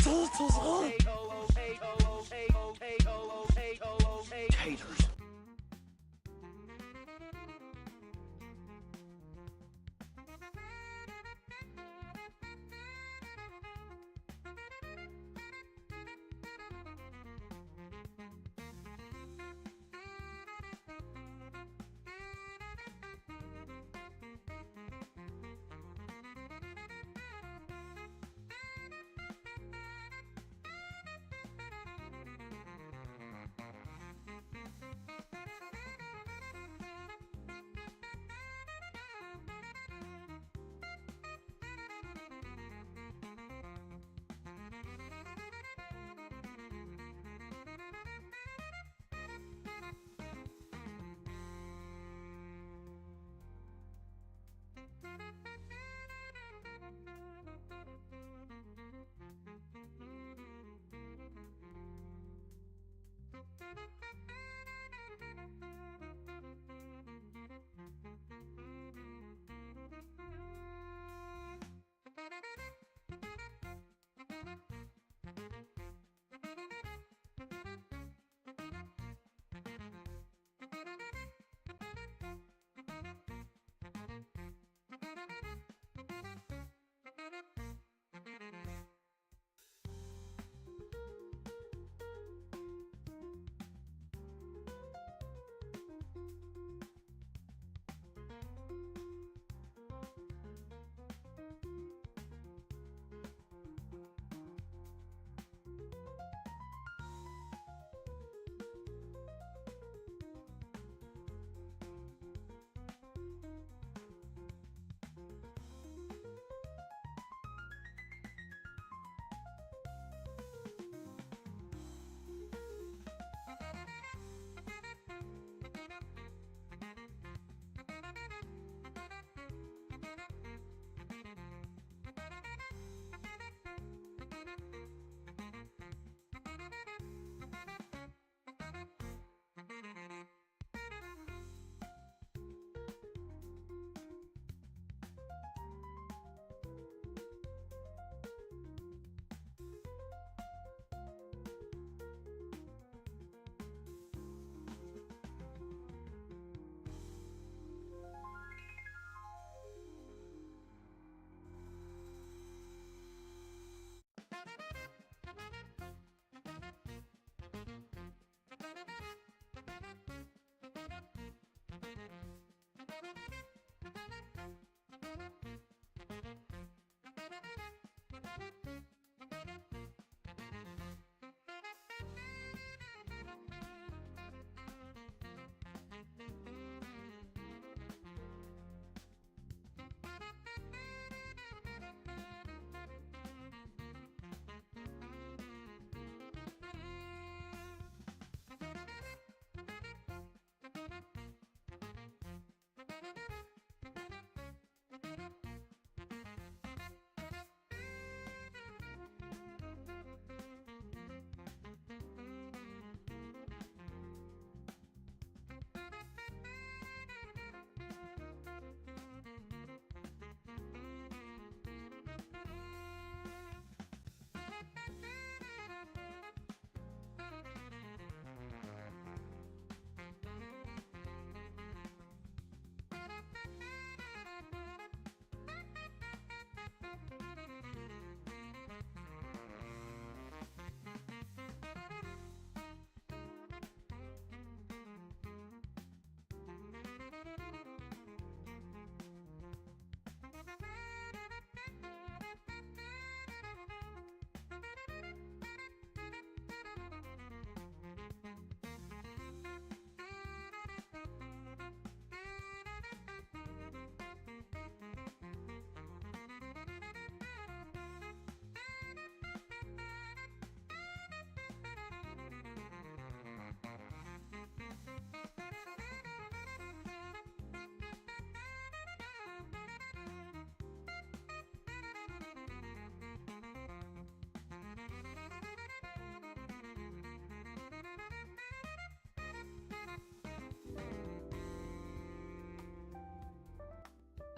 Taters.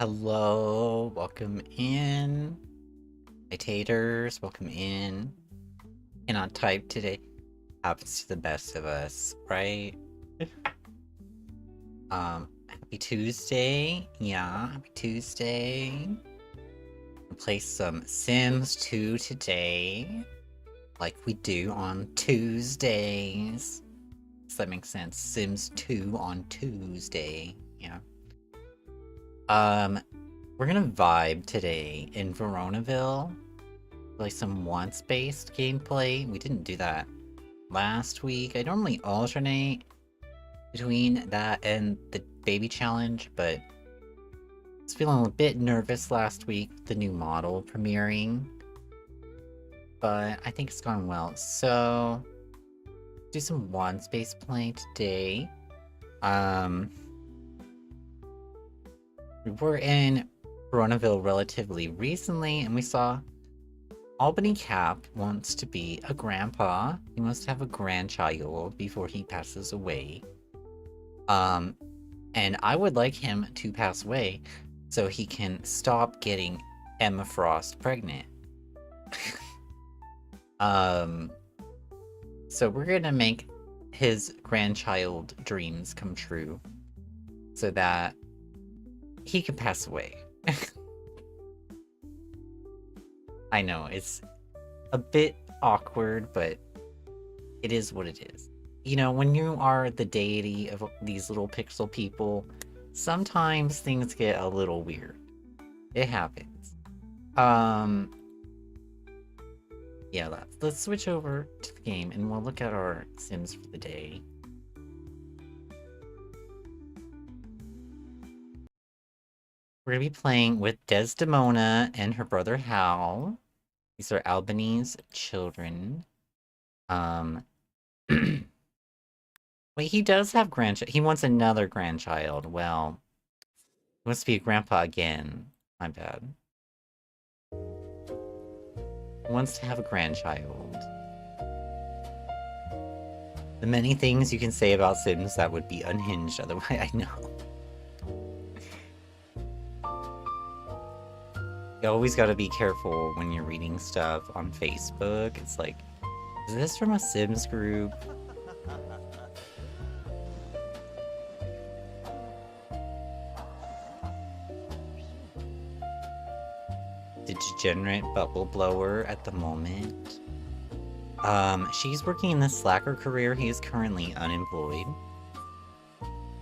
Hello, welcome in. Hi, taters, welcome in. Cannot type today. Happens to the best of us, right? Happy Tuesday. Yeah, happy Tuesday. We'll play some Sims 2 today. Like we do on Tuesdays. Does that make sense? Sims 2 on Tuesday. Yeah. We're gonna vibe today in Veronaville. Like some wants-based gameplay. We didn't do that last week. I normally alternate between that and the baby challenge, but I was feeling a bit nervous last week with the new model premiering. But I think it's gone well. So do some wants-based play today. We were in Veronaville relatively recently, and we saw Albany Cap wants to be a grandpa. He wants to have a grandchild before he passes away. And I would like him to pass away so he can stop getting Emma Frost pregnant. So we're gonna make his grandchild dreams come true so that he can pass away. I know, it's a bit awkward, but it is what it is. You know, when you are the deity of these little pixel people, sometimes things get a little weird. It happens. Yeah, let's switch over to the game and we'll look at our Sims for the day. We're gonna be playing with Desdemona and her brother Hal. These are Albany's children. Wait, he does have grandchild. He wants another grandchild. Well, he wants to be a grandpa again. My bad. He wants to have a grandchild. The many things you can say about Sims that would be unhinged otherwise, I know. You always gotta be careful when you're reading stuff on Facebook. It's like, is this from a Sims group? Degenerate bubble blower at the moment. She's working in the slacker career. He is currently unemployed.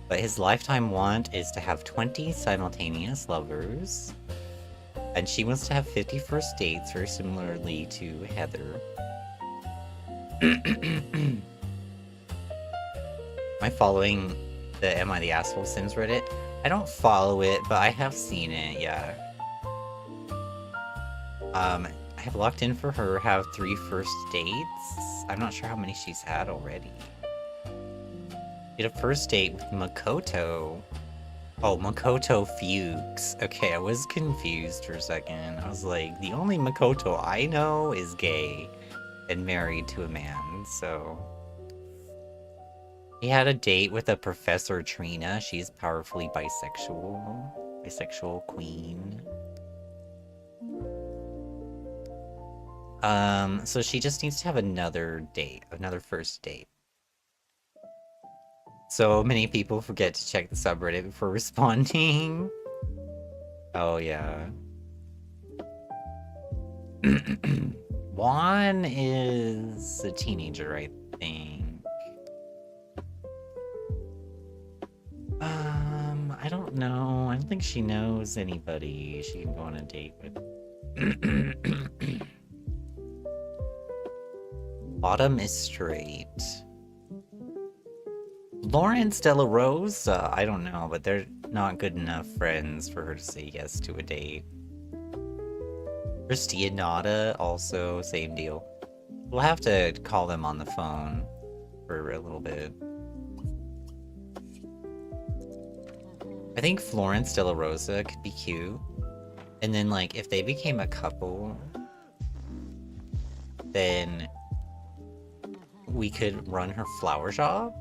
But his lifetime want is to have 20 simultaneous lovers. And she wants to have 50 first dates, very similarly to Heather. Am I following the Am I the Asshole Sims Reddit? I don't follow it, but I have seen it, yeah. I have locked in for her, have 3 first dates. I'm not sure how many she's had already. Did a first date with Makoto. Oh, Makoto Fuchs. Okay, I was confused for a second. I was like, the only Makoto I know is gay and married to a man, so... He had a date with a Professor Trina. She's powerfully bisexual. Bisexual queen. So she just needs to have another date, another first date. So many people forget to check the subreddit before responding. Oh, yeah. Juan is a teenager, I think. I don't know. I don't think she knows anybody she can go on a date with. Bottom is straight. Lawrence De La Rosa, I don't know, but they're not good enough friends for her to say yes to a date. Christia Nada, also, same deal. We'll have to call them on the phone for a little bit. I think Florence De La Rosa could be cute. And then, like, if they became a couple, then we could run her flower shop.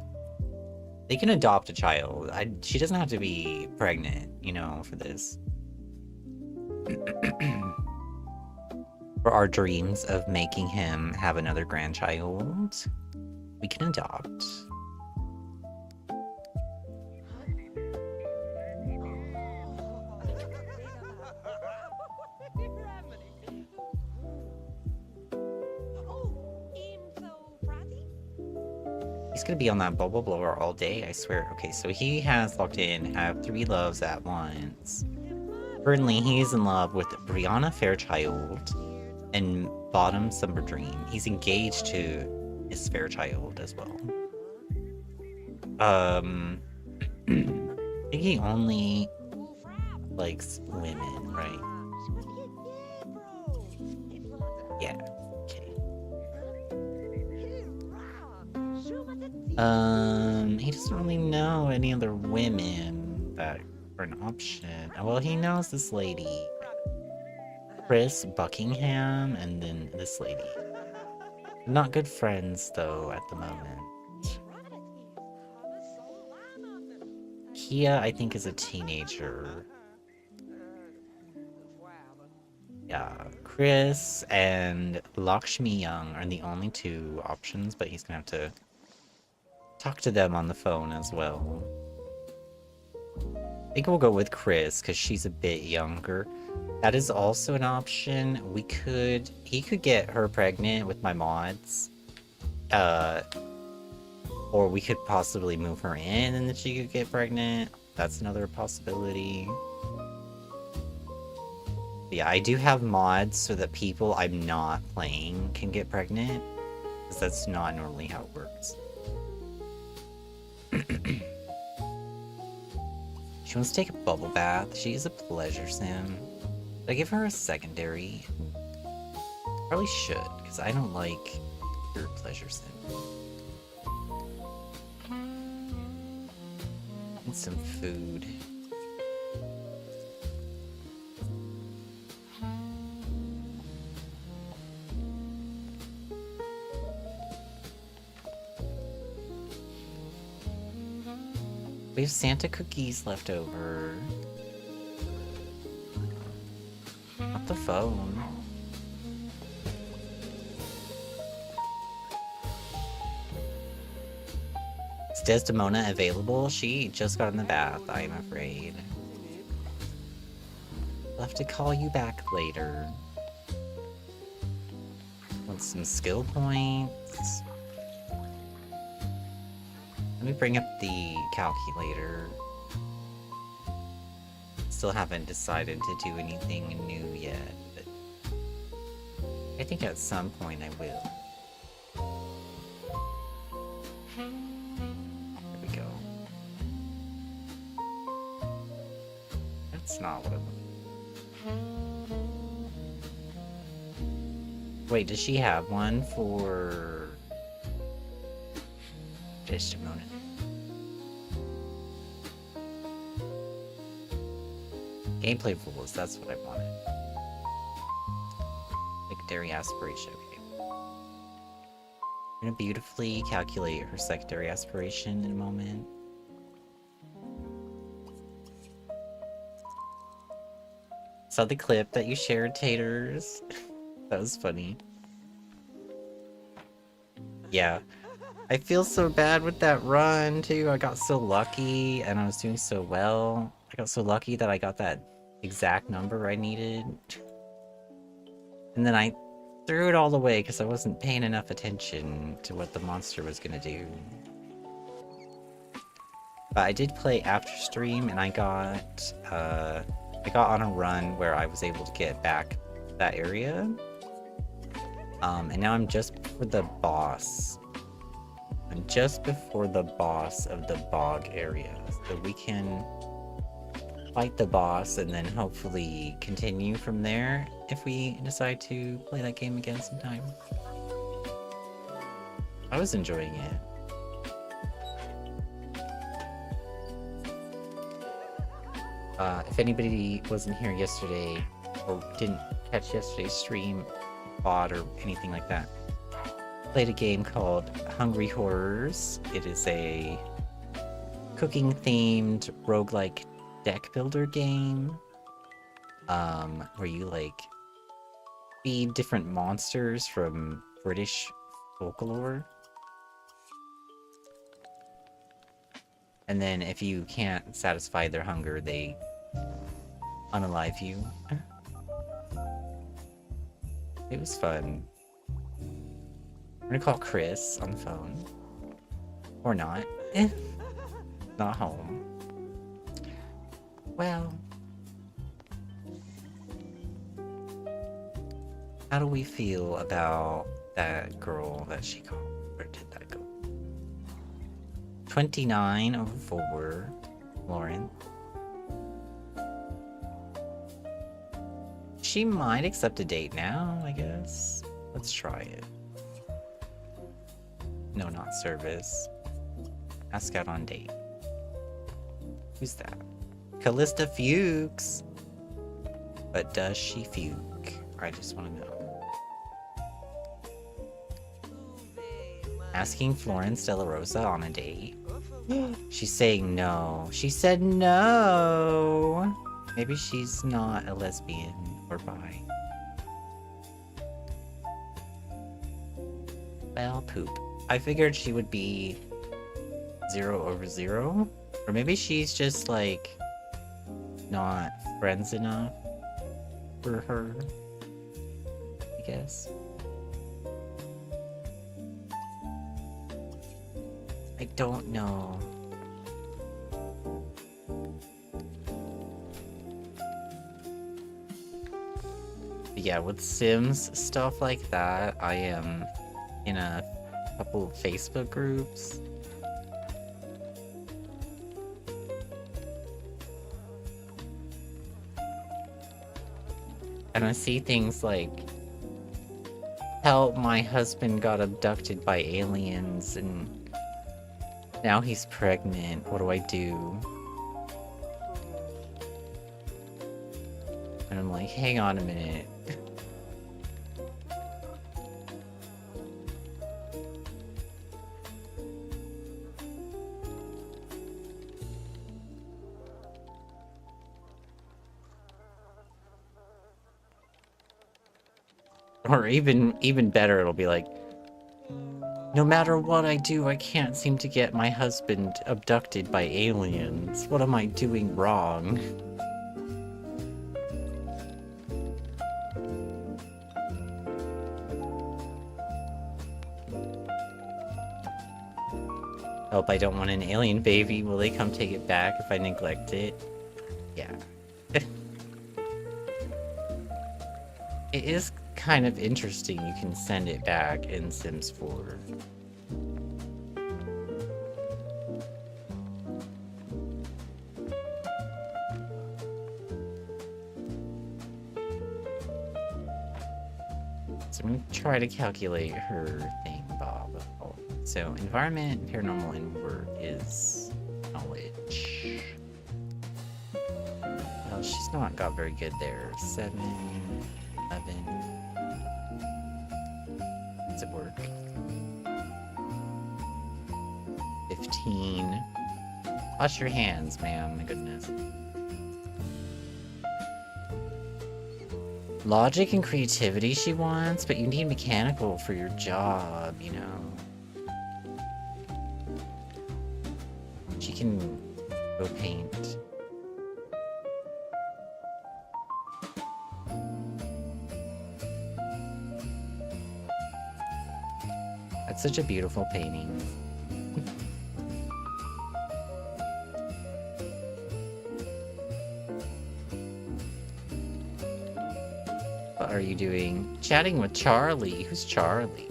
They can adopt a child. She doesn't have to be pregnant, you know, for this. For our dreams of making him have another grandchild, we can adopt. He's gonna be on that bubble blower all day, I swear. Okay, so he has locked in, have 3 loves at once. Currently, he is in love with Brianna Fairchild and Bottom Summer Dream. He's engaged to Miss Fairchild as well. I think he only likes women, right? Yeah. Okay. He doesn't really know any other women that are an option. Well, he knows this lady. Chris Buckingham, and then this lady. Not good friends, though, at the moment. Kia, I think, is a teenager. Yeah, Chris and Lakshmi Young are the only 2 options, but he's gonna have to talk to them on the phone as well. I think we'll go with Chris, because she's a bit younger. That is also an option. He could get her pregnant with my mods. Or we could possibly move her in and then she could get pregnant. That's another possibility. Yeah, I do have mods so that people I'm not playing can get pregnant. Because that's not normally how it works. She wants to take a bubble bath. She is a pleasure sim. Should I give her a secondary? Probably should, because I don't like your pleasure sim. And some food. We have Santa cookies left over. Not the phone. Is Desdemona available? She just got in the bath, I'm afraid. I'll have to call you back later. Want some skill points? Let me bring up the calculator. Still haven't decided to do anything new yet, but I think at some point I will. There we go. That's not what I'm... Wait, does she have one for... Just a moment. Gameplay rules, that's what I wanted. Secondary aspiration, okay. I'm gonna beautifully calculate her secondary aspiration in a moment. Saw the clip that you shared, Taters. That was funny. Yeah. I feel so bad with that run, too. I got so lucky, and I was doing so well. I got so lucky that I got that exact number I needed. And then I threw it all away because I wasn't paying enough attention to what the monster was gonna do. But I did play after stream, and I got on a run where I was able to get back that area. And now I'm just before the boss. I'm just before the boss of the bog area. So we can fight the boss and then hopefully continue from there if we decide to play that game again sometime. I was enjoying it. If anybody wasn't here yesterday or didn't catch yesterday's stream, bot or anything like that, played a game called Hungry Horrors. It is a cooking themed roguelike deck builder game where you be different monsters from British folklore. And then if you can't satisfy their hunger, they unalive you. It was fun. I'm gonna call Chris on the phone. Or not. Not home. Well. How do we feel about that girl that she called? Where did that go? 29/4. Lauren. She might accept a date now, I guess. Let's try it. No, not service. Ask out on date. Who's that? Callista Fuchs. But does she fuke? I just want to know. Asking Florence De La Rosa on a date. She's saying no. She said no. Maybe she's not a lesbian or bi. Well, poop. I figured she would be 0/0. Or maybe she's just like not friends enough for her, I guess. I don't know. But yeah, with Sims stuff like that, I am in a couple of Facebook groups. And I see things like, help, my husband got abducted by aliens and now he's pregnant. What do I do? And I'm like, hang on a minute. Or even better, it'll be like, no matter what I do, I can't seem to get my husband abducted by aliens. What am I doing wrong? Hope I don't want an alien baby. Will they come take it back if I neglect it? Yeah. It is kind of interesting you can send it back in Sims 4. So I'm going to try to calculate her thing, Bob. Oh, so environment, paranormal, and work is knowledge. Well, she's not got very good there. 7, 11. Does it work? 15. Wash your hands, ma'am. My goodness. Logic and creativity she wants, but you need mechanical for your job, you know. She can go paint. That's such a beautiful painting. What are you doing? Chatting with Charlie. Who's Charlie?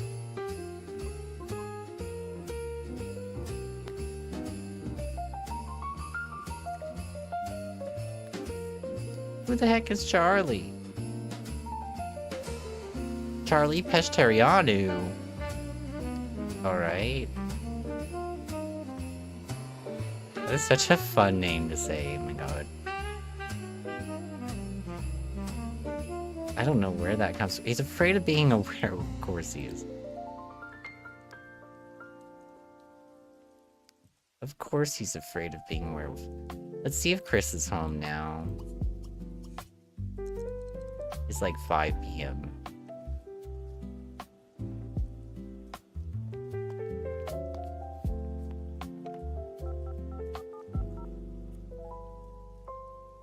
Who the heck is Charlie? Charlie Pesterianu. Alright. That is such a fun name to say, oh my god. I don't know where that comes from. He's afraid of being a werewolf. Of course he is. Of course he's afraid of being a werewolf. Let's see if Chris is home now. It's like 5 p.m.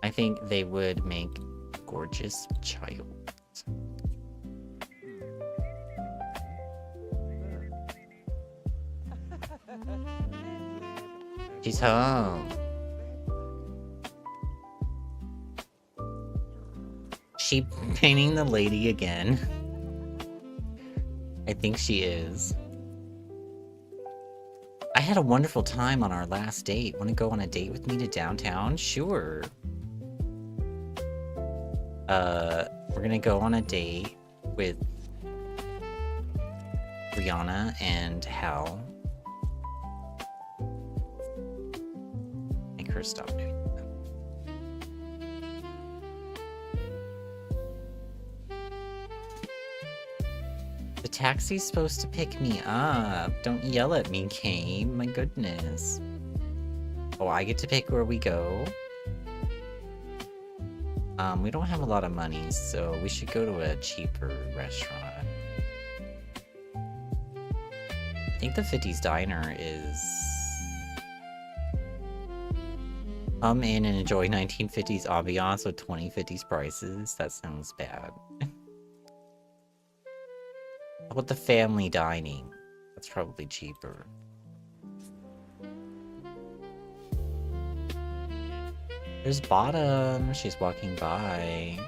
I think they would make a gorgeous child. She's home. She painting the lady again. I think she is. I had a wonderful time on our last date. Want to go on a date with me to downtown? Sure. We're gonna go on a date with Rihanna and Hal. Make her stop doing that. The taxi's supposed to pick me up. Don't yell at me, Kate. My goodness. Oh, I get to pick where we go? We don't have a lot of money, so we should go to a cheaper restaurant. I think the 50s Diner is... Come in and enjoy 1950s ambiance with 2050s prices. That sounds bad. How about the family dining? That's probably cheaper. There's Bottom. She's walking by.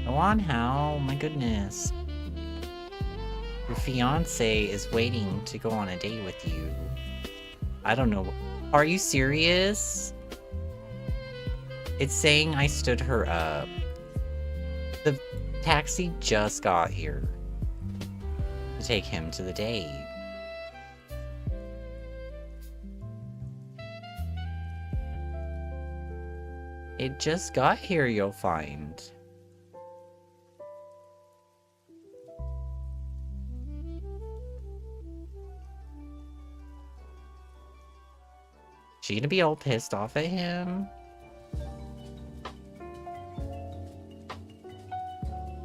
Go on, Hal. My goodness. Your fiance is waiting to go on a date with you. I don't know. Are you serious? It's saying I stood her up. The taxi just got here to take him to the date. It just got here, you'll find. She gonna be all pissed off at him?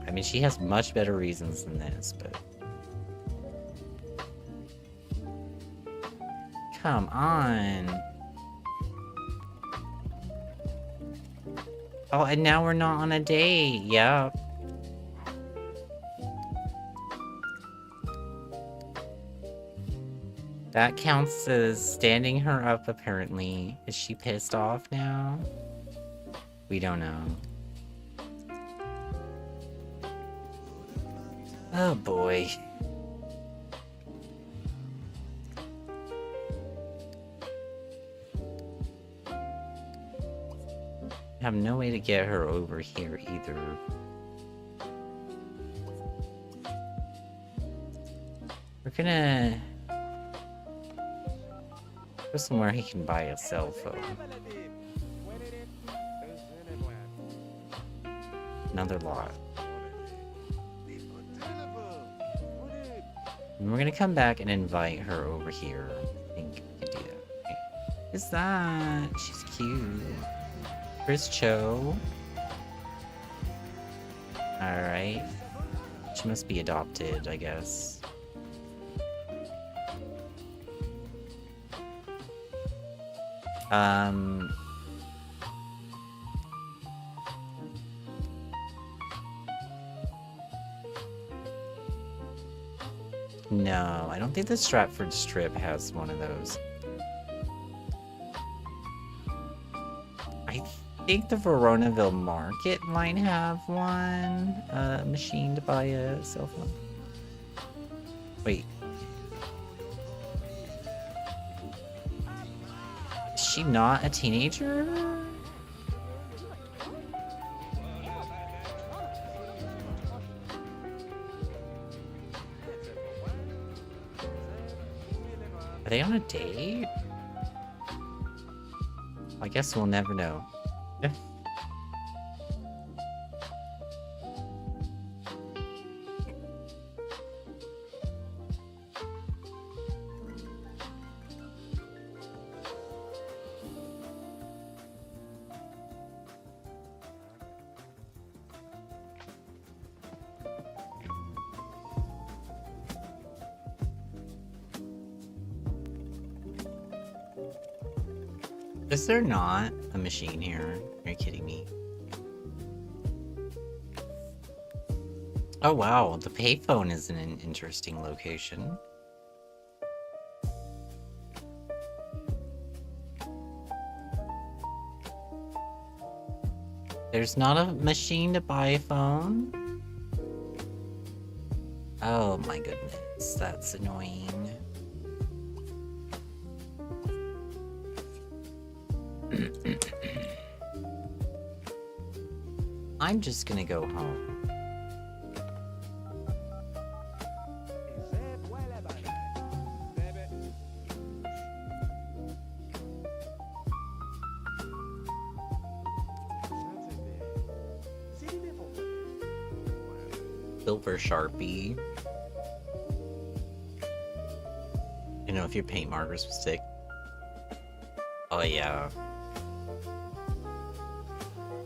I mean, she has much better reasons than this, but... Come on. Oh, and now we're not on a date. Yep. That counts as standing her up, apparently. Is she pissed off now? We don't know. Oh boy. I have no way to get her over here either. We're gonna go somewhere he can buy a cell phone. Another lot. And we're gonna come back and invite her over here. I think we can do that. Okay. Who's that? She's cute. Chris Cho. Alright. She must be adopted, I guess. No, I don't think the Stratford Strip has one of those. I think the Veronaville Market might have one machine to buy a cell phone. Wait. Is she not a teenager? Are they on a date? I guess we'll never know. Yeah. Is there not a machine here? Are you kidding me? Oh wow, the payphone is in an interesting location. There's not a machine to buy a phone? Oh my goodness, that's annoying. I'm just gonna go home. Silver Sharpie. You know, if your paint markers will stick. Oh yeah.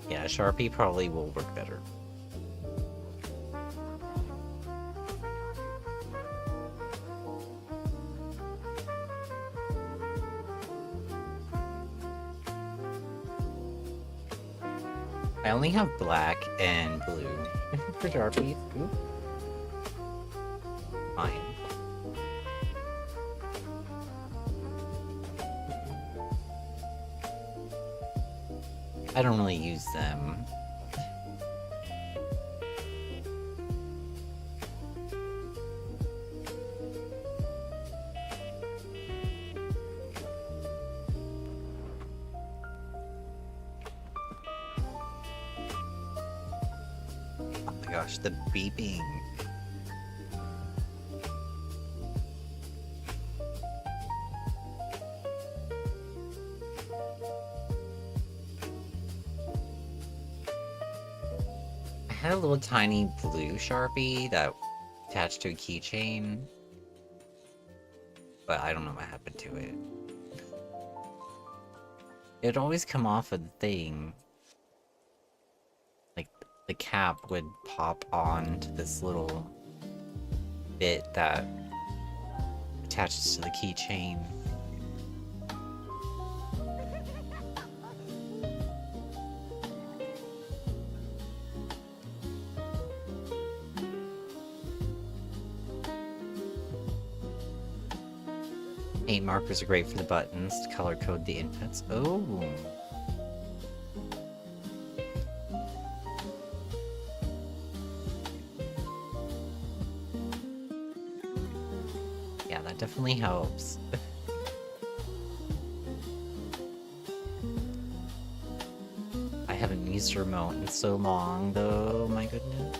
Yeah, Sharpie probably will work better. I only have black and blue for Sharpie. Ooh. Fine. I don't really use them. Oh my gosh, the beeping. I had a little tiny blue Sharpie that attached to a keychain, but I don't know what happened to it. It'd always come off of the thing. Like, the cap would pop on to this little bit that attaches to the keychain. Paint markers are great for the buttons to color code the inputs. Oh. Yeah, that definitely helps. I haven't used a remote in so long, though, my goodness.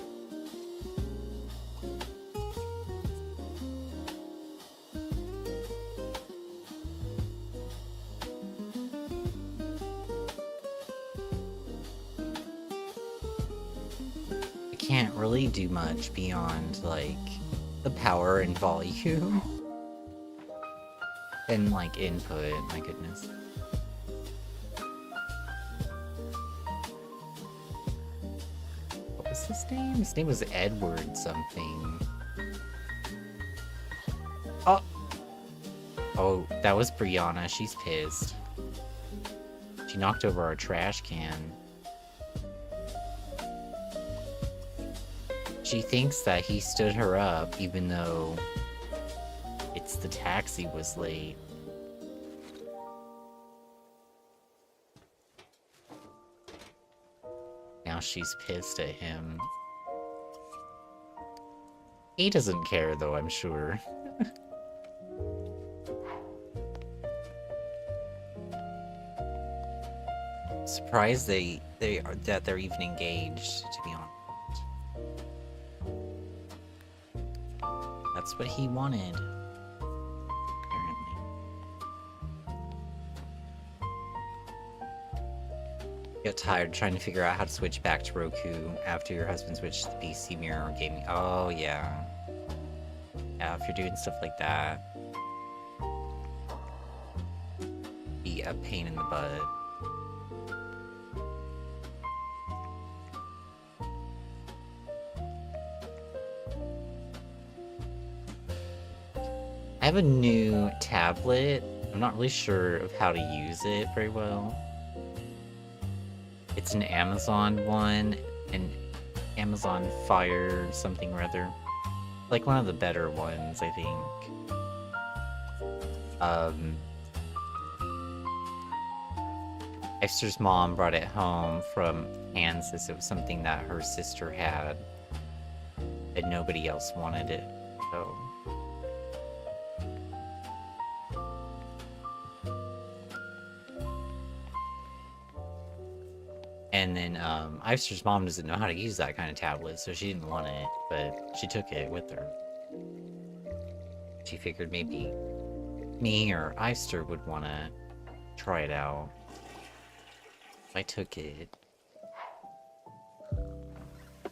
Can't really do much beyond, like, the power and volume. And, like, input, my goodness. What was his name? His name was Edward something. Oh! Oh, that was Brianna. She's pissed. She knocked over our trash can. She thinks that he stood her up, even though it's the taxi was late. Now she's pissed at him. He doesn't care, though, I'm sure. Surprised that they're even engaged, to be honest. That's what he wanted, apparently. Get tired trying to figure out how to switch back to Roku after your husband switched to the PC mirror or gaming. Oh, yeah. Yeah, if you're doing stuff like that. Be a pain in the butt. I have a new tablet I'm not really sure of how to use it very well. It's an Amazon one, an Amazon Fire something or other. Like one of the better ones, I think. Esther's mom brought it home from Kansas. It was something that her sister had, and nobody else wanted it, so... And then, Esther's mom doesn't know how to use that kind of tablet, so she didn't want it, but she took it with her. She figured maybe me or Esther would want to try it out. I took it.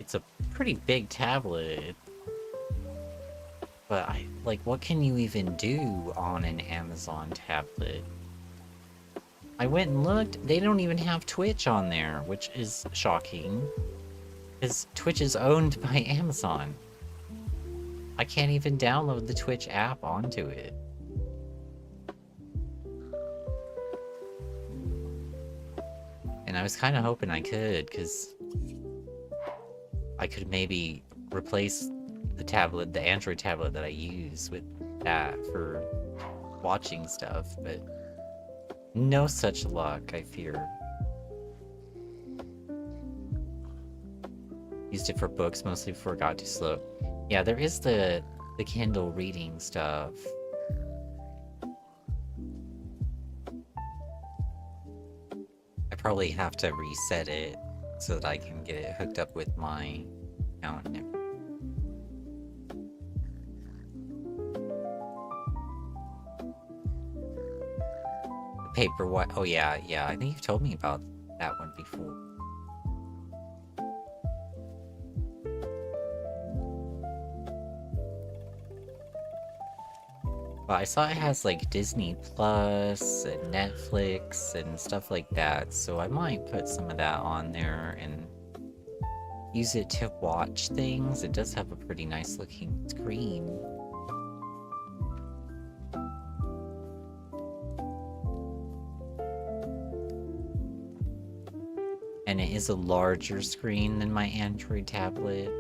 It's a pretty big tablet. But what can you even do on an Amazon tablet? I went and looked, they don't even have Twitch on there, which is shocking. Because Twitch is owned by Amazon. I can't even download the Twitch app onto it. And I was kind of hoping I could, because I could maybe replace the tablet, the Android tablet that I use with that for watching stuff, but no such luck, I fear. Used it for books, mostly before it got too slow. Yeah, there is the Kindle reading stuff. I probably have to reset it so that I can get it hooked up with my account and everything. Paper what? Oh yeah, I think you've told me about that one before. Well, I saw it has like Disney Plus and Netflix and stuff like that, so I might put some of that on there and use it to watch things. It does have a pretty nice looking screen. And it is a larger screen than my Android tablet.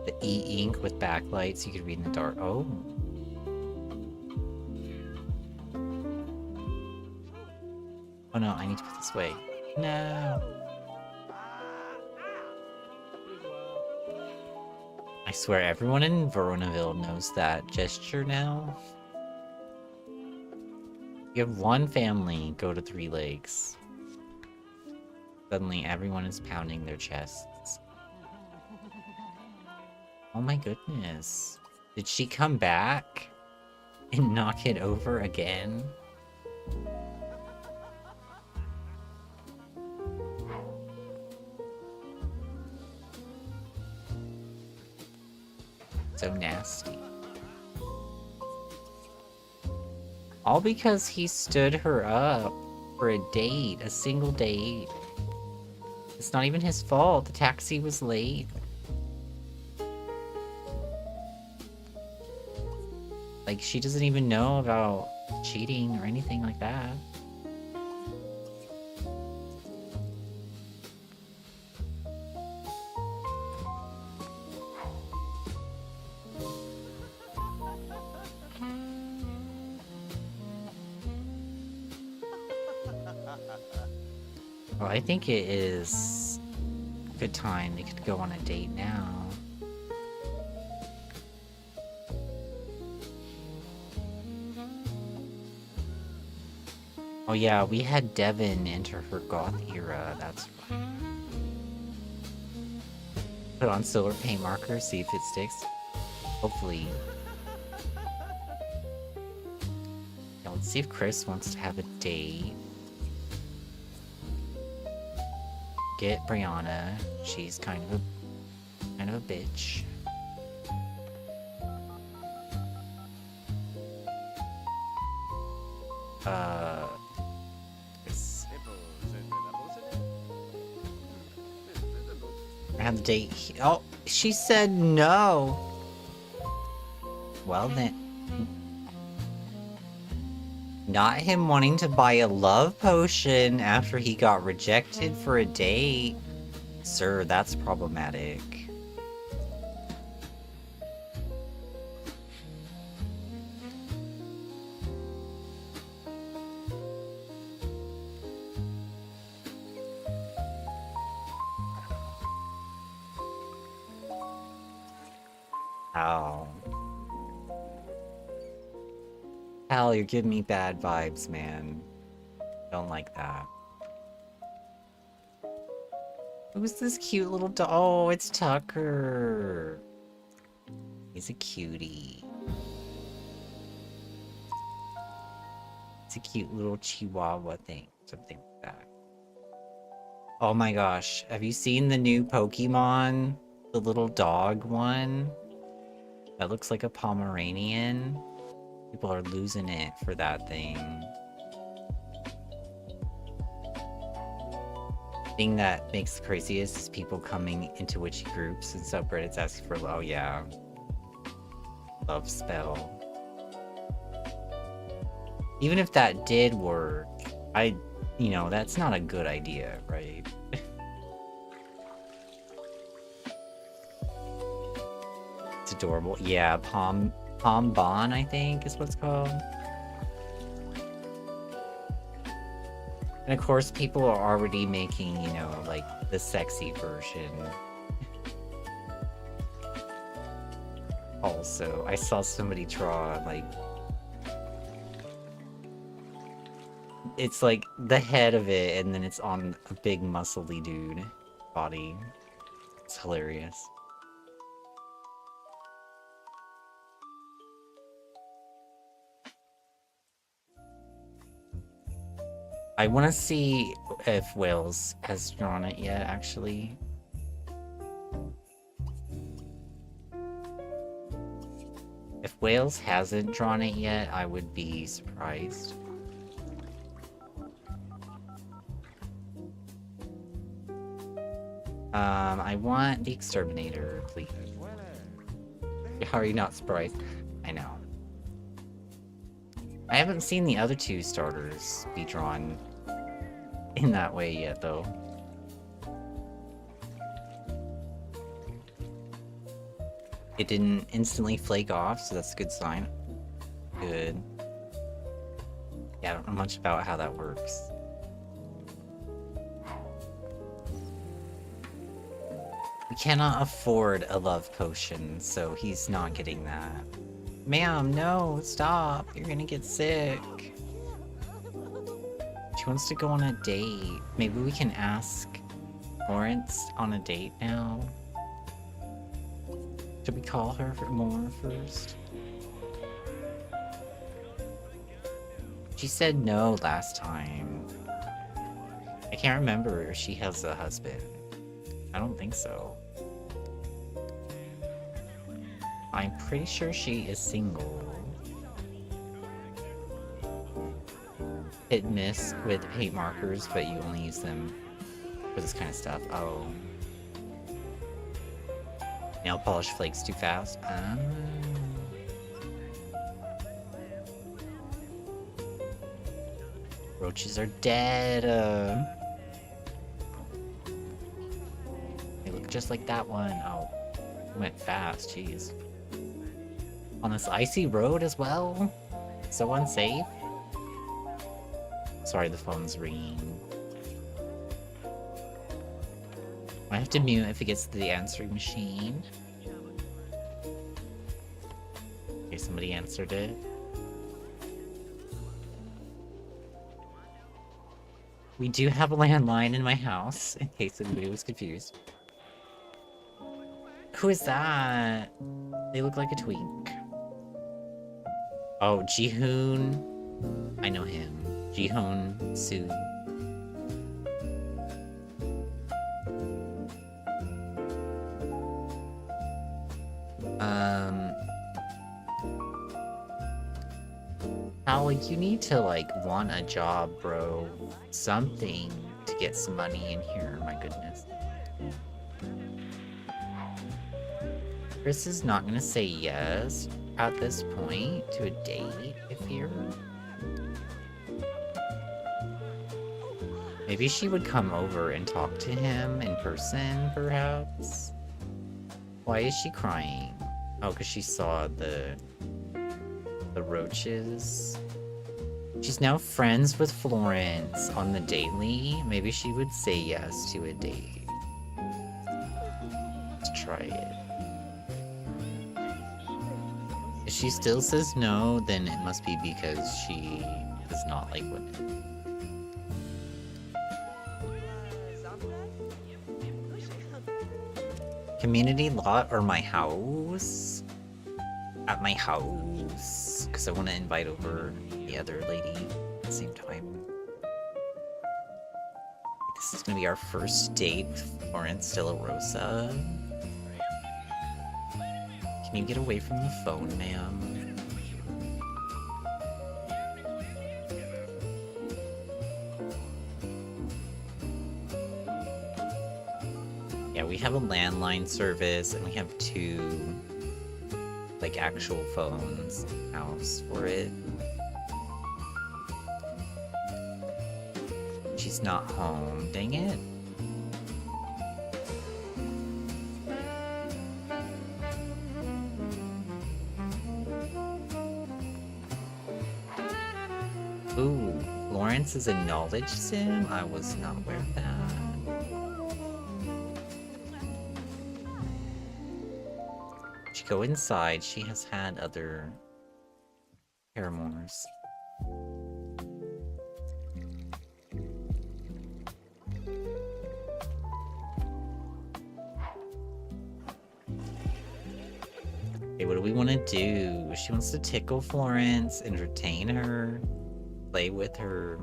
The e-ink with backlights, you could read in the dark. Oh. Oh no, I need to put this away. No. I swear everyone in Veronaville knows that gesture now. You have one family go to Three Lakes. Suddenly everyone is pounding their chests. Oh my goodness. Did she come back and knock it over again? So nasty. All because he stood her up for a date, a single date. It's not even his fault. The taxi was late. Like, she doesn't even know about cheating or anything like that. Well, I think it is a good time. They could go on a date now. Oh yeah, we had Devin enter her goth era, that's right. Put on silver paint marker, see if it sticks. Hopefully. Yeah, let's see if Chris wants to have a date. Get Brianna. She's kind of a bitch. had the date. Oh, she said no. Well then. Not him wanting to buy a love potion after he got rejected for a date. Sir, that's problematic. Oh. Hal, you're giving me bad vibes, man. Don't like that. Who's this cute little dog? Oh, it's Tucker. He's a cutie. It's a cute little chihuahua thing. Something like that. Oh my gosh. Have you seen the new Pokemon? The little dog one? That looks like a Pomeranian. People are losing it for that thing. Thing that makes the craziest is people coming into witchy groups and subreddits asking for, oh yeah, love spell. Even if that did work, you know, that's not a good idea, right? It's adorable. Yeah, Pom Bon, I think is what it's called. And of course, people are already making, you know, like, the sexy version. Also, I saw somebody draw, like... It's like the head of it, and then it's on a big muscly dude body. It's hilarious. I want to see if Wales has drawn it yet, actually. If Wales hasn't drawn it yet, I would be surprised. I want the Exterminator, please. How are you not surprised? I know. I haven't seen the other two starters be drawn in that way yet, though. It didn't instantly flake off, so that's a good sign. Good. Yeah, I don't know much about how that works. We cannot afford a love potion, so he's not getting that. Ma'am, no, stop. You're gonna get sick. She wants to go on a date. Maybe we can ask Lawrence on a date now. Should we call her for more first? She said no last time. I can't remember if she has a husband. I don't think so. I'm pretty sure she is single. Hit and miss with paint markers, but you only use them for this kind of stuff. Oh. Nail polish flakes too fast. Roaches are dead. They look just like that one. Oh, went fast. Jeez. On this icy road as well? So unsafe? Sorry, the phone's ringing. I have to mute if it gets to the answering machine. Okay, somebody answered it. We do have a landline in my house, in case anybody was confused. Who is that? They look like a twink. Oh, Jihoon. I know him. Jihoon Soo. How, like, you need to, like, want a job, bro. Something to get some money in here, my goodness. Chris is not gonna say yes at this point to a date, I fear. Maybe she would come over and talk to him in person, perhaps? Why is she crying? Oh, because she saw the roaches. She's now friends with Florence on the daily. Maybe she would say yes to a date. Let's try it. If she still says no, then it must be because she does not like women. Community lot or my house? At my house. Because I want to invite over the other lady at the same time. This is going to be our first date with Florence De La Rosa. Can you get away from the phone, ma'am? Yeah, we have a landline service and we have 2 like actual phones in the house for it. She's not home, dang it. Ooh, Florence is a knowledge sim? I was not aware of that. She go inside, she has had other paramours. Okay, what do we want to do? She wants to tickle Florence, entertain her, play with her.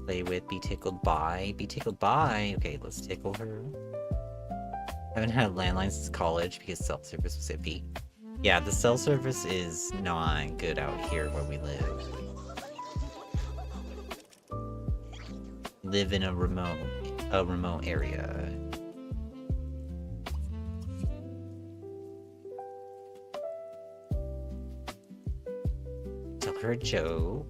Play with, be tickled by. Be tickled by. Okay, let's tickle her. Haven't had a landline since college because cell service was iffy. Yeah, the cell service is not good out here where we live. Live in a remote area. Tell her a joke.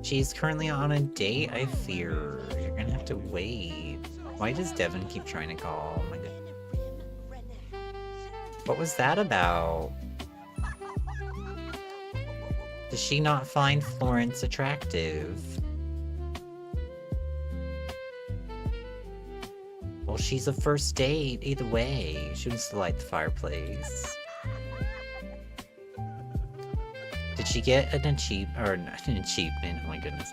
She's currently on a date, I fear. You're gonna have to wait. Why does Devin keep trying to call? Oh my god. What was that about? Does she not find Florence attractive? Well, she's a first date, either way. She wants to light the fireplace. Did she get an achievement? Oh my goodness.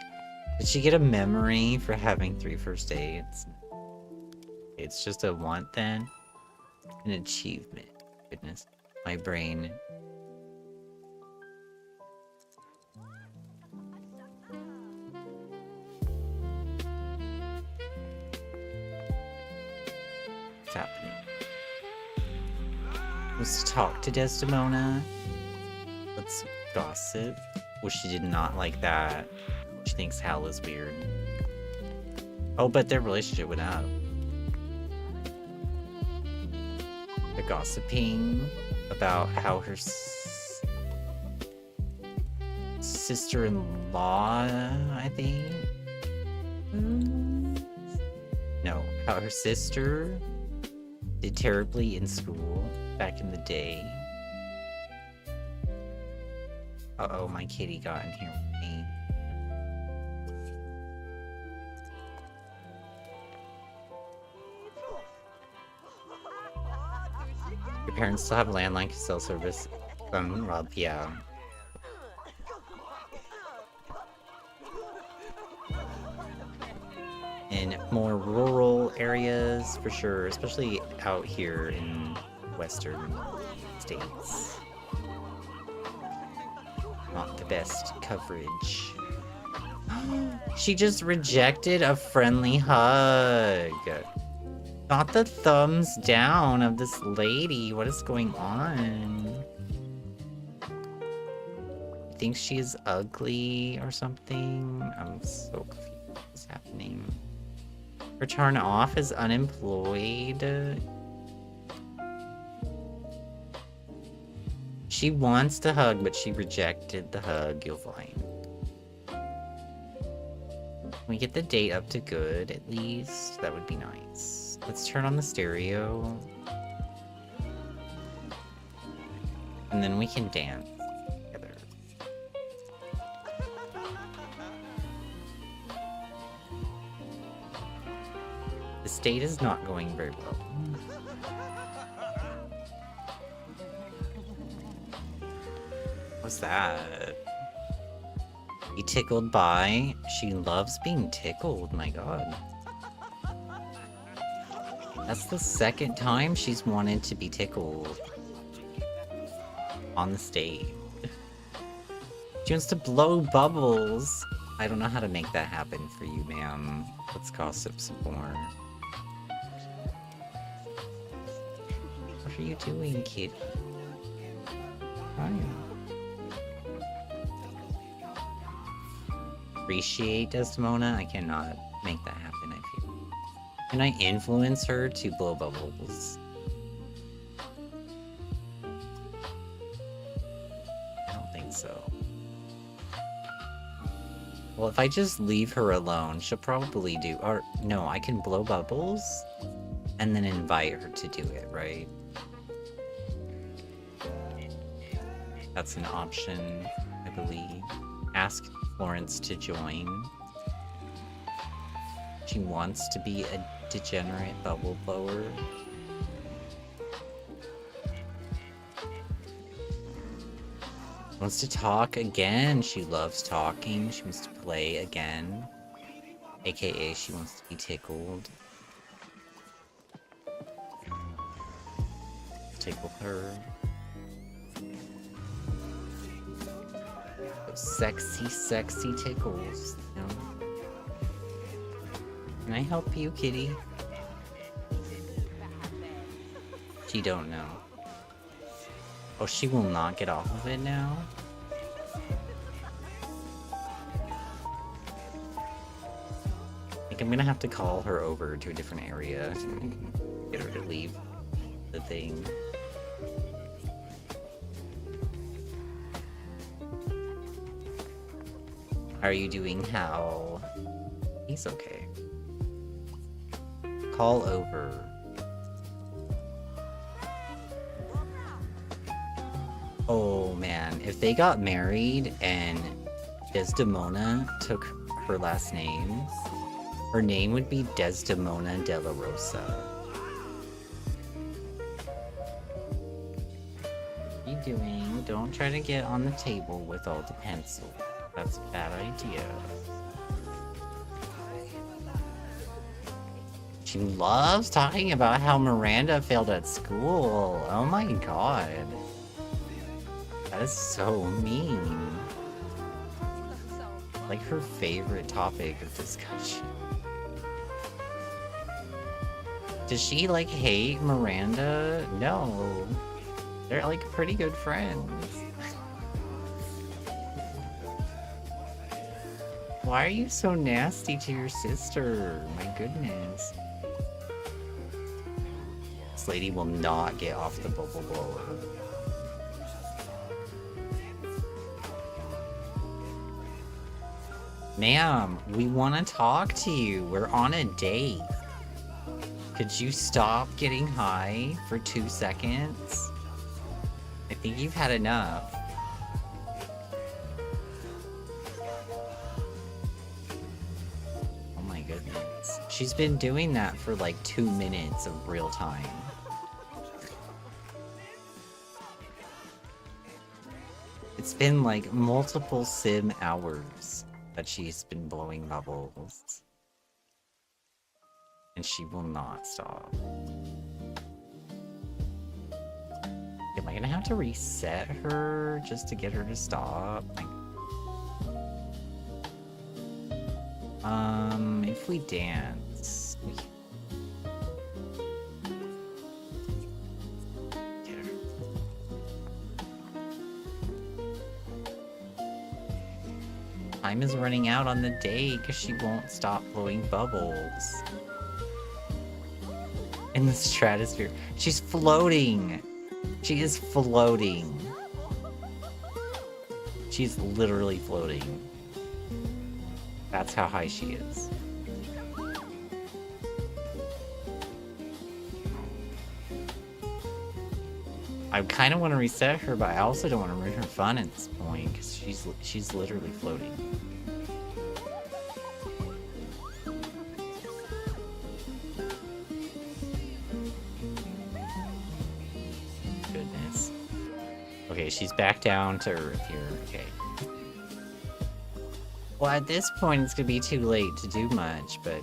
Did she get a memory for having 3 first dates? It's just a want then? An achievement. Goodness. My brain. What's happening? Let's talk to Desdemona. Let's gossip. Well, she did not like that. She thinks Hal is weird. Oh, but their relationship went up. They're gossiping about how her sister-in-law, I think? No, how her sister did terribly in school back in the day. Uh-oh, my kitty got in here with me. Your parents still have landline cell service. Rob, yeah. In more rural areas, for sure, especially out here in western states. Not the best coverage. She just rejected a friendly hug. Not the thumbs down of this lady. What is going on? thinks she's ugly or something. I'm so confused what's happening. Her turn off is unemployed. She wants to hug, but she rejected the hug. You'll find. We get the date up to good, at least. That would be nice. Let's turn on the stereo. And then we can dance together. This date is not going very well. What's that? Be tickled by? She loves being tickled, my god. That's the second time she's wanted to be tickled. On the stage. She wants to blow bubbles. I don't know how to make that happen for you, ma'am. Let's gossip some more. What are you doing, kid? Hi. Appreciate Desdemona? I cannot make that happen, I feel. Can I influence her to blow bubbles? I don't think so. Well, if I just leave her alone, she'll probably do... Or, no, I can blow bubbles and then invite her to do it, right? That's an option, I believe. Ask Florence to join. She wants to be a degenerate bubble blower. Wants to talk again. She loves talking. She wants to play again. AKA she wants to be tickled. Tickle her. Those sexy, sexy tickles. You know? Can I help you, kitty? She don't know. Oh, she will not get off of it now? I think I'm gonna have to call her over to a different area. Get her to leave the thing. How are you doing, Hal? He's okay. Call over. Oh man, if they got married and Desdemona took her last name, her name would be Desdemona de la Rosa. What are you doing? Don't try to get on the table with all the pencils. That's a bad idea. She loves talking about how Miranda failed at school. Oh my god. That is so mean. Like her favorite topic of discussion. Does she like hate Miranda? No. They're like pretty good friends. Why are you so nasty to your sister? My goodness. This lady will not get off the bubble blower. Ma'am, we want to talk to you. We're on a date. Could you stop getting high for 2 seconds? I think you've had enough. Oh my goodness. She's been doing that for like 2 minutes of real time. It's been like multiple sim hours that she's been blowing bubbles. And she will not stop. Am I gonna have to reset her just to get her to stop? If we dance, we can get her. time is running out on the day because she won't stop blowing bubbles. In the stratosphere. She's floating! She is floating. She's literally floating. That's how high she is. I kind of want to reset her, but I also don't want to ruin her fun at this point because she's literally floating. Goodness. Okay, she's back down to Earth here. Okay. Well, at this point, it's gonna be too late to do much, but.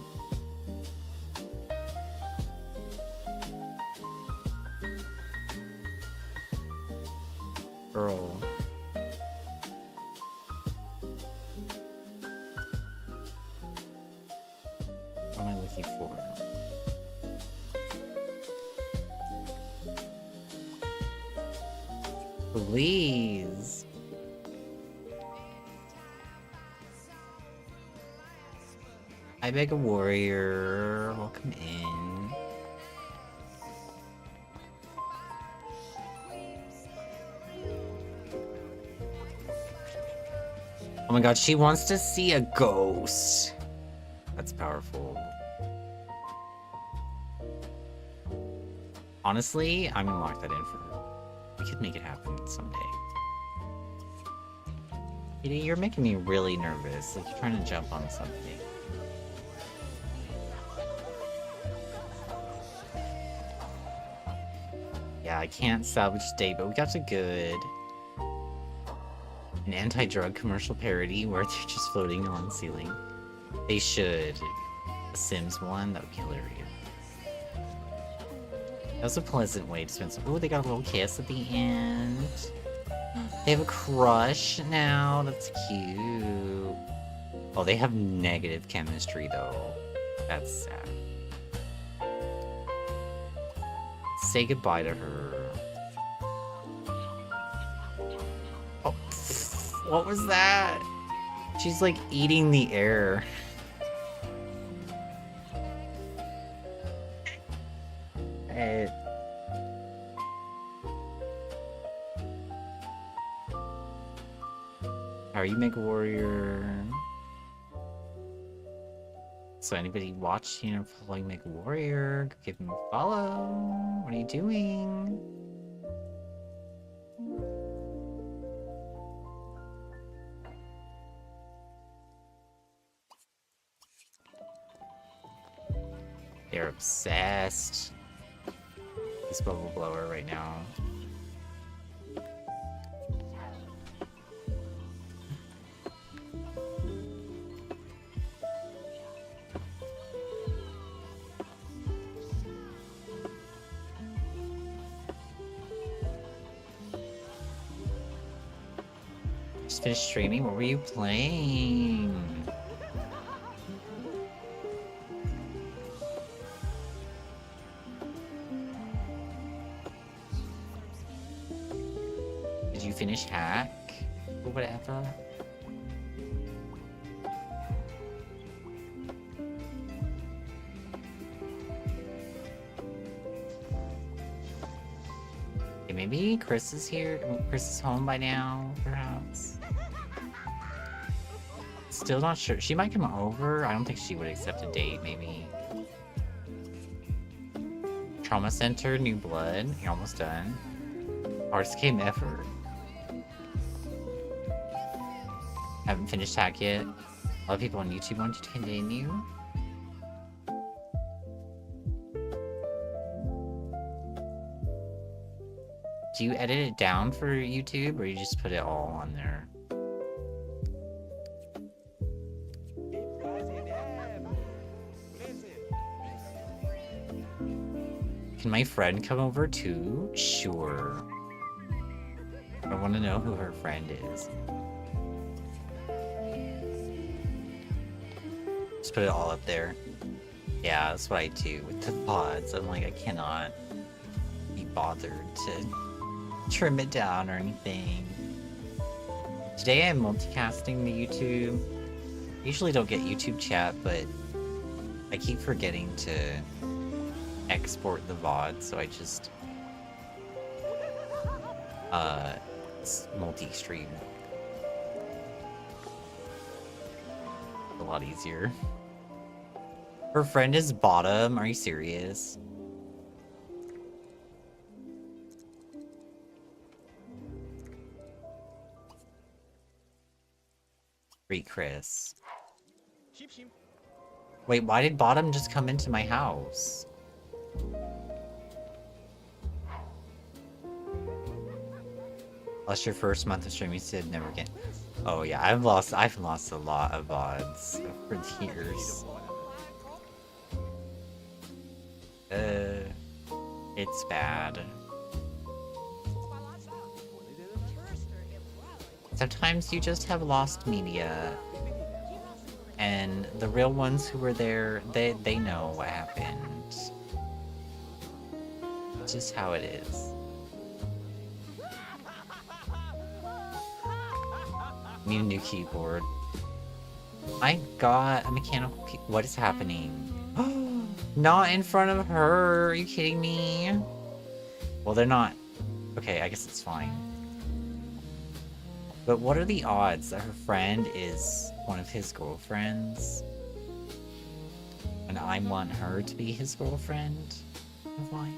Girl. What am I looking for? Please. I beg a warrior. Welcome in. Oh my god, she wants to see a ghost. That's powerful. Honestly, I'm gonna lock that in for her. We could make it happen someday. Kitty, you're making me really nervous. Like you're trying to jump on something. Yeah, I can't salvage date, but we got to good. An anti-drug commercial parody where they're just floating on the ceiling. They should. A Sims one, that would be hilarious. That was a pleasant way to spend some. Oh, they got a little kiss at the end. They have a crush now. That's cute. Oh, they have negative chemistry though. That's sad. Say goodbye to her. Oh, what was that? She's like eating the air. Hey. How are you, Mega Warrior? So anybody watching or following Mega Warrior, give him a follow. What are you doing? They're obsessed. This bubble blower right now. Just finished streaming. What were you playing? Did you finish Hack or whatever? Okay, maybe Chris is here. Chris is home by now, perhaps. Still not sure. She might come over. I don't think she would accept a date, maybe. Trauma Center, New Blood. You're almost done. Hardest game ever. Haven't finished Hack yet. A lot of people on YouTube want you to continue. Do you edit it down for YouTube, or you just put it all on there? Can my friend come over too? Sure. I want to know who her friend is. Just put it all up there. Yeah, that's what I do with the pods. I'm like, I cannot be bothered to trim it down or anything. Today I'm multicasting the YouTube. Usually don't get YouTube chat, but I keep forgetting to export the VOD, so I just multi-stream. A lot easier. Her friend is bottom. Are you serious? Great, Chris. Wait, why did bottom just come into my house? Unless your first month of streaming, you said never again. Oh yeah, I've lost a lot of VODs for years. It's bad. Sometimes you just have lost media. And the real ones who were there, they know what happened. It's just how it is. Need a new keyboard. I got a mechanical key. What is happening? Not in front of her. Are you kidding me? Well, they're not. Okay, I guess it's fine. But what are the odds that her friend is one of his girlfriends? And I want her to be his girlfriend? Why?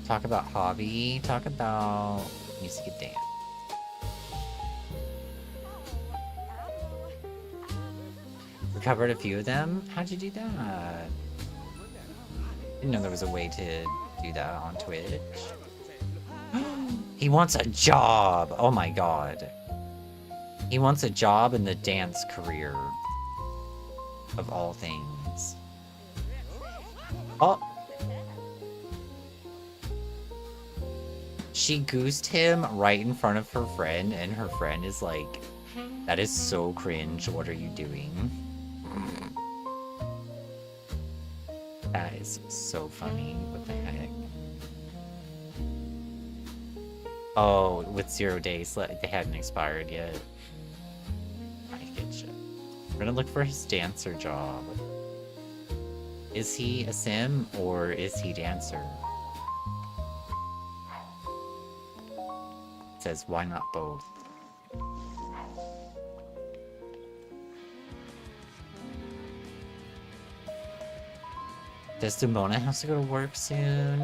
Talk about hobby. Talk about music and dance. Recovered a few of them? How'd you do that? Didn't know there was a way to do that on Twitch. He wants a job! Oh my god. He wants a job in the dance career. Of all things. Oh! She goosed him right in front of her friend, and her friend is like, that is so cringe, what are you doing? That is so funny, what the heck? Oh, with 0 days, they hadn't expired yet. I get you. We're gonna look for his dancer job. Is he a sim, or is he dancer? It says, why not both? Desdemona has to go to work soon.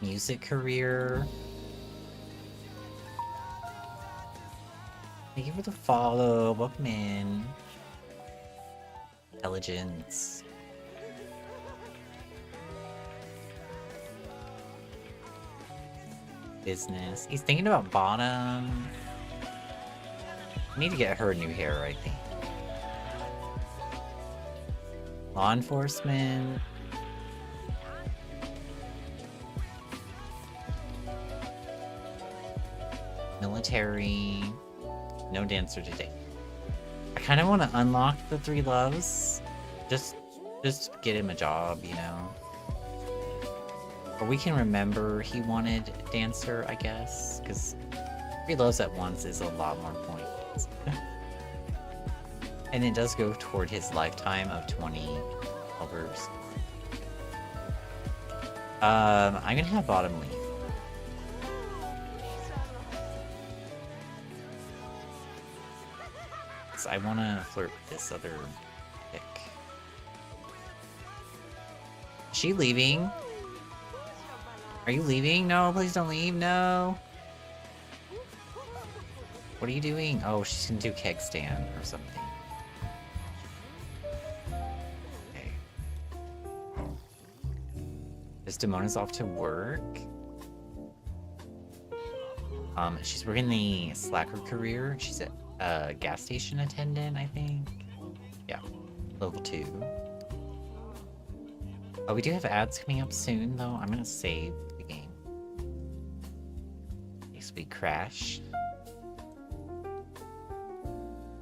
Music career. Thank you for the follow. Welcome in. Intelligence. Business. He's thinking about bottom. I need to get her new hair, I think. Law enforcement. Military. No dancer today. I kind of want to unlock the 3 loves. Just get him a job, you know? Or we can remember he wanted dancer, I guess. Because 3 loves at once is a lot more points. And it does go toward his lifetime of 20 helpers. I'm gonna have bottom leave. So I wanna flirt with this other pick. Is she leaving? Are you leaving? No, please don't leave, no. What are you doing? Oh, she's gonna do keg stand or something. Desdemona's off to work. She's working the slacker career. She's a gas station attendant, I think. Yeah, level 2. Oh, we do have ads coming up soon, though. I'm gonna save the game. In case we crash.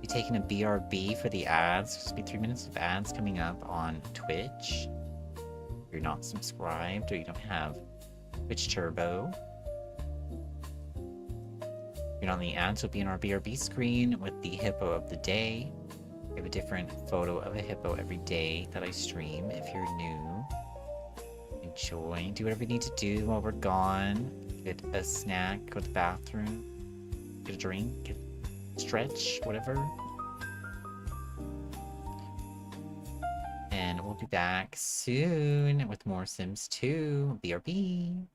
Be taking a BRB for the ads. There's be 3 minutes of ads coming up on Twitch. You're not subscribed or you don't have Twitch Turbo. And on the ads will be on our BRB screen with the hippo of the day. I have a different photo of a hippo every day that I stream. If you're new, enjoy, do whatever you need to do while we're gone. Get a snack, go to the bathroom, get a drink, get stretch, whatever. And we'll be back soon with more Sims 2 BRB.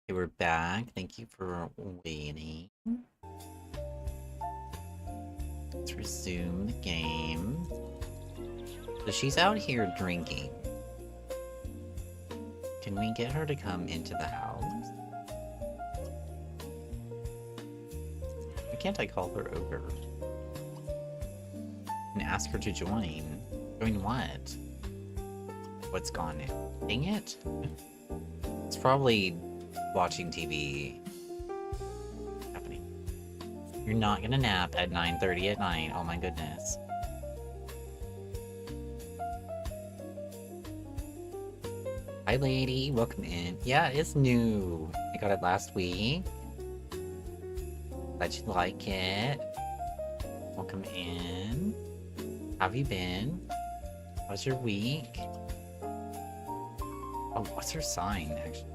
Okay, we're back. Thank you for waiting. Let's resume the game. So she's out here drinking. Can we get her to come into the house? Why can't I call her over? And ask her to join. Join what? What's gone now? Dang it. It's probably watching TV. Happening. You're not gonna nap at 9:30 at night. Oh my goodness. Hi lady, welcome in. Yeah, it's new. I got it last week. Glad you like it. Welcome in. How have you been? How's your week? Oh, what's her sign, actually?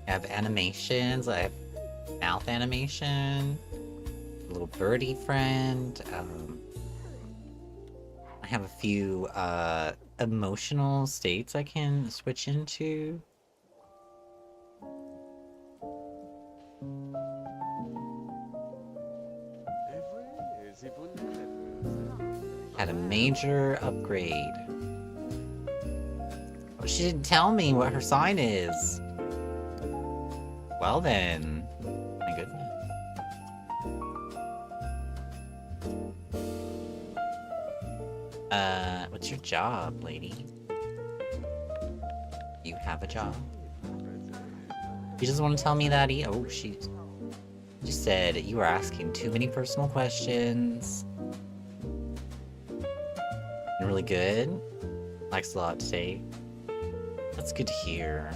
I have animations. I have mouth animation. A little birdie friend. I have a few emotional states I can switch into. Had a major upgrade. Oh, she didn't tell me what her sign is. Well then. My goodness. What's your job, lady? You have a job? She doesn't want to tell me that oh, she said you were asking too many personal questions. You're really good. Likes a lot today. That's good to hear.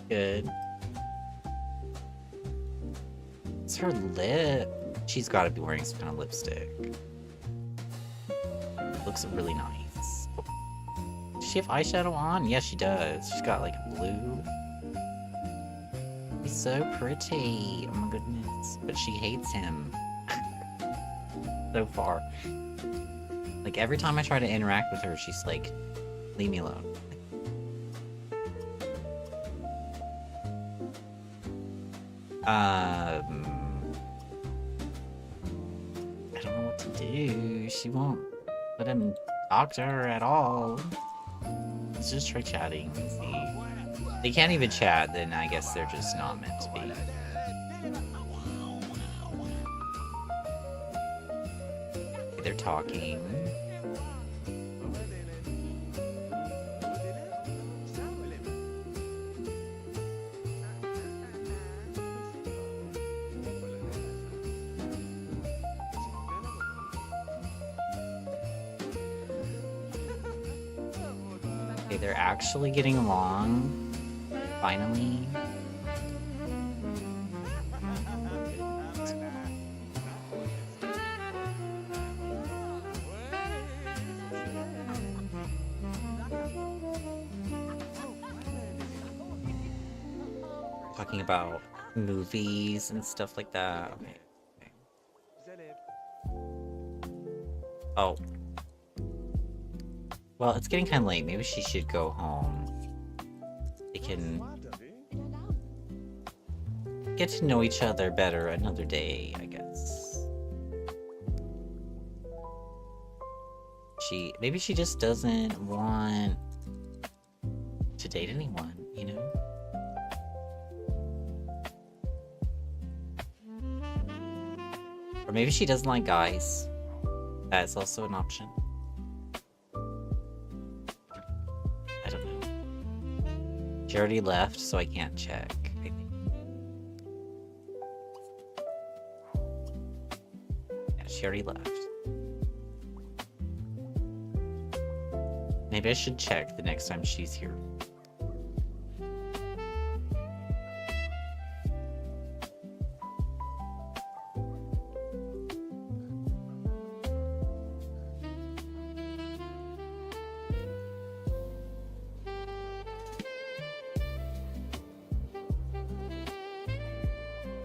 Good. It's her lip. She's got to be wearing some kind of lipstick. Looks really nice. Does she have eyeshadow on? Yeah, she does. She's got like blue. He's so pretty. Oh my goodness. But she hates him. So far. Like every time I try to interact with her, she's like, leave me alone. I don't know what to do. She won't let him talk to her at all. Let's just try chatting and see. They can't even chat, then I guess they're just not meant to be. Okay, they're talking. Okay, they're actually getting along. Finally. Talking about movies and stuff like that. Okay. Oh. Well, it's getting kind of late. Maybe she should go home. They can get to know each other better another day, I guess. Maybe she just doesn't want to date anyone, you know? Or maybe she doesn't like guys. That's also an option. I don't know. She already left, so I can't check, I think. Yeah, she already left. Maybe I should check the next time she's here.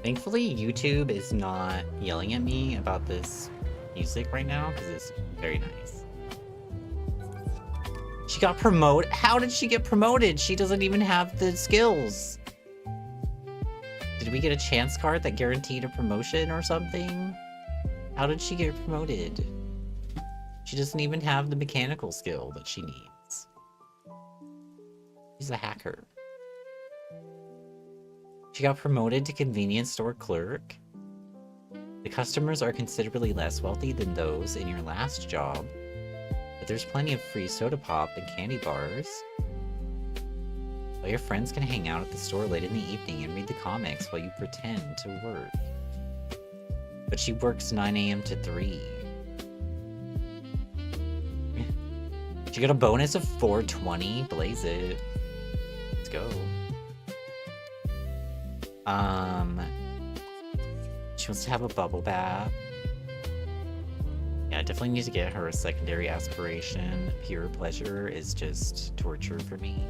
Thankfully, YouTube is not yelling at me about this music right now, because it's very nice. got promoted? How did she get promoted? She doesn't even have the skills. Did we get a chance card that guaranteed a promotion or something? How did she get promoted? She doesn't even have the mechanical skill that she needs. She's a hacker. She got promoted to convenience store clerk. The customers are considerably less wealthy than those in your last job, but there's plenty of free soda pop and candy bars. All your friends can hang out at the store late in the evening and read the comics while you pretend to work. But she works 9 a.m. to 3. She got a bonus of 420. Blaze it. Let's go. She wants to have a bubble bath. Yeah, I definitely need to get her a secondary aspiration. Pure pleasure is just torture for me.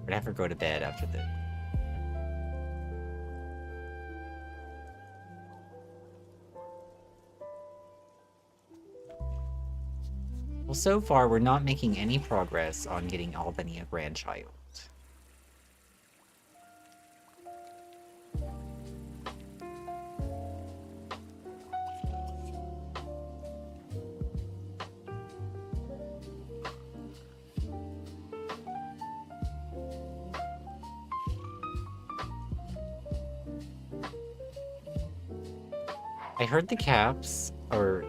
I'd have her go to bed after this. Well, so far, we're not making any progress on getting Albany a grandchild. I heard the Caps, or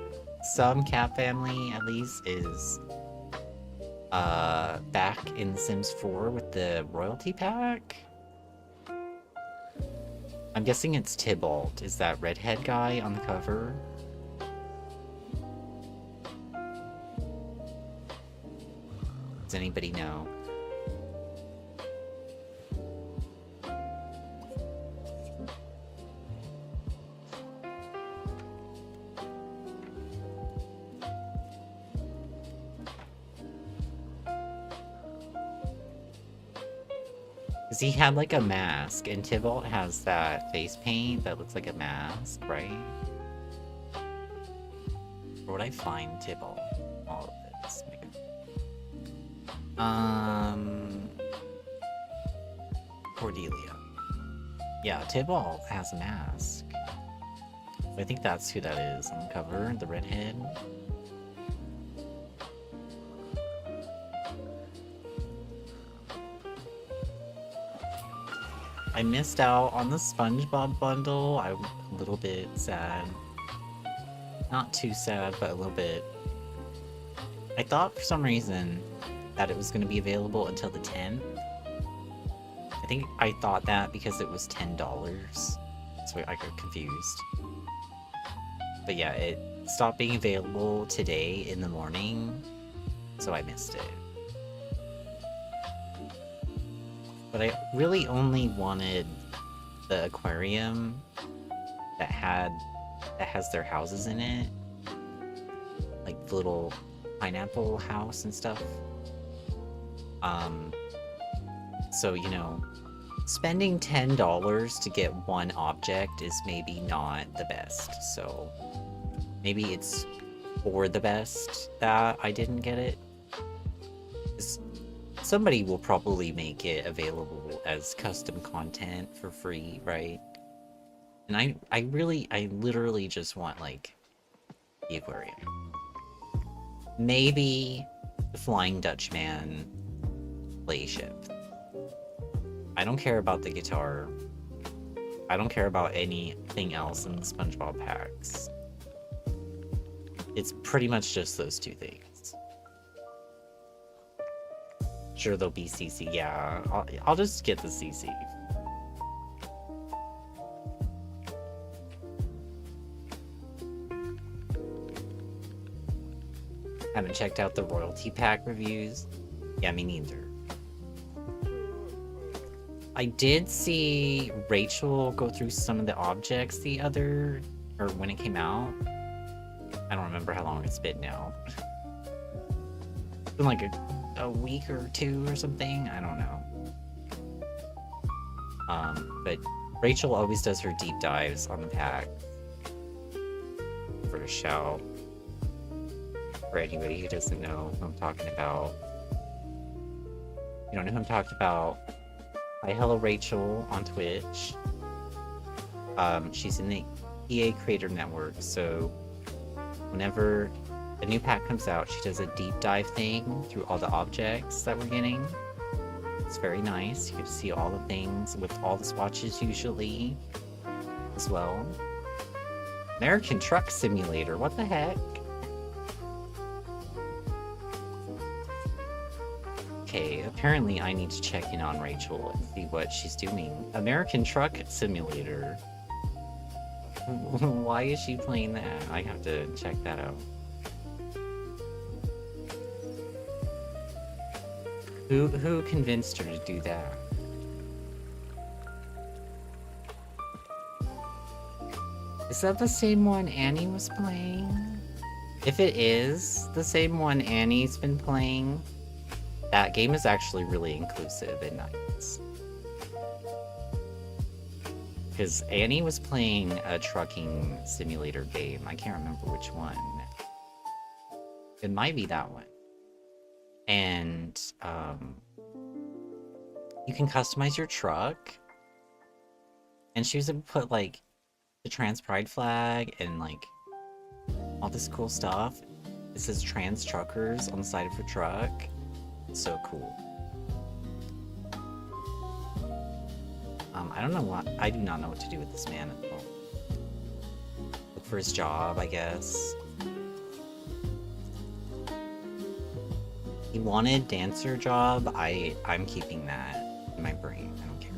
some Cap family at least, is back in The Sims 4 with the royalty pack. I'm guessing it's Tybalt, is that redhead guy on the cover. Does anybody know? Because he had like a mask, and Tybalt has that face paint that looks like a mask, right? Where would I find Tybalt? All of this. Cordelia. Yeah, Tybalt has a mask. I think that's who that is on the cover, the redhead. I missed out on the SpongeBob bundle. I'm a little bit sad. Not too sad, but a little bit. I thought for some reason that it was going to be available until the 10th. I think I thought that because it was $10. So I got confused. But yeah, it stopped being available today in the morning, so I missed it. But I really only wanted the aquarium that has their houses in it. Like the little pineapple house and stuff. So, you know, spending $10 to get one object is maybe not the best. So maybe it's for the best that I didn't get it. Somebody will probably make it available as custom content for free, right? And I literally just want, like, the aquarium. Maybe the Flying Dutchman playship. I don't care about the guitar. I don't care about anything else in the SpongeBob packs. It's pretty much just those two things. Sure, there'll be CC. Yeah, I'll just get the CC. Haven't checked out the royalty pack reviews. Yeah, me neither. I did see Rachel go through some of the objects or when it came out. I don't remember how long it's been now. It's been like a week or two or something. I don't know. But Rachel always does her deep dives on the pack. For a shout. For anybody who doesn't know who I'm talking about. You don't know who I'm talking about. Hi, hello Rachel on Twitch. She's in the EA Creator Network, so whenever a new pack comes out, she does a deep dive thing through all the objects that we're getting. It's very nice. You get to see all the things with all the swatches usually as well. American Truck Simulator, what the heck? Okay, apparently I need to check in on Rachel and see what she's doing. American Truck Simulator. Why is she playing that? I have to check that out. Who convinced her to do that? Is that the same one Annie was playing? If it is the same one Annie's been playing, that game is actually really inclusive and nice. Because Annie was playing a trucking simulator game. I can't remember which one. It might be that one. And you can customize your truck. And she was able to put like the trans pride flag and like all this cool stuff. It says trans truckers on the side of her truck. It's so cool. I don't know what, I do not know what to do with this man at the moment. Look for his job, I guess. He wanted dancer job. I'm keeping that in my brain. I don't care.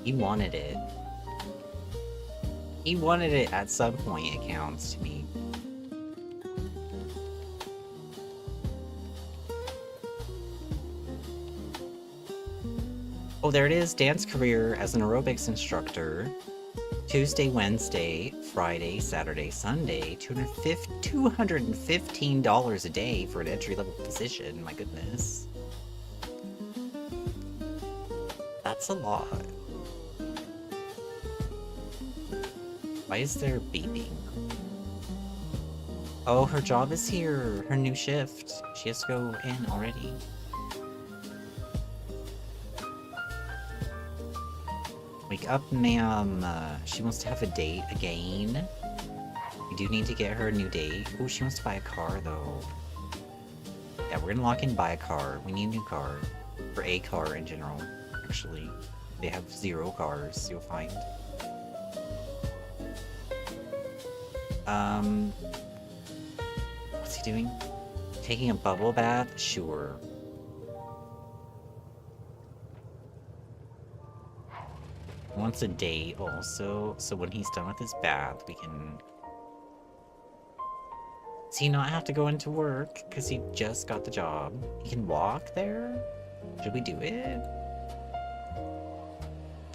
He wanted it. He wanted it at some point, it counts to me. Oh, there it is. Dance career as an aerobics instructor. Tuesday, Wednesday, Friday, Saturday, Sunday. $215 a day for an entry-level position. My goodness. That's a lot. Why is there beeping? Oh, her job is here. Her new shift. She has to go in already. Wake up, ma'am. She wants to have a date again. We do need to get her a new date. Oh, she wants to buy a car, though. Yeah, we're gonna lock in buy a car. We need a new car. Or a car in general, actually. They have 0 cars, you'll find. What's he doing? Taking a bubble bath? Sure. Wants a date also, so when he's done with his bath, we can... Does he not have to go into work? Because he just got the job. He can walk there? Should we do it?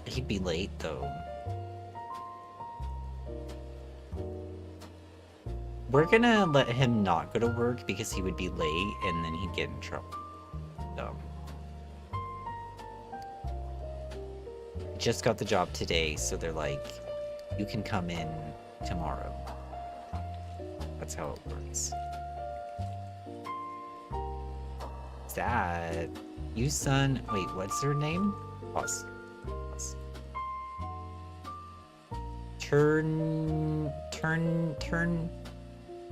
He'd be late, though. We're gonna let him not go to work because he would be late, and then he'd get in trouble. So... just got the job today, so they're like, you can come in tomorrow. That's how it works. Sad. You son, wait, what's her name? Pause. Pause.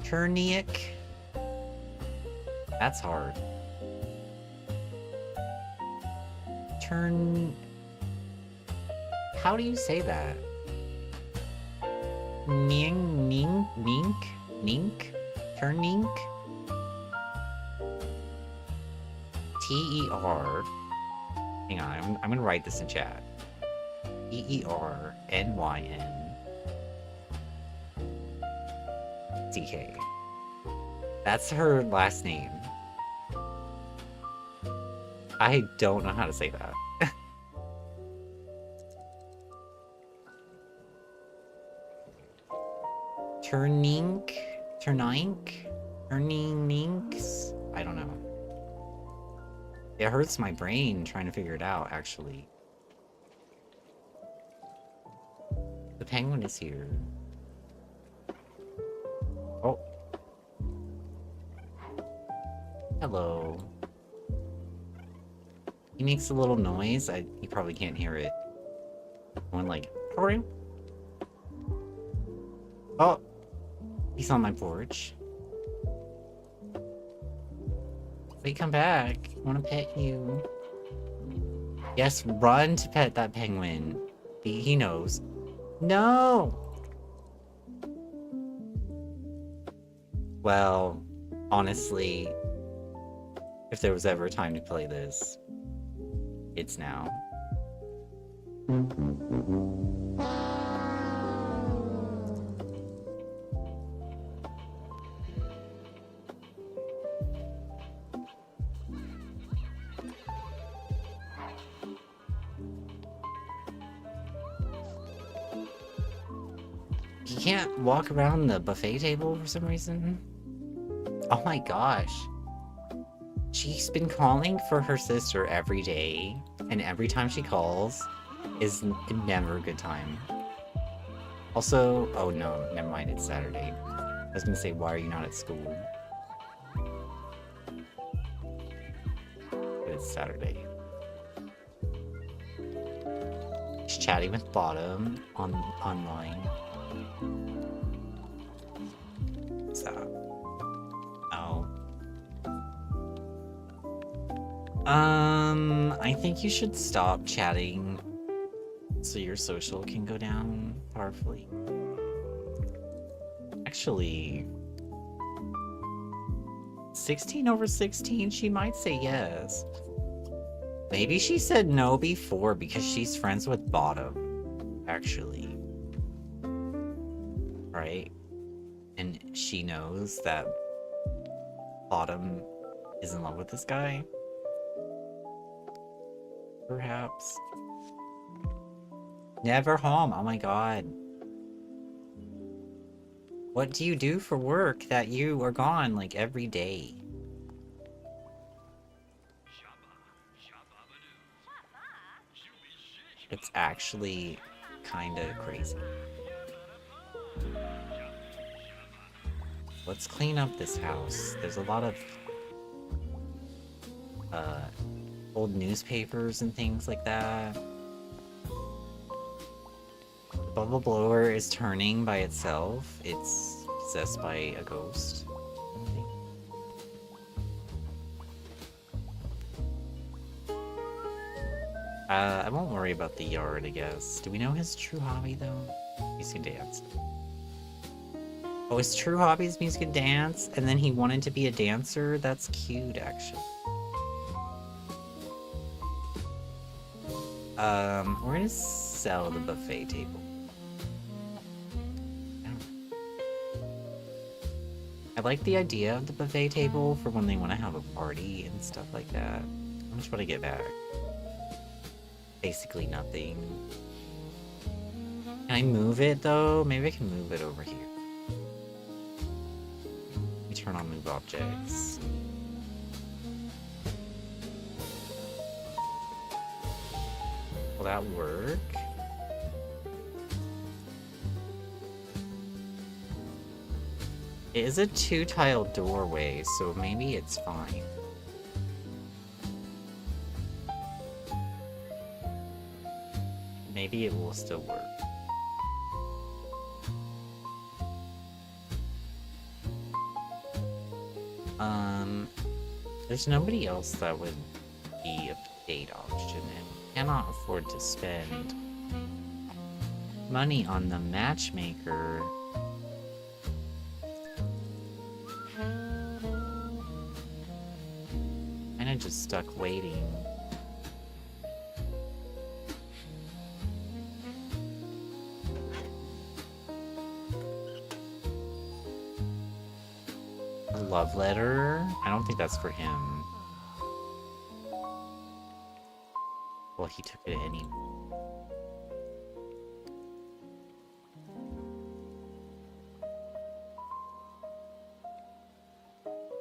Turniak? That's hard. How do you say that? Nink? Turnink? T-E-R. Hang on, I'm gonna write this in chat. E-E-R-N-Y-N-C-K. That's her last name. I don't know how to say that. Turninks? I don't know. It hurts my brain trying to figure it out, actually. The penguin is here. Oh, Hello. He makes a little noise. You probably can't hear it. One like, how are you? Oh, he's on my porch. Wait, come back. I want to pet you. Yes, run to pet that penguin. He knows. No! Well, honestly, if there was ever a time to play this, it's now. He can't walk around the buffet table for some reason. Oh my gosh. She's been calling for her sister every day, and every time she calls is never a good time. Also, oh no, never mind, it's Saturday. I was gonna say, why are you not at school? But it's Saturday. She's chatting with Bottom online. What's that? Oh. I think you should stop chatting so your social can go down powerfully. Actually, 16 over 16, she might say yes. Maybe she said no before because she's friends with Bottom, actually. Right? And she knows that Bottom is in love with this guy. Perhaps. Never home. Oh my god. What do you do for work that you are gone like every day? It's actually kinda crazy. Let's clean up this house. There's a lot of old newspapers and things like that. The bubble blower is turning by itself. It's possessed by a ghost. I won't worry about the yard, I guess. Do we know his true hobby, though? He's gonna dance. Oh, his true hobby is music and dance, and then he wanted to be a dancer? That's cute, actually. We're gonna sell the buffet table. I like the idea of the buffet table for when they want to have a party and stuff like that. How much would I get back? Basically nothing. Can I move it, though? Maybe I can move it over here. Let me turn on move objects. Will that work? It is a two-tile doorway, so maybe it's fine. Maybe it will still work. There's nobody else that would be a date option, and cannot afford to spend money on the matchmaker. Kinda just stuck waiting. A love letter? I don't think that's for him. Well, he took it anyway.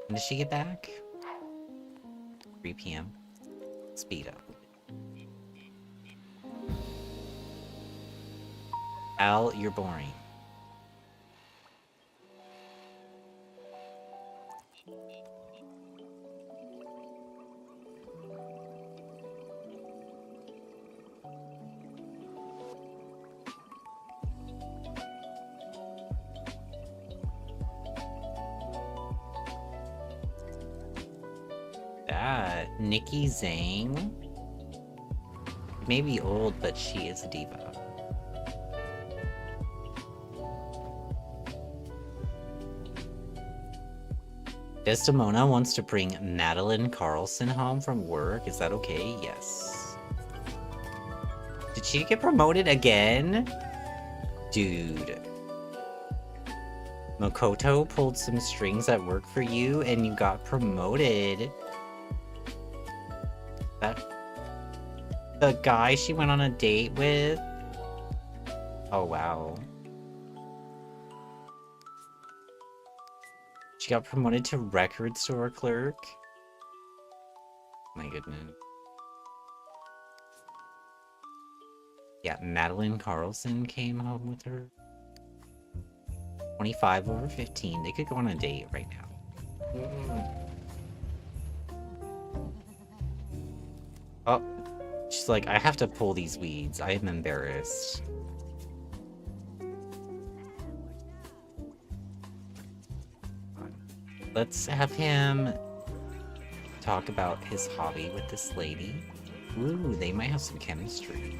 When does she get back? 3 p.m. Speed up. Al, you're boring. that? Nikki Zhang? May be old, but she is a diva. Desdemona wants to bring Madeline Carlson home from work. Is that okay? Yes. Did she get promoted again? Dude. Makoto pulled some strings at work for you and you got promoted. The guy she went on a date with? Oh, wow. She got promoted to record store clerk? My goodness. Yeah, Madeline Carlson came home with her. 25 over 15. They could go on a date right now. Oh, she's like, I have to pull these weeds. I am embarrassed. Let's have him talk about his hobby with this lady. Ooh, they might have some chemistry.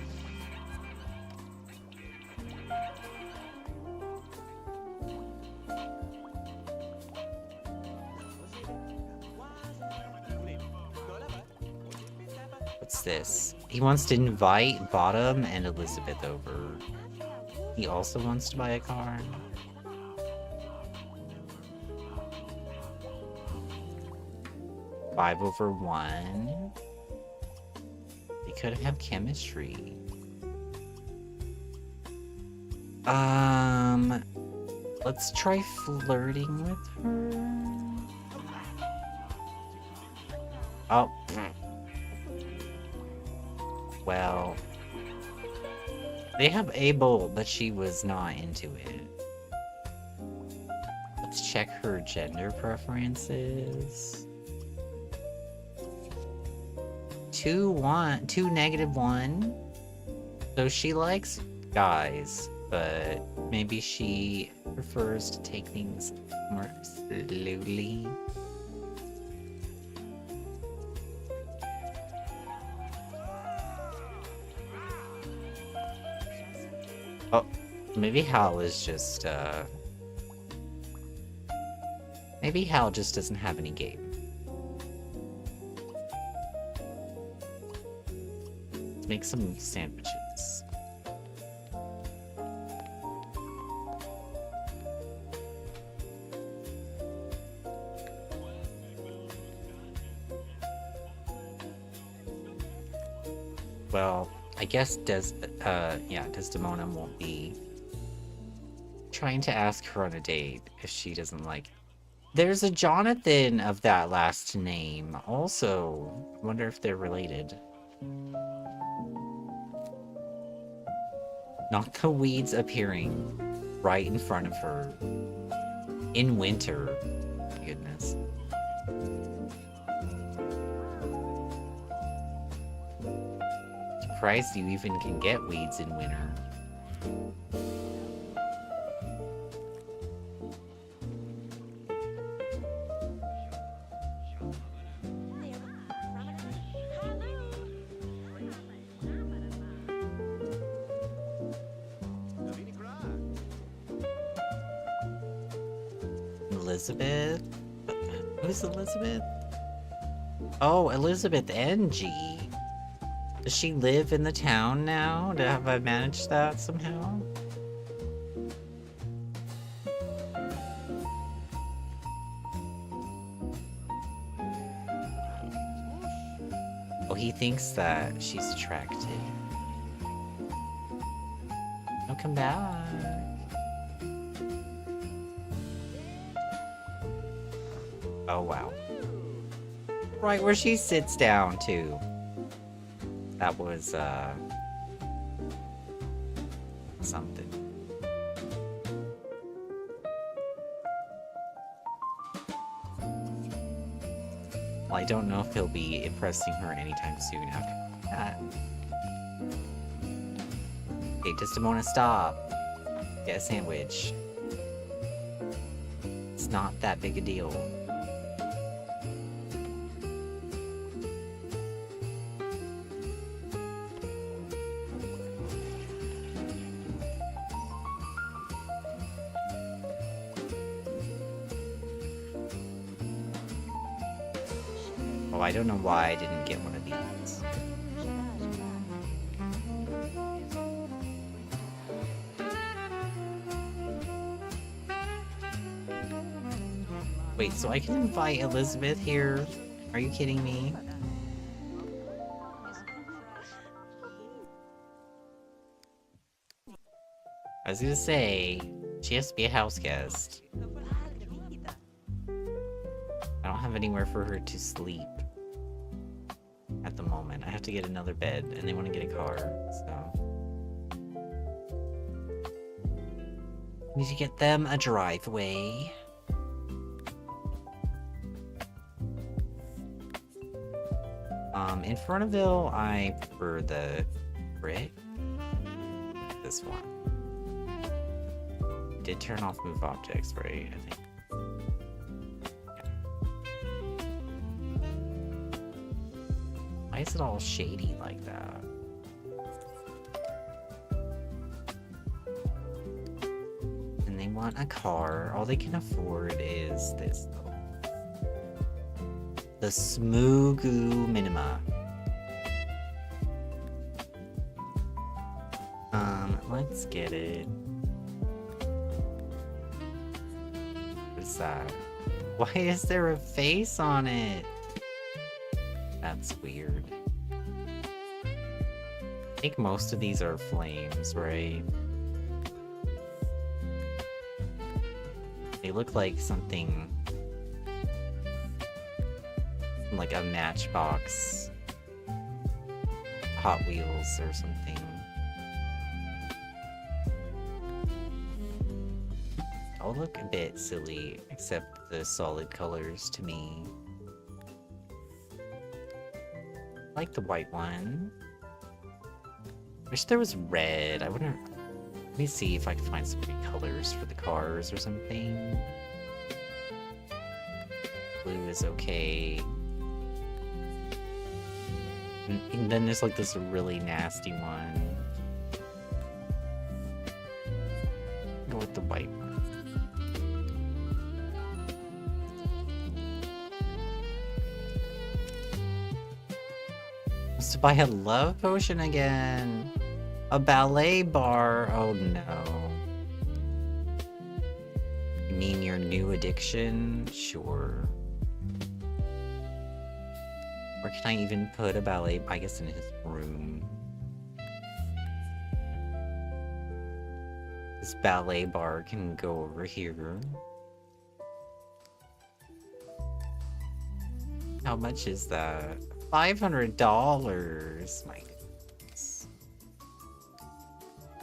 What's this? He wants to invite Bottom and Elizabeth over. He also wants to buy a car. Five over 1. They could have chemistry. Let's try flirting with her. Oh. Well. They have Abel, but she was not into it. Let's check her gender preferences. 2 -1. So she likes guys, but maybe she prefers to take things more slowly. Oh, maybe Hal is just, maybe Hal just doesn't have any game. Let's make some sandwiches. Well, I guess Desdemona won't be trying to ask her on a date if she doesn't like. There's a Jonathan of that last name also. Wonder if they're related. Not the weeds appearing right in front of her in winter. Goodness. Surprised you even can get weeds in winter. Elizabeth? Who's Elizabeth? Oh, Elizabeth NG. Does she live in the town now? Have I managed that somehow? Oh, he thinks that she's attractive. Oh, come back. Oh, wow. Right where she sits down, too. That was, something. Well, I don't know if he'll be impressing her anytime soon after that. Okay, Desdemona, stop. Get a sandwich. It's not that big a deal. Oh, I don't know why I didn't get one of these. Wait, so I can invite Elizabeth here? Are you kidding me? I was gonna say, she has to be a house guest. I don't have anywhere for her to sleep at the moment. I have to get another bed, and they want to get a car, so... Need to get them a driveway. In Veronaville, I prefer the brick. This one. Did turn off move objects, right? I think. Why is it all shady like that? And they want a car. All they can afford is this, though. The Smoogu Minima. Let's get it. What's that? Why is there a face on it? That's weird. I think most of these are flames, right? They look like something... like a Matchbox Hot Wheels or something. All look a bit silly, except the solid colors to me. I like the white one. Wish there was red. I wonder... Let me see if I can find some pretty colors for the cars or something. Blue is okay. And then there's like this really nasty one. Go with the white one. Wants to buy a love potion again. A ballet bar. Oh no. You mean your new addiction? Sure. Or can I even put a ballet, I guess, in his room? This ballet bar can go over here. How much is that? $500! My goodness.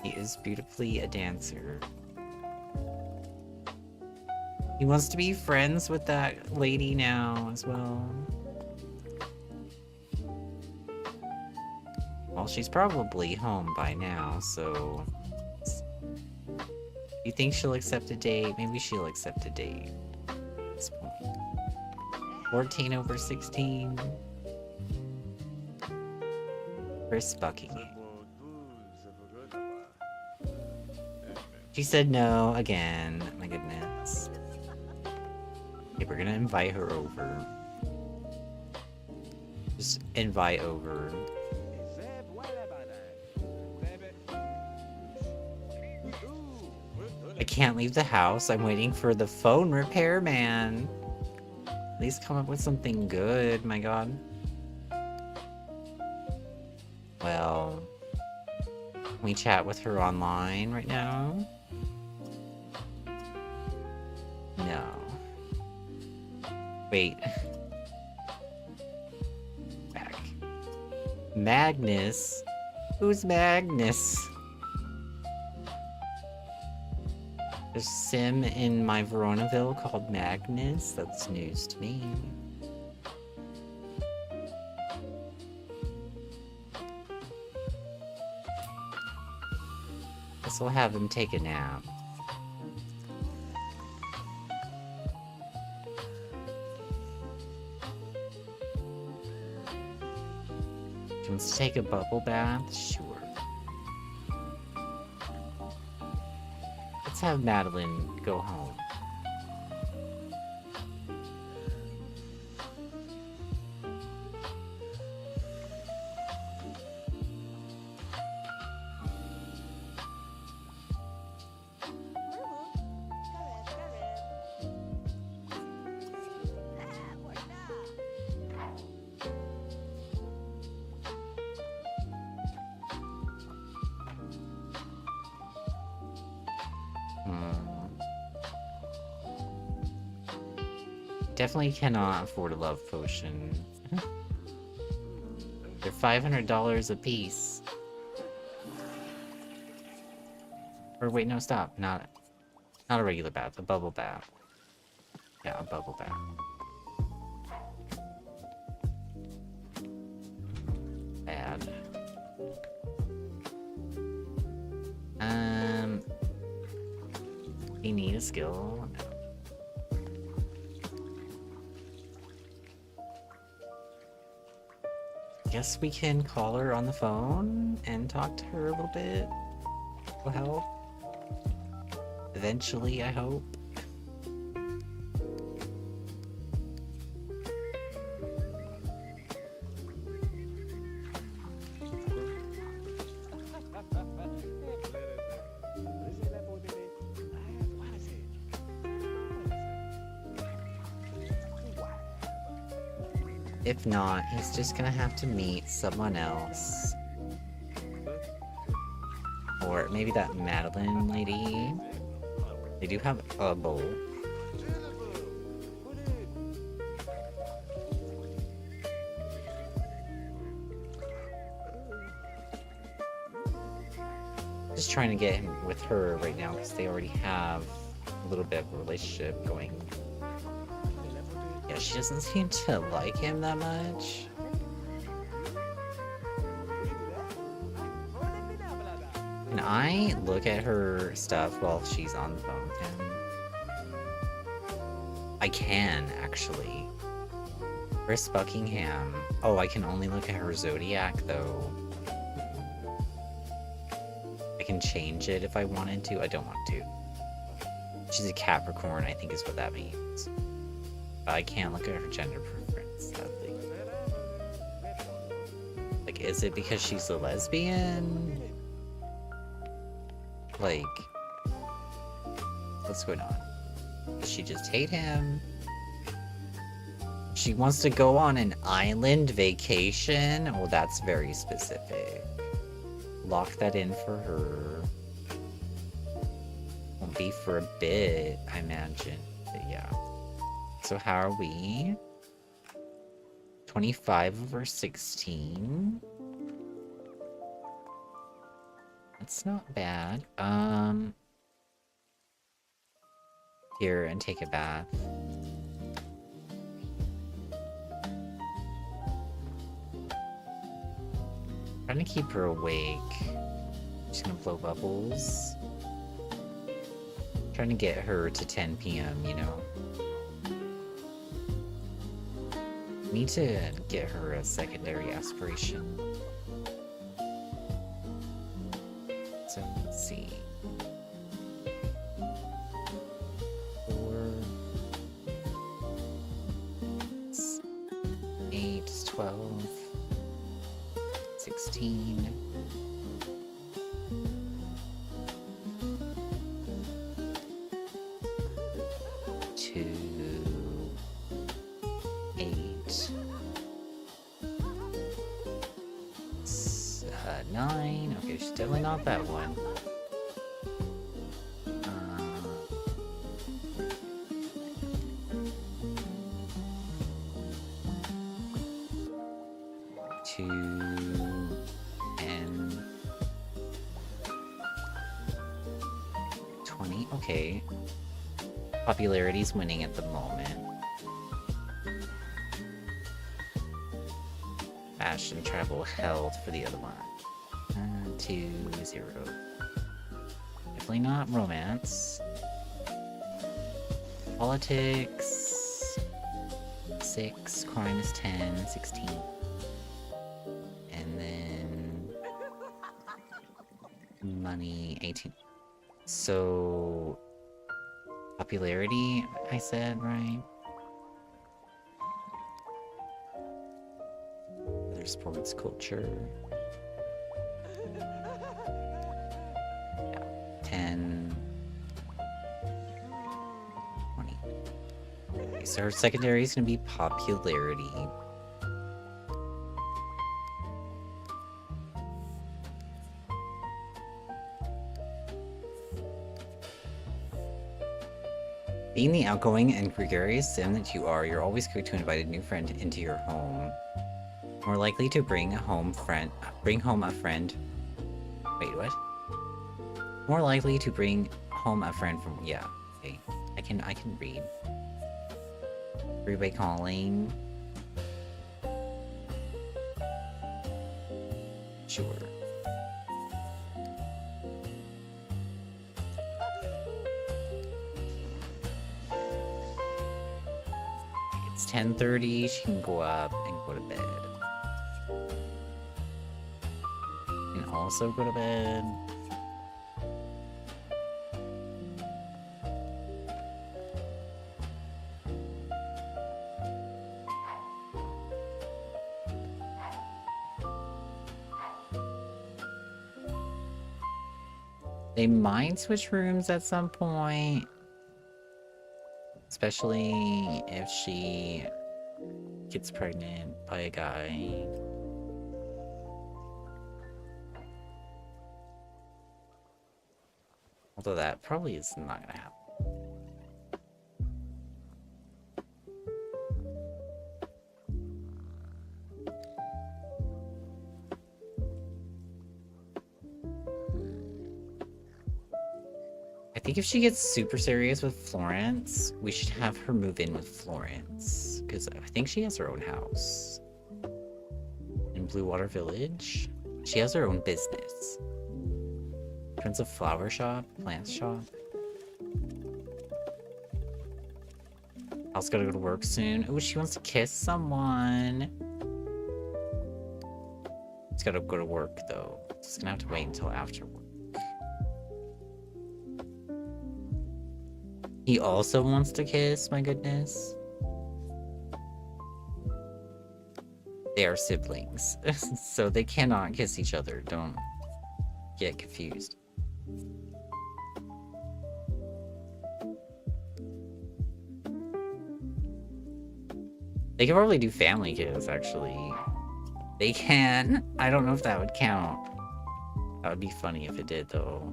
He is beautifully a dancer. He wants to be friends with that lady now as well. Well, she's probably home by now, so... You think she'll accept a date? Maybe she'll accept a date. At this point. 14 over 16. Chris Buckingham. She said no again. My goodness. Okay, we're gonna invite her over. Just invite over. I can't leave the house. I'm waiting for the phone repairman. At least come up with something good, my god. Well, can we chat with her online right now? No. Wait. Back. Magnus? Who's Magnus? There's a sim in my Veronaville called Magnus. That's news to me. Guess we'll have him take a nap. He wants to take a bubble bath? Sure. Let's have Madeline go home. Definitely cannot afford a love potion. They're $500 a piece. Or wait, no, stop. Not a regular bath, a bubble bath. Yeah, a bubble bath. Bad. You need a skill? No. Guess we can call her on the phone and talk to her a little bit. Will help. Eventually, I hope. If not, he's just gonna have to meet someone else. Or maybe that Madeline lady. They do have a bowl. Just trying to get him with her right now because they already have a little bit of a relationship going. Yeah, she doesn't seem to like him that much. Can I look at her stuff while she's on the phone with him? I can, actually. Chris Buckingham. Oh, I can only look at her zodiac, though. I can change it if I wanted to. I don't want to. She's a Capricorn, I think is what that means. I can't look at her gender preference, sadly. Like, is it because she's a lesbian? Like, what's going on? Does she just hate him? She wants to go on an island vacation? Well, that's very specific. Lock that in for her. Won't be for a bit, I imagine. But yeah. So how are we? 25 over 16. That's not bad. Here, and take a bath. Trying to keep her awake. Just gonna blow bubbles. Trying to get her to 10 p.m., you know? Need to get her a secondary aspiration. So let's see. 4, 8, 12, 16. 2, 8, 9. Okay, she's definitely not that one. 2 and 20. Okay. Popularity's winning at the moment. Fashion, travel, health for the other one. 2, 0. Definitely not romance. Politics. 6. Crime is 10. 16. And then money 18. So popularity, I said, right? Other sports culture. Yeah. 10. 20. Okay, so her secondary is gonna be popularity. Being the outgoing and gregarious sim that you are, you're always quick to invite a new friend into your home. More likely to bring home a friend. Wait, what? More likely to bring home a friend from. Yeah, okay. I can read. Freeway calling. Sure. It's 10:30. She can go up and go to bed. And also go to bed. They might switch rooms at some point. Especially if she gets pregnant by a guy. Although that probably is not gonna happen. I think if she gets super serious with Florence, we should have her move in with Florence. Because I think she has her own house. In Blue Water Village. She has her own business. Runs a flower shop, plant shop. Al's gotta go to work soon. Oh, she wants to kiss someone. He's gotta go to work though. He's gonna have to wait until after work. He also wants to kiss, my goodness. They are siblings, so they cannot kiss each other. Don't get confused. They can probably do family kiss, actually. They can. I don't know if that would count. That would be funny if it did, though.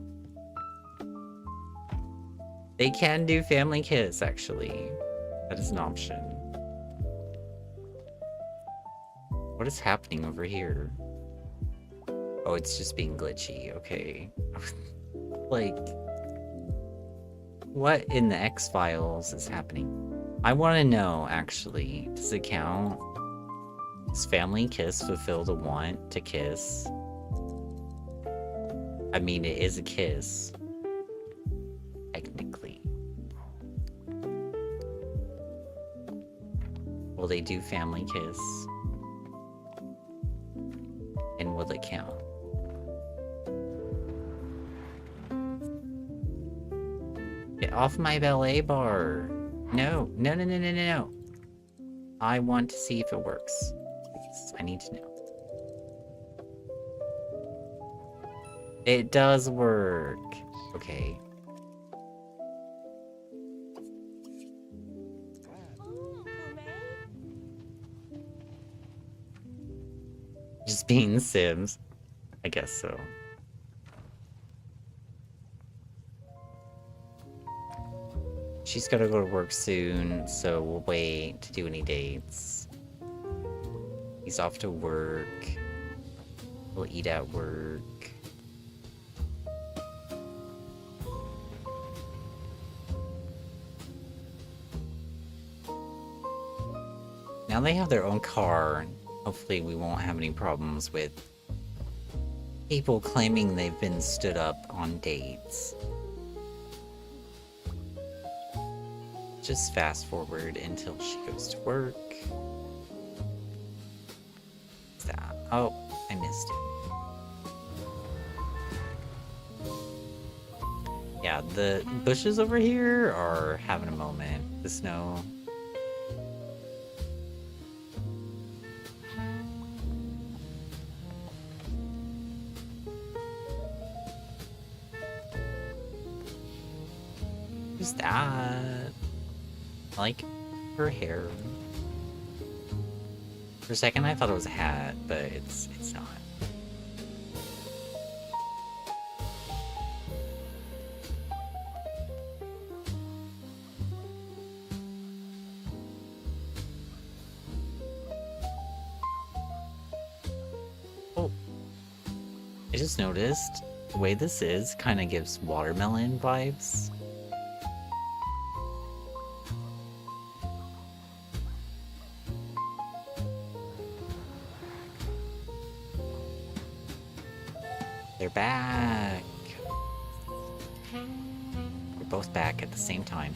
They can do family kiss, actually. That is an option. What is happening over here? Oh, it's just being glitchy. Okay. Like, what in the X-Files is happening? I want to know, actually. Does it count? Does family kiss fulfill the want to kiss? I mean, it is a kiss. Technically. Will they do family kiss? And will it count? Get off my ballet bar. No, no, no, no, no, no, no. I want to see if it works. Please, I need to know. It does work. Okay. Just being Sims. I guess so. She's gotta go to work soon, so we'll wait to do any dates. He's off to work. We'll eat at work. Now they have their own car. Hopefully we won't have any problems with people claiming they've been stood up on dates. Just fast forward until she goes to work. What's that? Oh, I missed it. Yeah, the bushes over here are having a moment. The snow. Who's that? I like her hair. For a second I thought it was a hat, but it's not. just noticed the way this is kind of gives watermelon vibes. They're back. We're both back at the same time.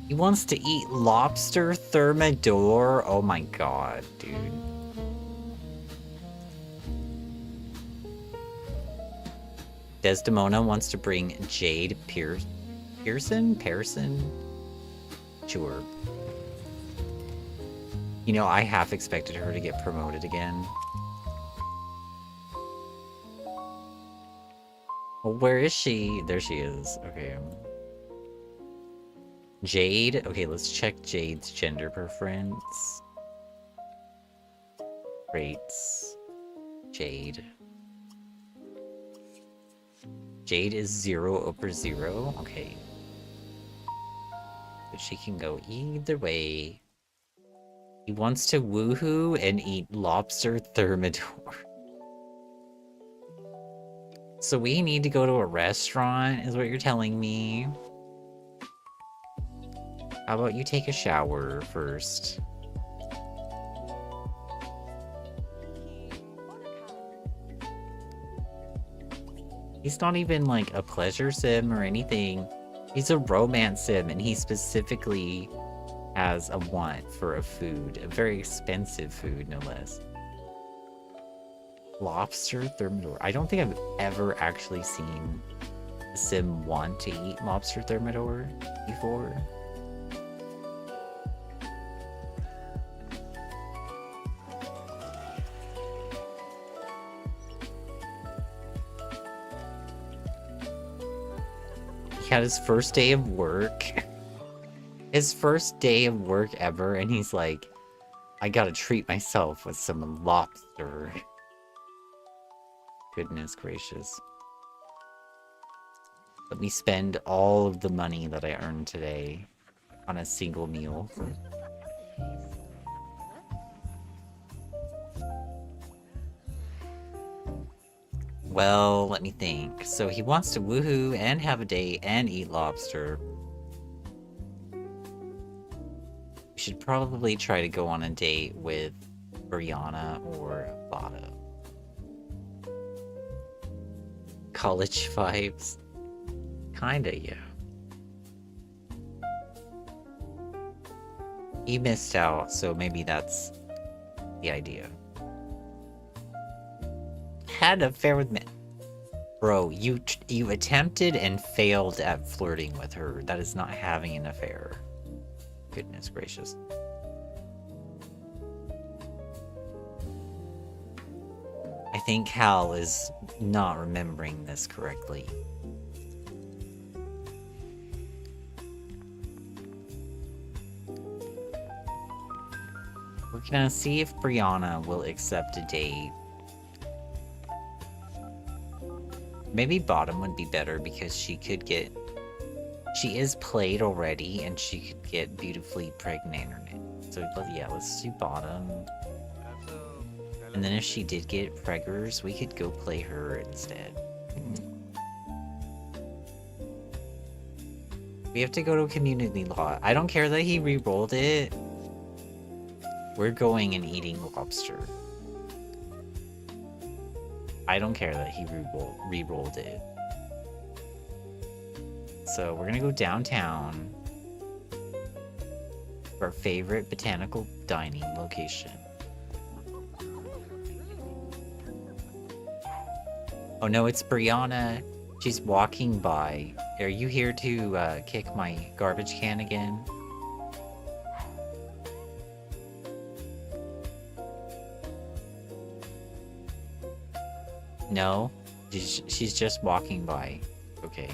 He wants to eat lobster thermidor. Oh my god, dude. Desdemona wants to bring Jade Pearson? Sure. You know, I half expected her to get promoted again. Well, where is she? There she is. Okay. Jade? Okay, let's check Jade's gender preference. Rates. Jade. Jade is 0 over 0. Okay. But she can go either way. He wants to woohoo and eat lobster thermidor. So we need to go to a restaurant, is what you're telling me. How about you take a shower first? He's not even like a pleasure sim or anything. He's a romance sim, and he specifically has a want for a food. A very expensive food, no less. Lobster thermidor. I don't think I've ever actually seen a sim want to eat lobster thermidor before. He had his first day of work. His first day of work ever, and he's like, I gotta treat myself with some lobster. Goodness gracious. Let me spend all of the money that I earned today on a single meal. Well, let me think. So he wants to woohoo and have a date and eat lobster. We should probably try to go on a date with Brianna or Vada. College vibes. Kinda, yeah. He missed out, so maybe that's the idea. Had an affair with me. Bro, you attempted and failed at flirting with her. That is not having an affair. Goodness gracious. I think Hal is not remembering this correctly. We're gonna see if Brianna will accept a date. Maybe bottom would be better because she could get... She is played already and she could get beautifully pregnant. So yeah, let's do bottom. And then if she did get preggers, we could go play her instead. We have to go to a community lot. I don't care that he re-rolled it. We're going and eating lobster. I don't care that he re-rolled it. So we're gonna go downtown. Our favorite botanical dining location. Oh no, it's Brianna. She's walking by. Are you here to kick my garbage can again? No? She's just walking by. Okay.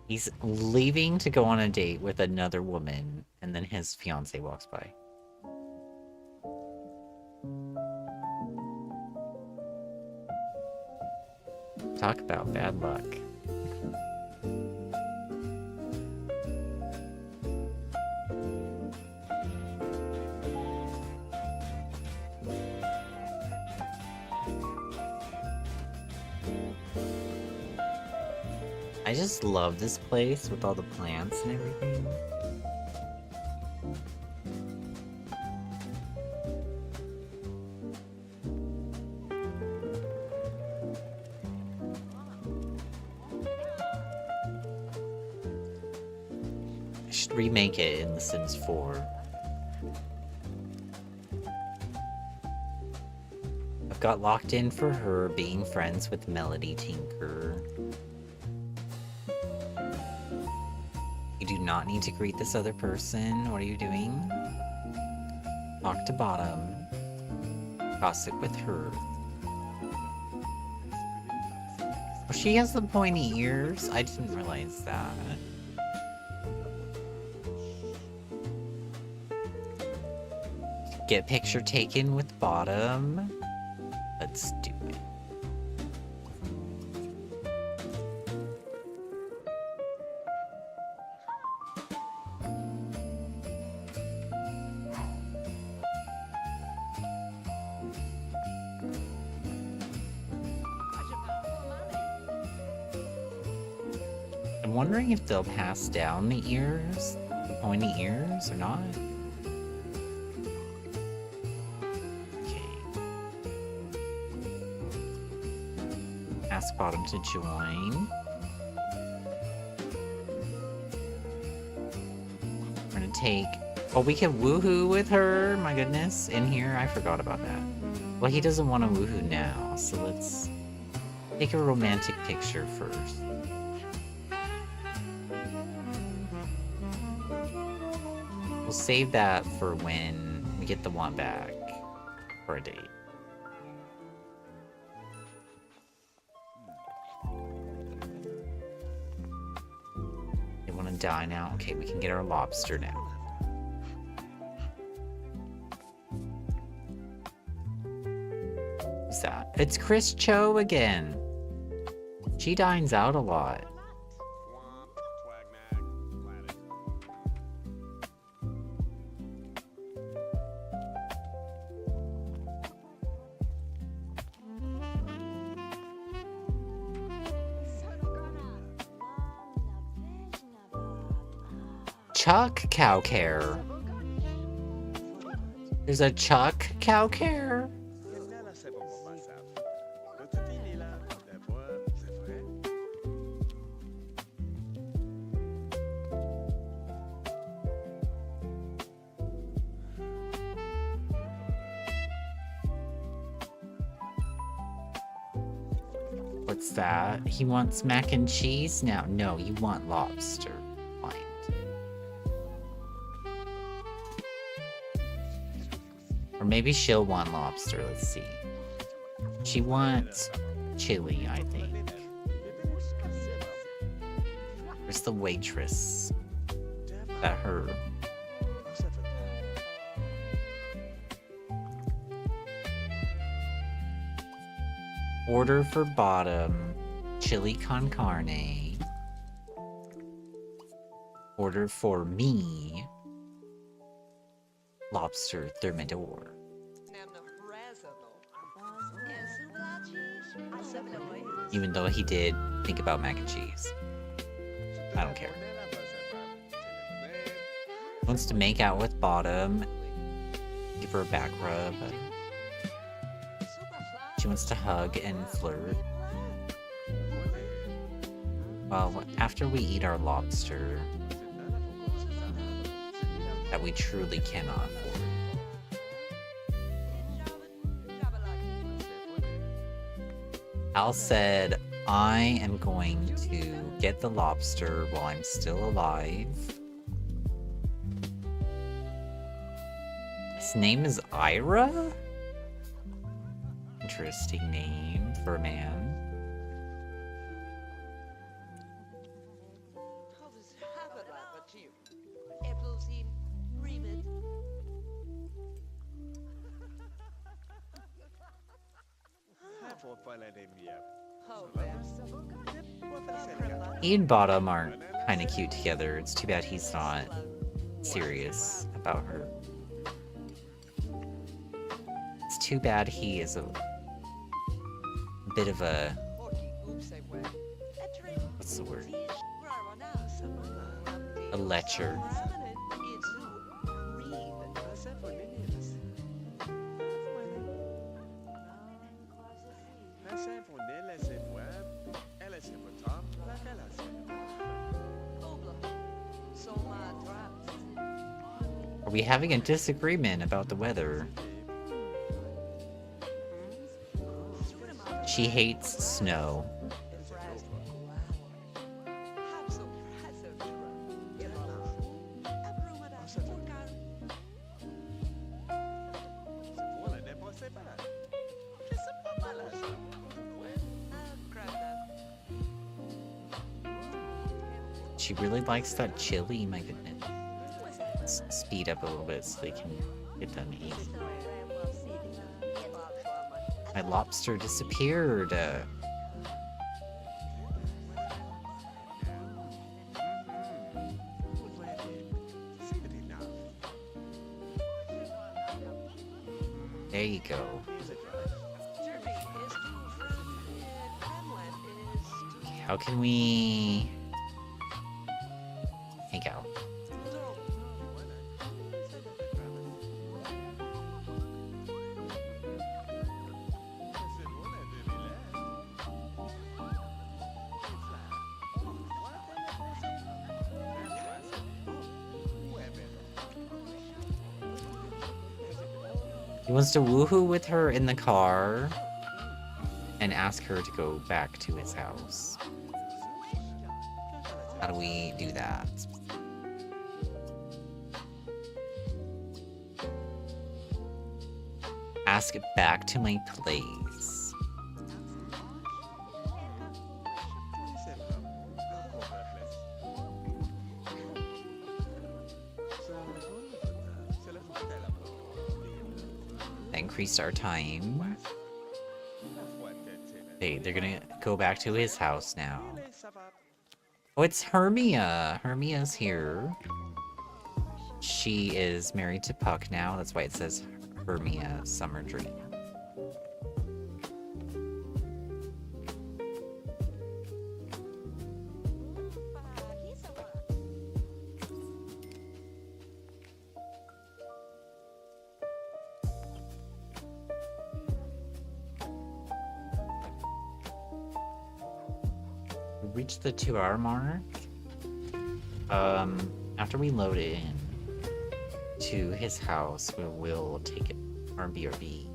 He's leaving to go on a date with another woman, and then his fiance walks by. Talk about bad luck. I just love this place with all the plants and everything. I should remake it in The Sims 4. I've got locked in for her being friends with Melody Tinker. You do not need to greet this other person. What are you doing? Talk to Bottom. Gossip with her. Oh, she has the pointy ears? I didn't realize that. Get picture taken with Bottom. Let's do it. I'm wondering if they'll pass down the ears, the pointy ears, or not. Ask Bottom to join. We're gonna take... Oh, we can woohoo with her? My goodness. In here? I forgot about that. Well, he doesn't want to woohoo now, so let's take a romantic picture first. We'll save that for when we get the one back for a date. Die now. Okay, we can get our lobster now. Who's that? It's Chris Cho again. She dines out a lot. Chuck cow care. There's a Chuck cow care. What's that? He wants mac and cheese now? No, you want lobster. Or maybe she'll want lobster, let's see. She wants chili, I think. Where's the waitress? Is that her? Order for Bottom, chili con carne. Order for me, lobster thermidor. Even though he did think about mac and cheese. I don't care. Wants to make out with Bottom. Give her a back rub. She wants to hug and flirt. Well, after we eat our lobster that we truly cannot afford. Al said, I am going to get the lobster while I'm still alive. His name is Ira? Interesting name for a man. He and Bottom are kind of cute together. It's too bad he's not serious about her. It's too bad he is a bit of a... what's the word? A lecher. Are we having a disagreement about the weather? She hates snow. She really likes that chili, my goodness. Let's speed up a little bit so they can get done eating. My lobster disappeared. There you go. How can we hang out? He wants to woohoo with her in the car and ask her to go back to his house. How do we do that? Ask it back to my place. That increased our time. Hey, they're gonna go back to his house now. Oh, it's Hermia. Hermia's here. She is married to Puck now. That's why it says Hermia Summer Dream. We reached the 2-hour mark. After we load it in to his house, we will take it our BRB.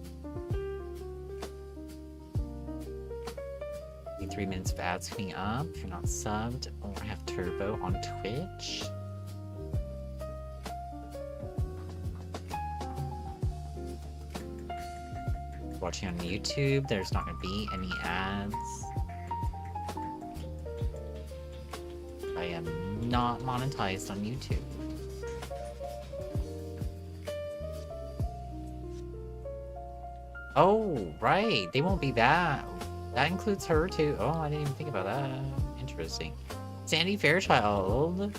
3 minutes of ads coming up. If you're not subbed or have Turbo on Twitch. Watching on YouTube, there's not going to be any ads. I am not monetized on YouTube. Oh, right. They won't be that. That includes her too. Oh, I didn't even think about that. Interesting. Sandy Fairchild.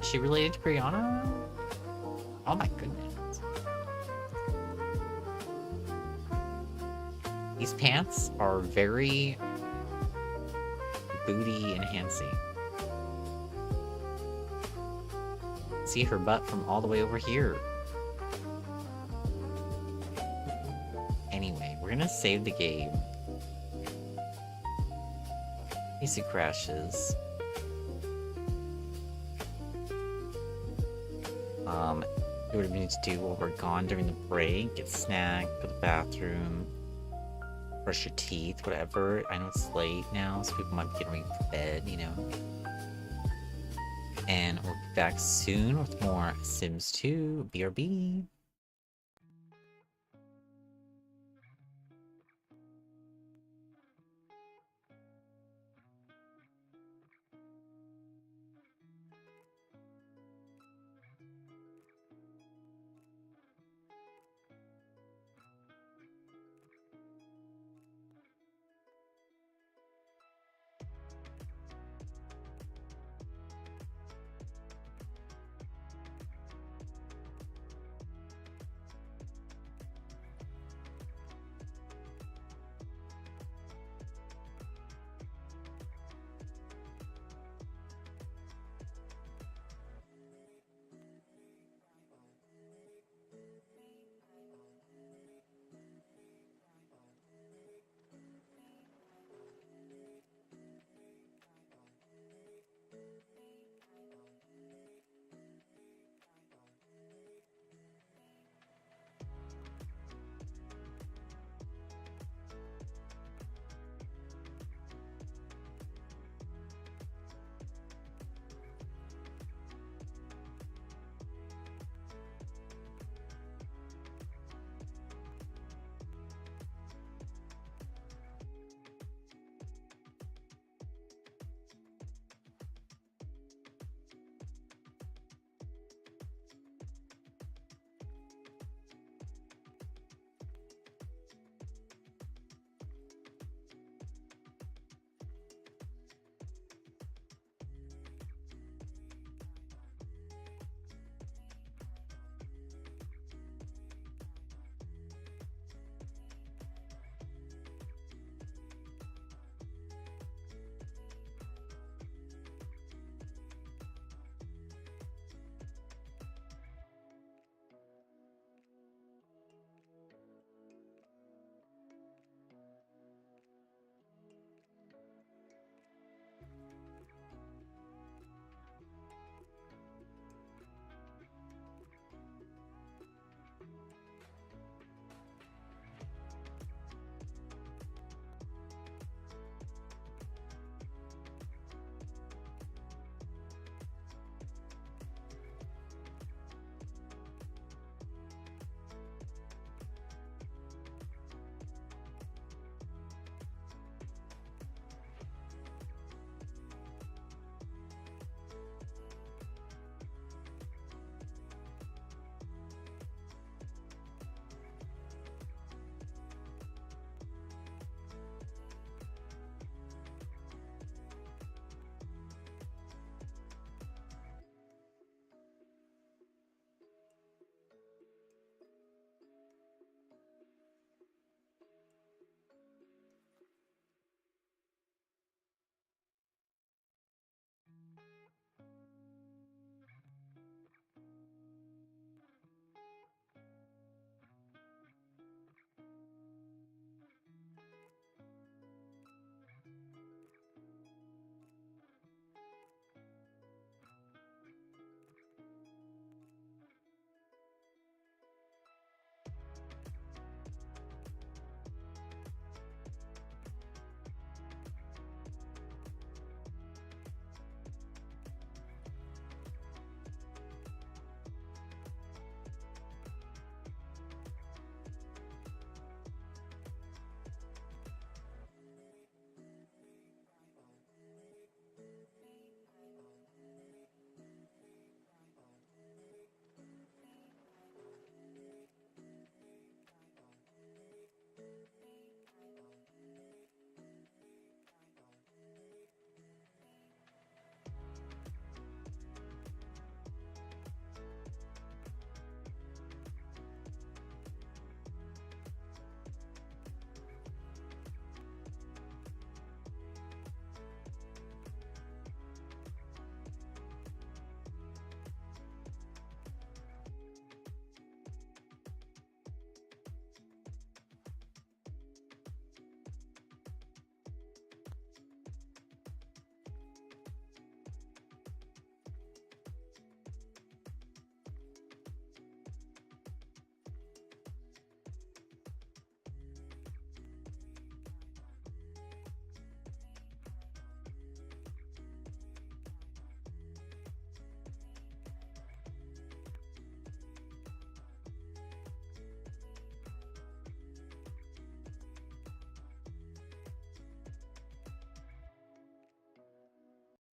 Is she related to Brianna? Oh my goodness. These pants are very booty enhancing. See her butt from all the way over here. Anyway, we're gonna save the game. In case it crashes. Do what we need to do while we're gone during the break. Get snack, go to the bathroom, brush your teeth, whatever. I know it's late now, so people might be getting ready for bed, you know. And we'll be back soon with more Sims 2 BRB.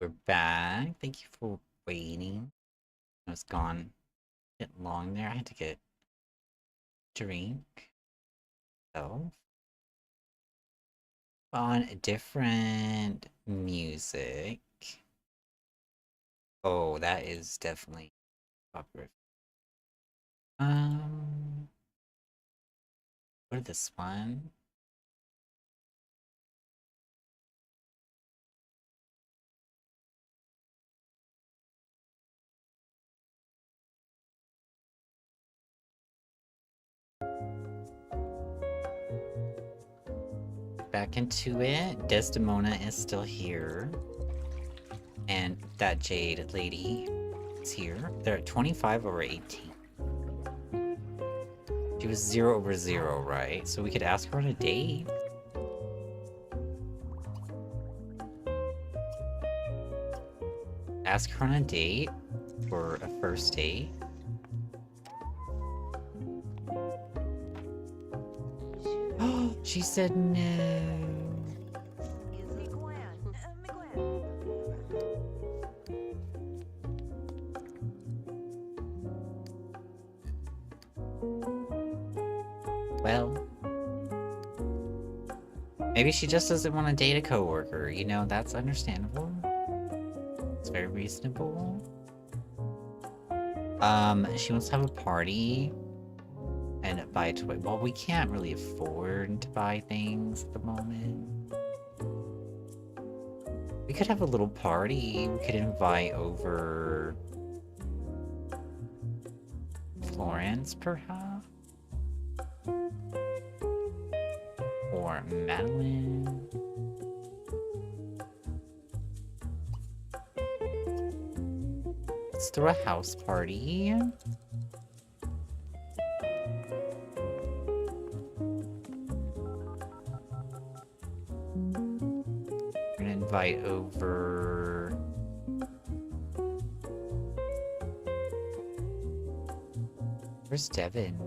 We're back. Thank you for waiting. I was gone a bit long there. I had to get a drink. So, on different music. Oh, that is definitely popular. What is this one? Back into it. Desdemona is still here. And that Jade lady is here. They're at 25 over 18. She was 0 over 0, right? So we could ask her on a date. Ask her on a date for a first date. Oh, she said no. Well, maybe she just doesn't want to date a coworker. You know, that's understandable. It's very reasonable. She wants to have a party and buy a toy. Well, we can't really afford to buy things at the moment. We could have a little party. We could invite over Florence, perhaps? Or Madeline? Let's throw a house party. We're gonna invite over... Where's Devin?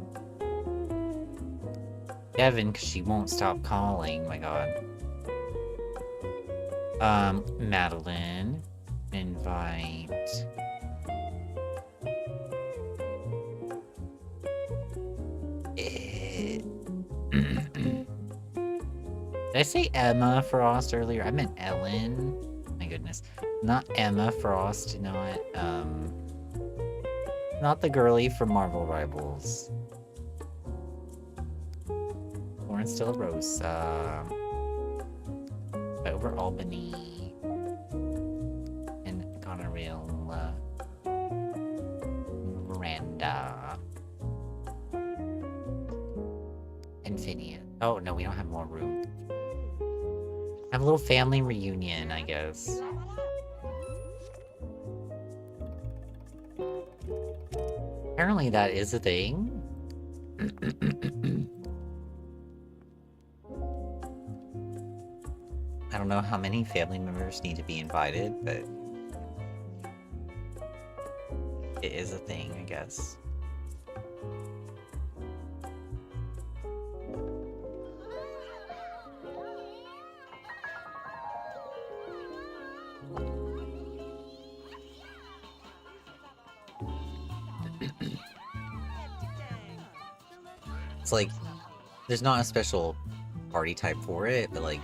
Devin, because she won't stop calling, my god. Madeline. Invite... Did I say Emma Frost earlier? I meant Ellen. My goodness. Not Emma Frost, not the girlie from Marvel Rivals. Florence De La Rosa. Over Albany. And Goneril. Miranda. And Phineas. Oh, no, we don't have more room. Have a little family reunion, I guess. Apparently that is a thing. I don't know how many family members need to be invited, but it is a thing, I guess. It's like, there's not a special party type for it, but like,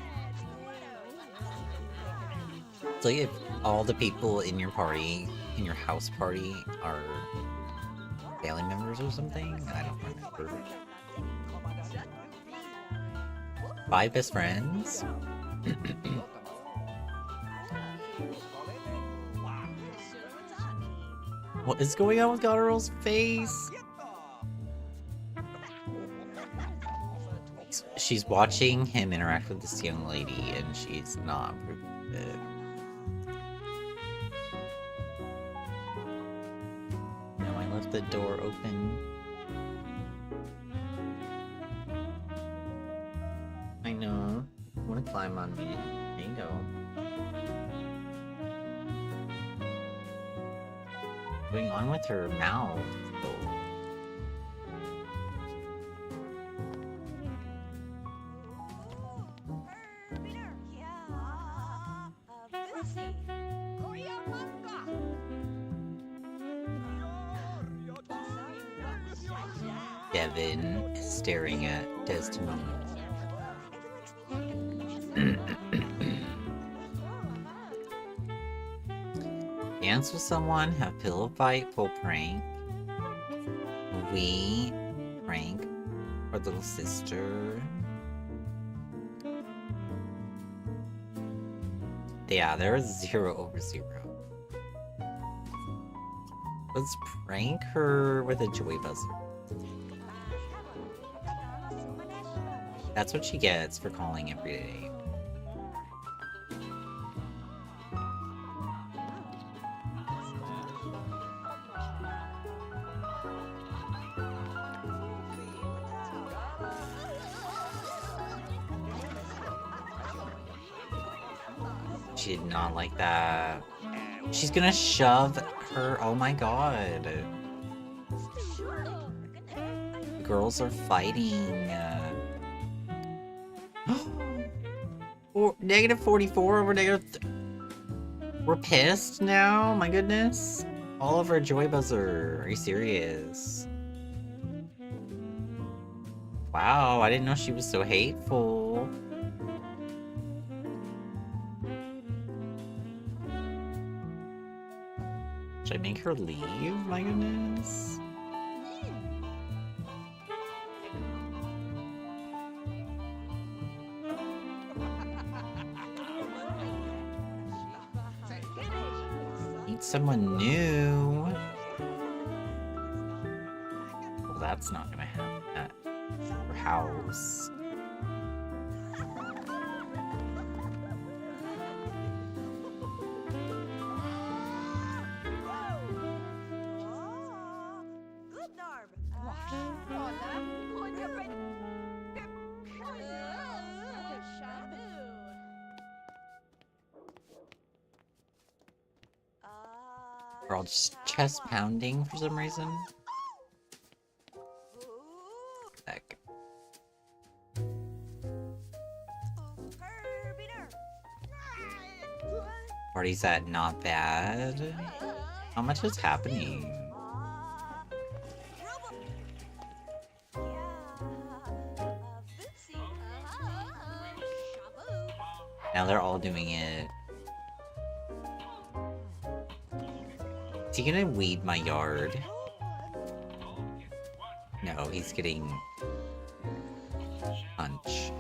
it's like if all the people in your party, in your house party, are family members or something? I don't remember. 5 best friends? What is going on with Gotteral's face? She's watching him interact with this young lady, and she's not approving of it. No, I left the door open. I know. You wanna climb on me? There you go. What's going on with her mouth, though? Devin is staring at Desdemona. Dance with someone, have pillow fight, full prank. We prank our little sister. Yeah, there is 0 over 0. Let's prank her with a joy buzzer. That's what she gets for calling every day. She did not like that. She's gonna shove her. Oh my god. Girls are fighting. Or negative 44 over negative. We're pissed now? My goodness. All over Joy Buzzer. Are you serious? Wow, I didn't know she was so hateful. Should I make her leave? My goodness. Meet someone new. Well, that's not gonna happen at her house. We're all just chest pounding for some reason. Heck. Party's at not bad. How much is happening? Now they're all doing it. Is he gonna weed my yard? No, he's getting punch.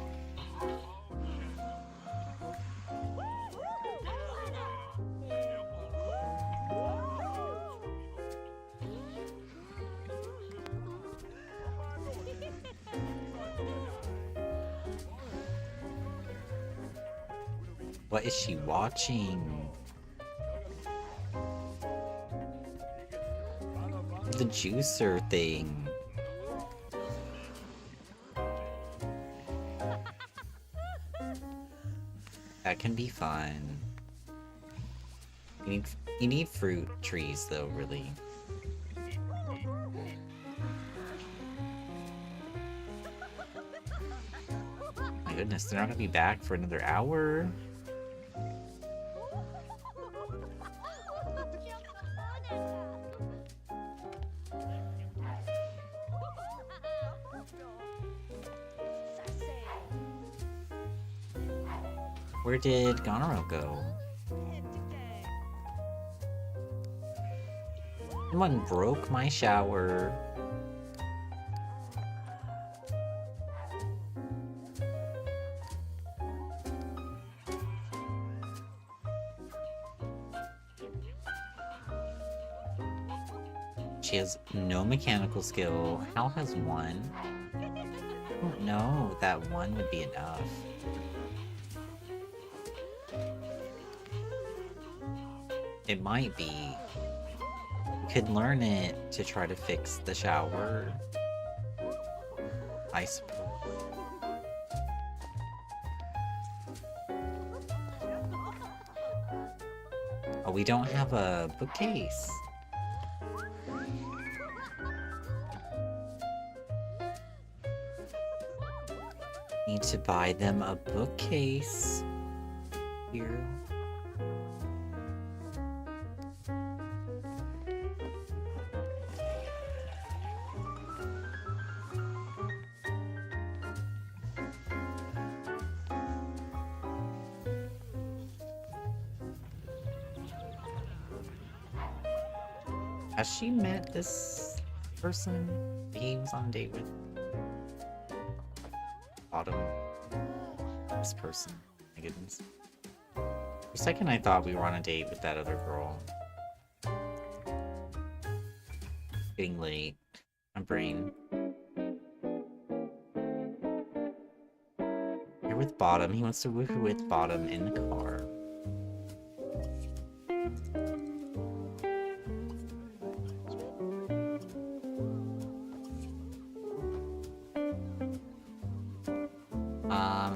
What is she watching? The juicer thing. That can be fun. You need fruit trees though, really. My goodness, they're not gonna be back for another hour. Where did Gonoro go? Someone broke my shower. She has no mechanical skill. Hal has one. I don't know, that one would be enough. It might be. You could learn it to try to fix the shower. I suppose. Oh, we don't have a bookcase. Need to buy them a bookcase. Here. Has she met this person he was on a date with? Autumn. This person. My goodness. For a second I thought we were on a date with that other girl. Getting late. My brain. You're with Bottom. He wants to woohoo with Bottom in the car.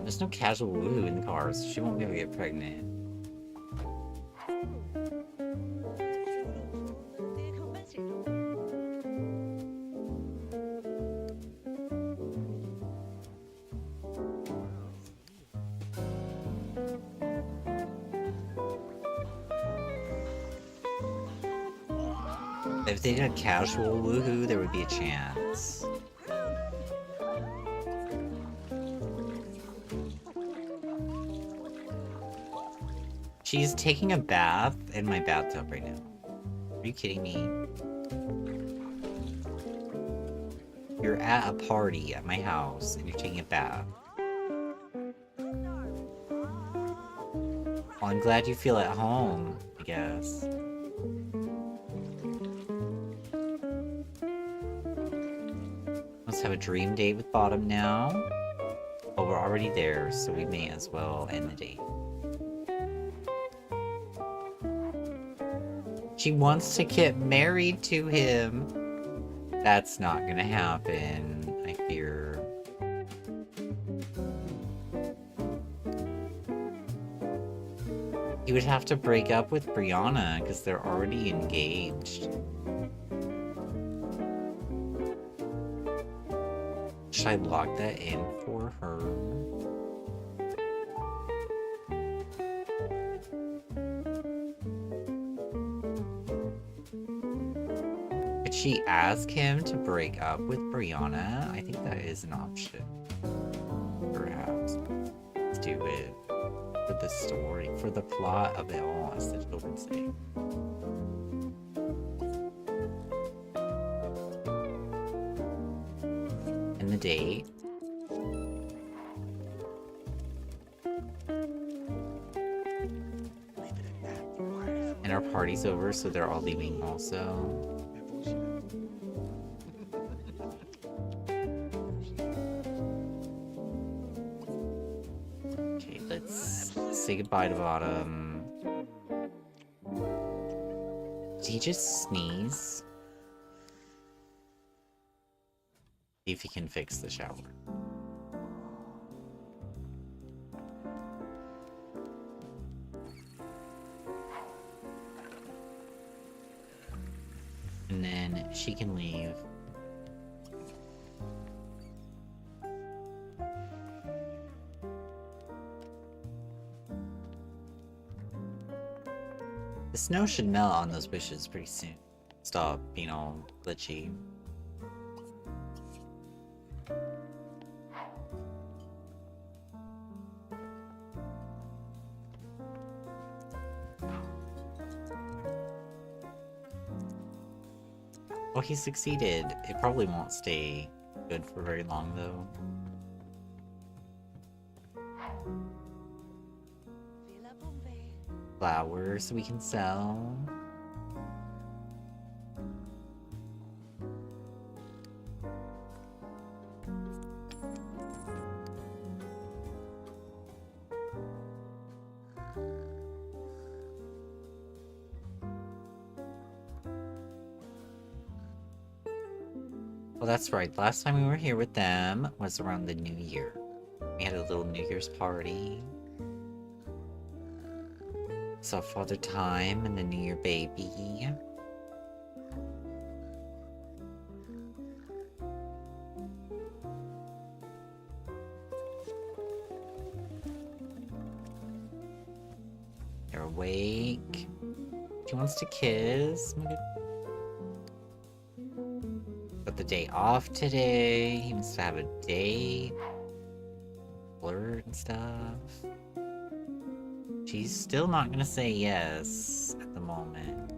There's no casual woohoo in the car, so she won't be able to get pregnant. If they did a casual woohoo, there would be a chance. She's taking a bath in my bathtub right now. Are you kidding me? You're at a party at my house and you're taking a bath. Well, I'm glad you feel at home, I guess. Let's have a dream date with Bottom now. But we're already there, so we may as well end the date. She wants to get married to him. That's not gonna happen, I fear. He would have to break up with Brianna because they're already engaged. Should I lock that in for her? Could she ask him to break up with Brianna? I think that is an option. Perhaps. Let's do it. For the story, for the plot of it all, as the children say. And the date. And our party's over, so they're all leaving also. Okay, let's say goodbye to Bottom. Did he just sneeze? See if he can fix the shower. And then she can leave. The snow should melt on those bushes pretty soon. Stop being all glitchy. Well, he succeeded. It probably won't stay good for very long, though. Flowers we can sell. Well, that's right. Last time we were here with them was around the New Year. We had a little New Year's party. Saw Father Time and the New Year baby. They're awake. She wants to kiss. Got the day off today. He wants to have a date. Flirt and stuff. She's still not gonna say yes at the moment.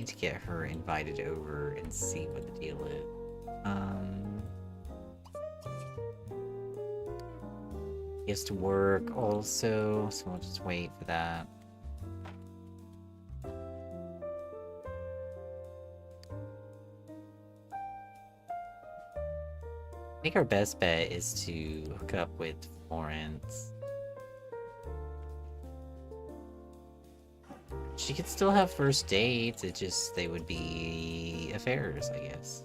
need to get her invited over and see what the deal is. He has to work also, so we'll just wait for that. I think our best bet is to hook up with Florence. She could still have first dates, it just, they would be affairs, I guess.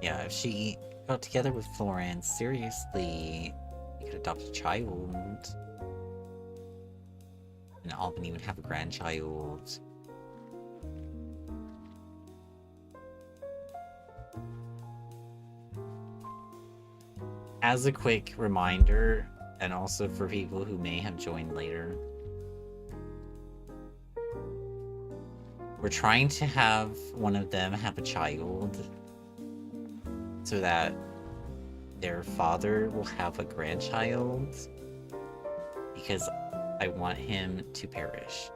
Yeah, if she got together with Florence, seriously, they could adopt a child. And Albany would have a grandchild. As a quick reminder, and also for people who may have joined later, we're trying to have one of them have a child so that their father will have a grandchild, because I want him to perish.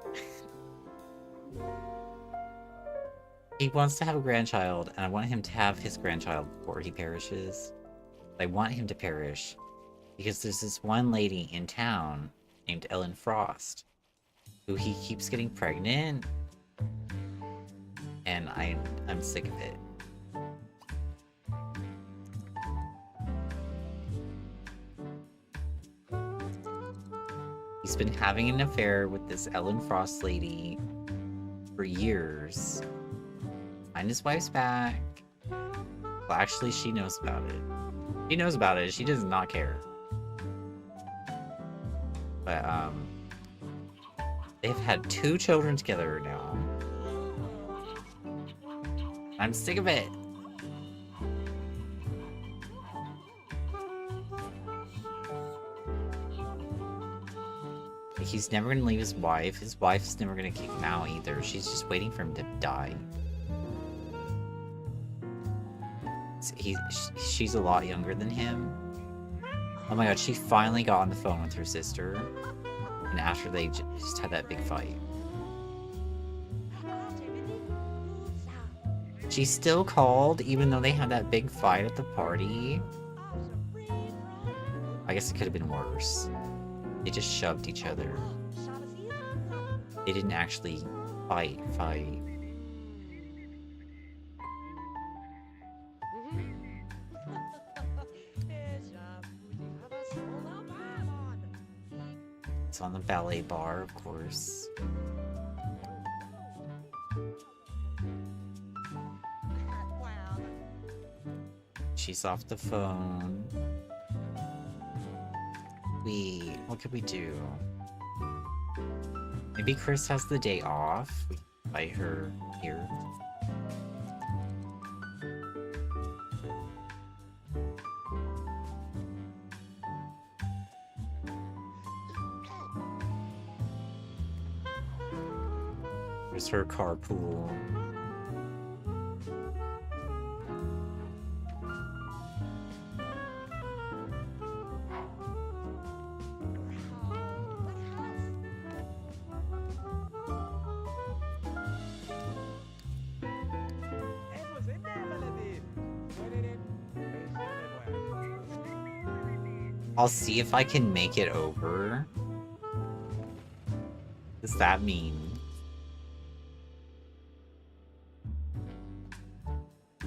He wants to have a grandchild, and I want him to have his grandchild before he perishes. I want him to perish because there's this one lady in town named Ellen Frost who he keeps getting pregnant, and I'm sick of it. He's been having an affair with this Ellen Frost lady for years. Behind his wife's back. Well, actually, she knows about it. She knows about it. She does not care. But, they've had 2 children together now. I'm sick of it. Like, he's never gonna leave his wife. His wife's never gonna kick him out either. She's just waiting for him to die. She's a lot younger than him. Oh my god, she finally got on the phone with her sister. And after they just had that big fight. She still called, even though they had that big fight at the party. I guess it could have been worse. They just shoved each other. They didn't actually fight. It's on the ballet bar, of course. She's off the phone. What could we do? Maybe Chris has the day off. We can invite her here. There's her carpool. I'll see if I can make it over. What does that mean?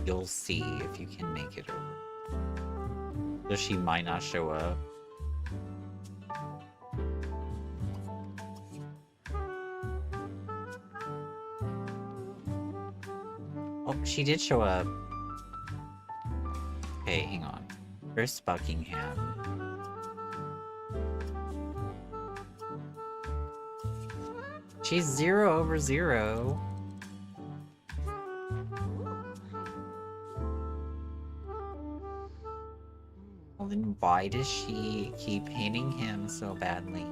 You'll see if you can make it over. So she might not show up. Oh, she did show up. Okay, hang on. Chris Buckingham. She's 0/0. Well, then why does she keep hating him so badly?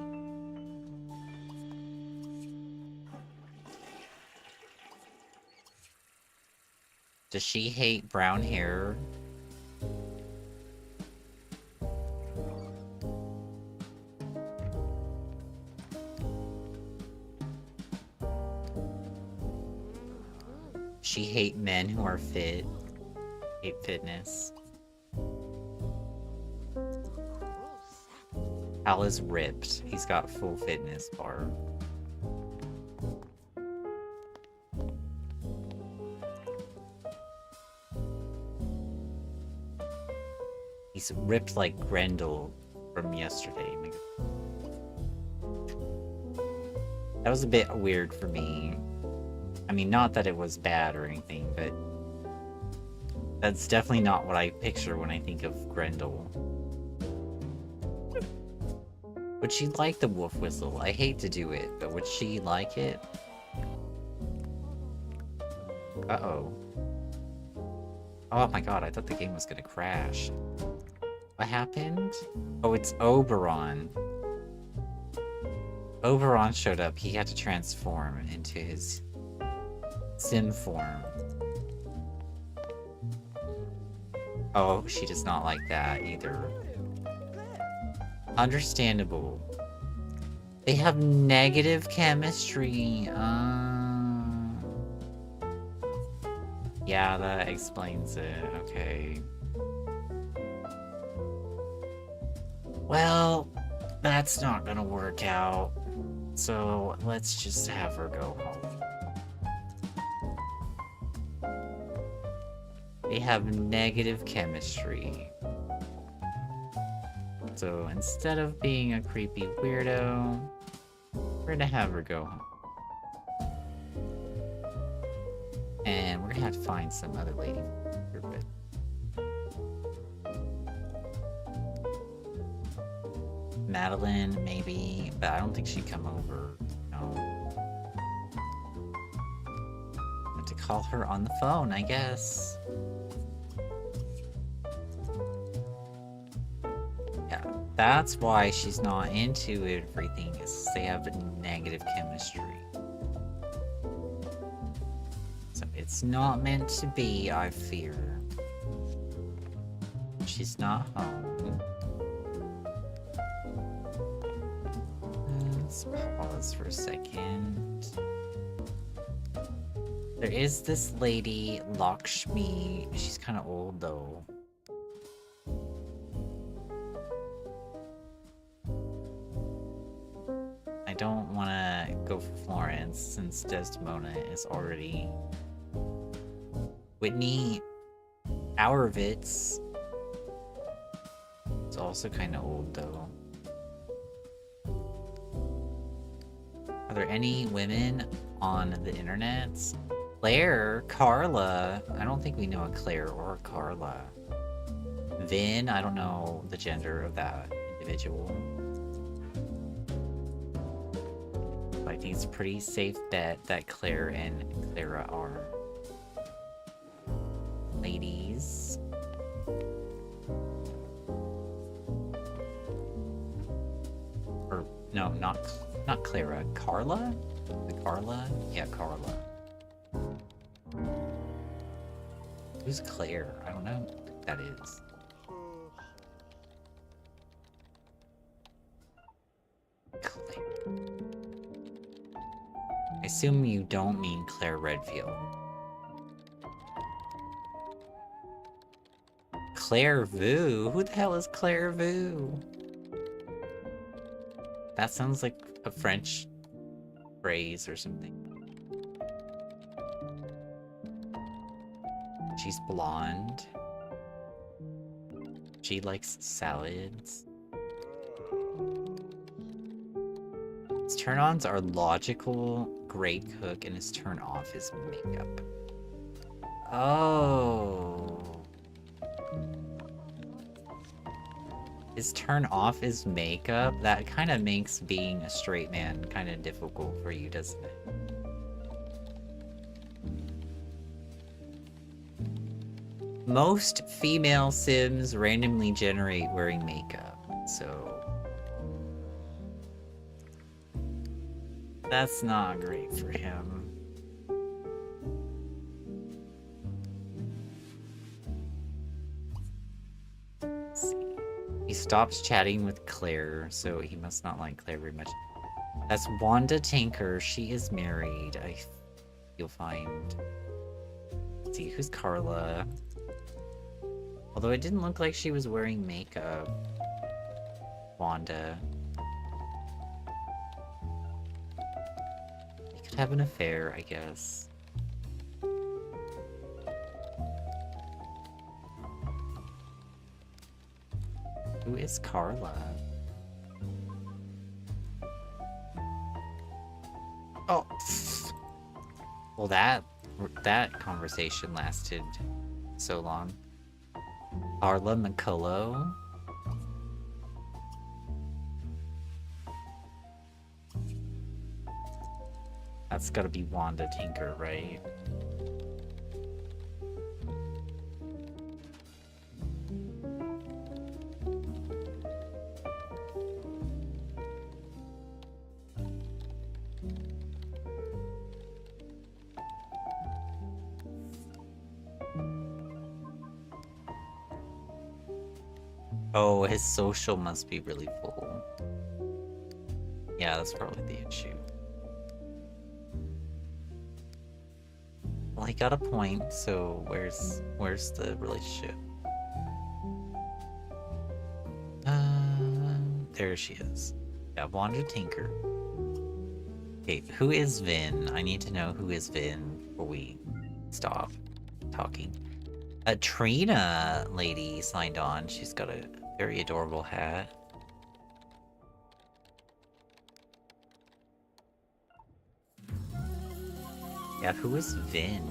Does she hate brown hair? men who are fit hate fitness. Hal is ripped. He's got full fitness bar. He's ripped like Grendel from yesterday. That was a bit weird for me. I mean, not that it was bad or anything, but that's definitely not what I picture when I think of Grendel. Would she like the wolf whistle? I hate to do it, but would she like it? Uh-oh. Oh my god, I thought the game was gonna crash. What happened? Oh, it's Oberon. Oberon showed up. He had to transform into his sim form. Oh, she does not like that either. Understandable. They have negative chemistry. Yeah, that explains it. Okay. Well, that's not gonna work out. So let's just have her go home. They have negative chemistry. So instead of being a creepy weirdo, we're gonna have her go home. And we're gonna have to find some other lady. Madeline, maybe, but I don't think she'd come over. No. I have to call her on the phone, I guess. Yeah, that's why she's not into everything, is they have negative chemistry. So it's not meant to be, I fear. She's not home. Let's pause for a second. There is this lady, Lakshmi. She's kind of old though. I don't want to go for Florence since Desdemona is already... Whitney Auerwitz is also kind of old though. Are there any women on the internet? Claire? Carla? I don't think we know a Claire or a Carla. Vin? I don't know the gender of that individual. But I think it's a pretty safe bet that Claire and Clara are ladies. Or, no, not Clara. Carla? The Carla? Yeah, Carla. Who's Claire? I don't know who that is. Claire. I assume you don't mean Claire Redfield. Claire Vu? Who the hell is Claire Vu? That sounds like a French phrase or something. She's blonde. She likes salads. His turn-ons are logical, great cook, and his turn-off is makeup. Oh. His turn-off is makeup? That kind of makes being a straight man kind of difficult for you, doesn't it? Most female Sims randomly generate wearing makeup, so... that's not great for him. Let's see. He stops chatting with Claire, so he must not like Claire very much. That's Wanda Tinker. She is married. You'll find... see, who's Carla? Although it didn't look like she was wearing makeup. Wanda. They could have an affair, I guess. Who is Carla? Oh! Well, that conversation lasted so long. Carla McCullough? That's gotta be Wanda Tinker, right? Oh, his social must be really full. Yeah, that's probably the issue. Well, he got a point, so where's the relationship? There she is. Yeah, Wanda Tinker. Okay, who is Vin? I need to know who is Vin before we stop talking. A Trina lady signed on. She's got a very adorable hat. Yeah, who is Vin?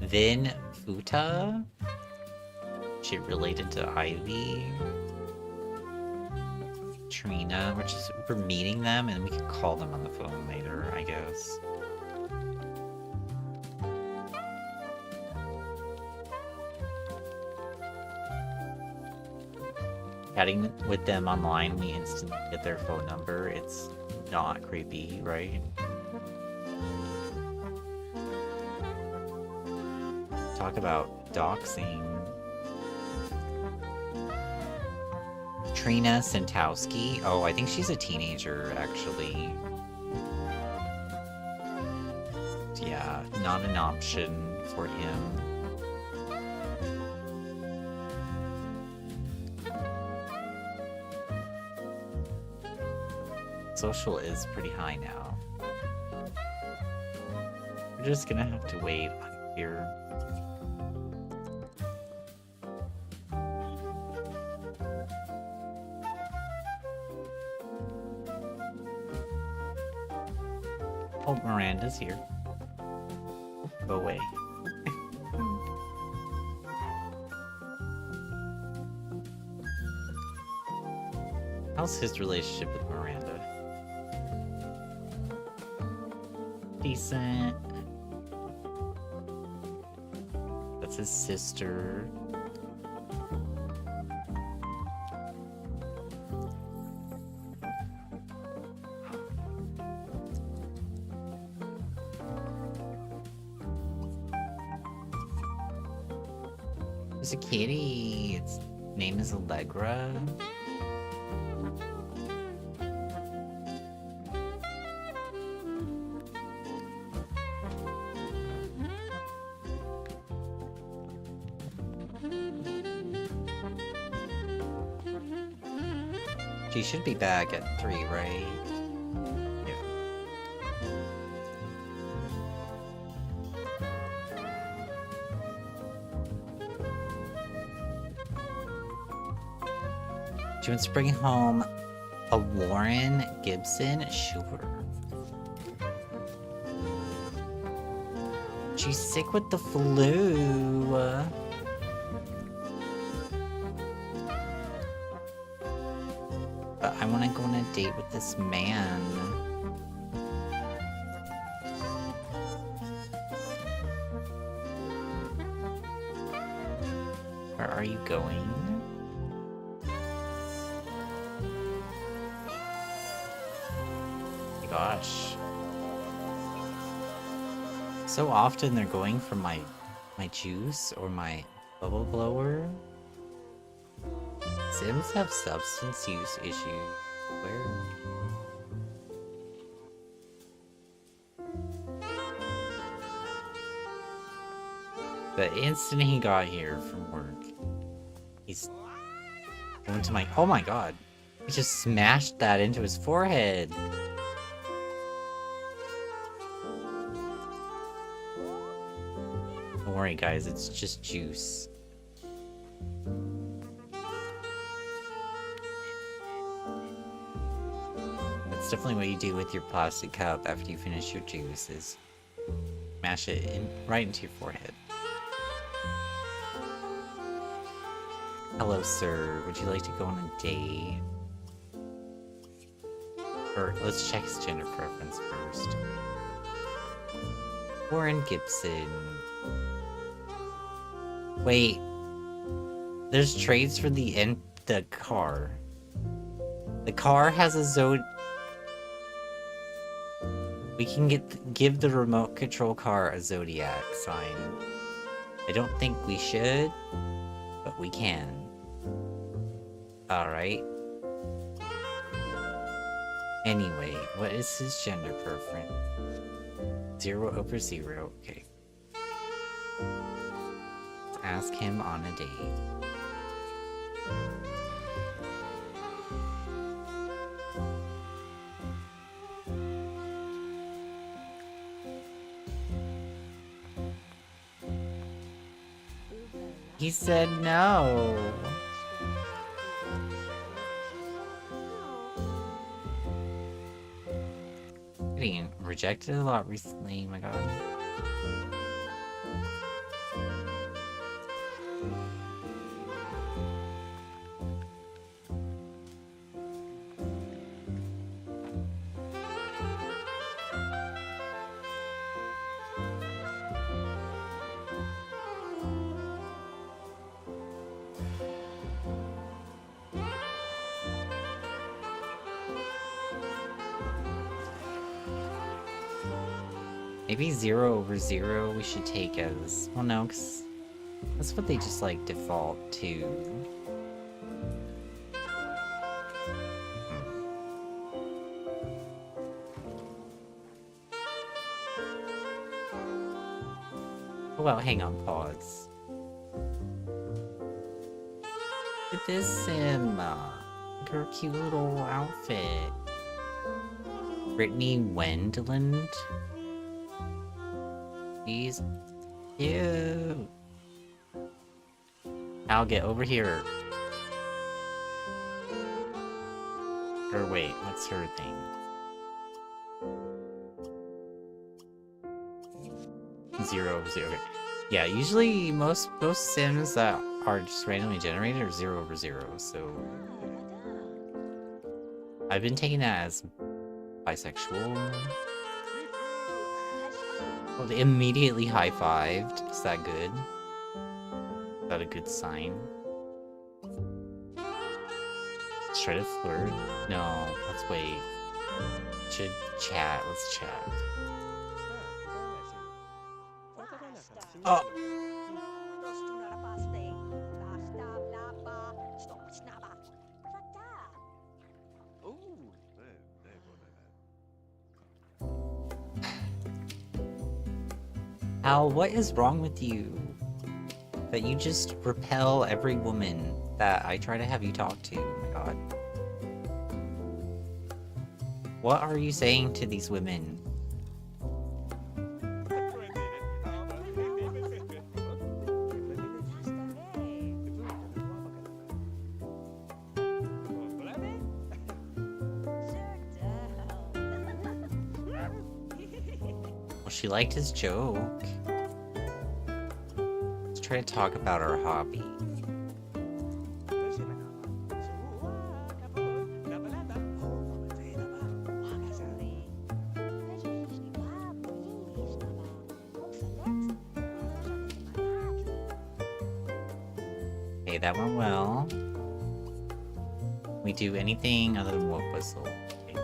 Vin Futa? She related to Ivy? Trina, we're meeting them and we can call them on the phone later, I guess. Chatting with them online, we instantly get their phone number. It's not creepy, right? Talk about doxing. Trina Santowski. Oh, I think she's a teenager, actually. Yeah, not an option for him. Social is pretty high now. We're just gonna have to wait here. Oh, Miranda's here. Go away. How's his relationship with Miranda? Decent. That's his sister. There's a kitty. Its name is Allegra. She should be back at 3, right? Yeah. She wants to bring home a Warren Gibson? Sure. She's sick with the flu. But I want to go on a date with this man. Where are you going? Oh my gosh. So often they're going for my juice or my bubble blower. Sims have substance use issues. Where? The instant he got here from work, he's going to my— oh my god. He just smashed that into his forehead. Don't worry guys, it's just juice. That's definitely what you do with your plastic cup after you finish your juice, is mash it in, right into your forehead. Hello sir, would you like to go on a date? Or let's check his gender preference first. Warren Gibson. Wait. There's trades for the car. The car has a we can give the remote control car a zodiac sign. I don't think we should, but we can. Alright. Anyway, what is his gender preference? 0 over 0, okay. Let's ask him on a date. He said no. Getting rejected a lot recently, oh my god. Maybe 0 over 0 we should take as— well no, because that's what they just like default to. Oh well, hang on, pause. Look at this Sim. Look at her cute little outfit. Brittany Wendland. She's cute. I'll get over here. Or wait, what's her thing? Zero. Okay. Yeah, usually most Sims that are just randomly generated are 0 over 0, so I've been taking that as bisexual. Oh, they immediately high-fived. Is that good? Is that a good sign? Let's try to flirt. No, let's wait. Should chat. Let's chat. Oh! Al, what is wrong with you? That you just repel every woman that I try to have you talk to? Oh my god. What are you saying to these women? Well, she liked his joke. Let's try to talk about our hobby. Okay, that went well. We do anything other than wolf whistle. Okay.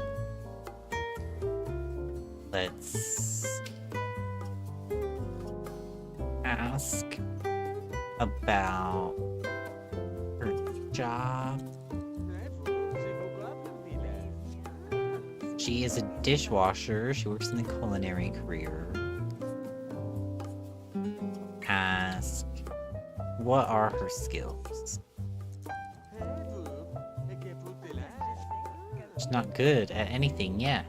Let's ask about her job. She is a dishwasher. She works in the culinary career. Ask What are her skills? She's not good at anything yet.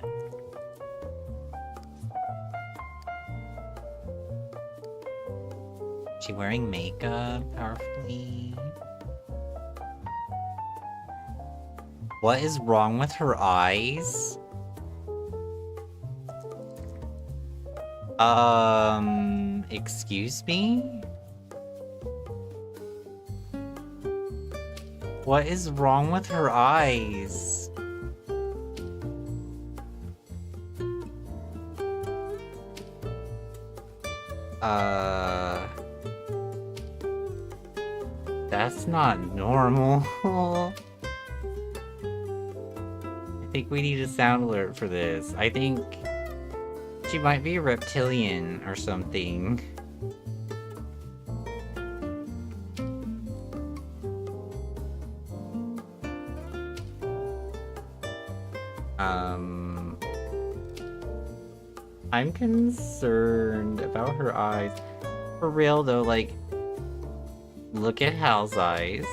She wearing makeup powerfully? What is wrong with her eyes? Excuse me? What is wrong with her eyes? That's not normal. I think we need a sound alert for this. I think she might be a reptilian or something. I'm concerned about her eyes. For real though, like, look at Hal's eyes.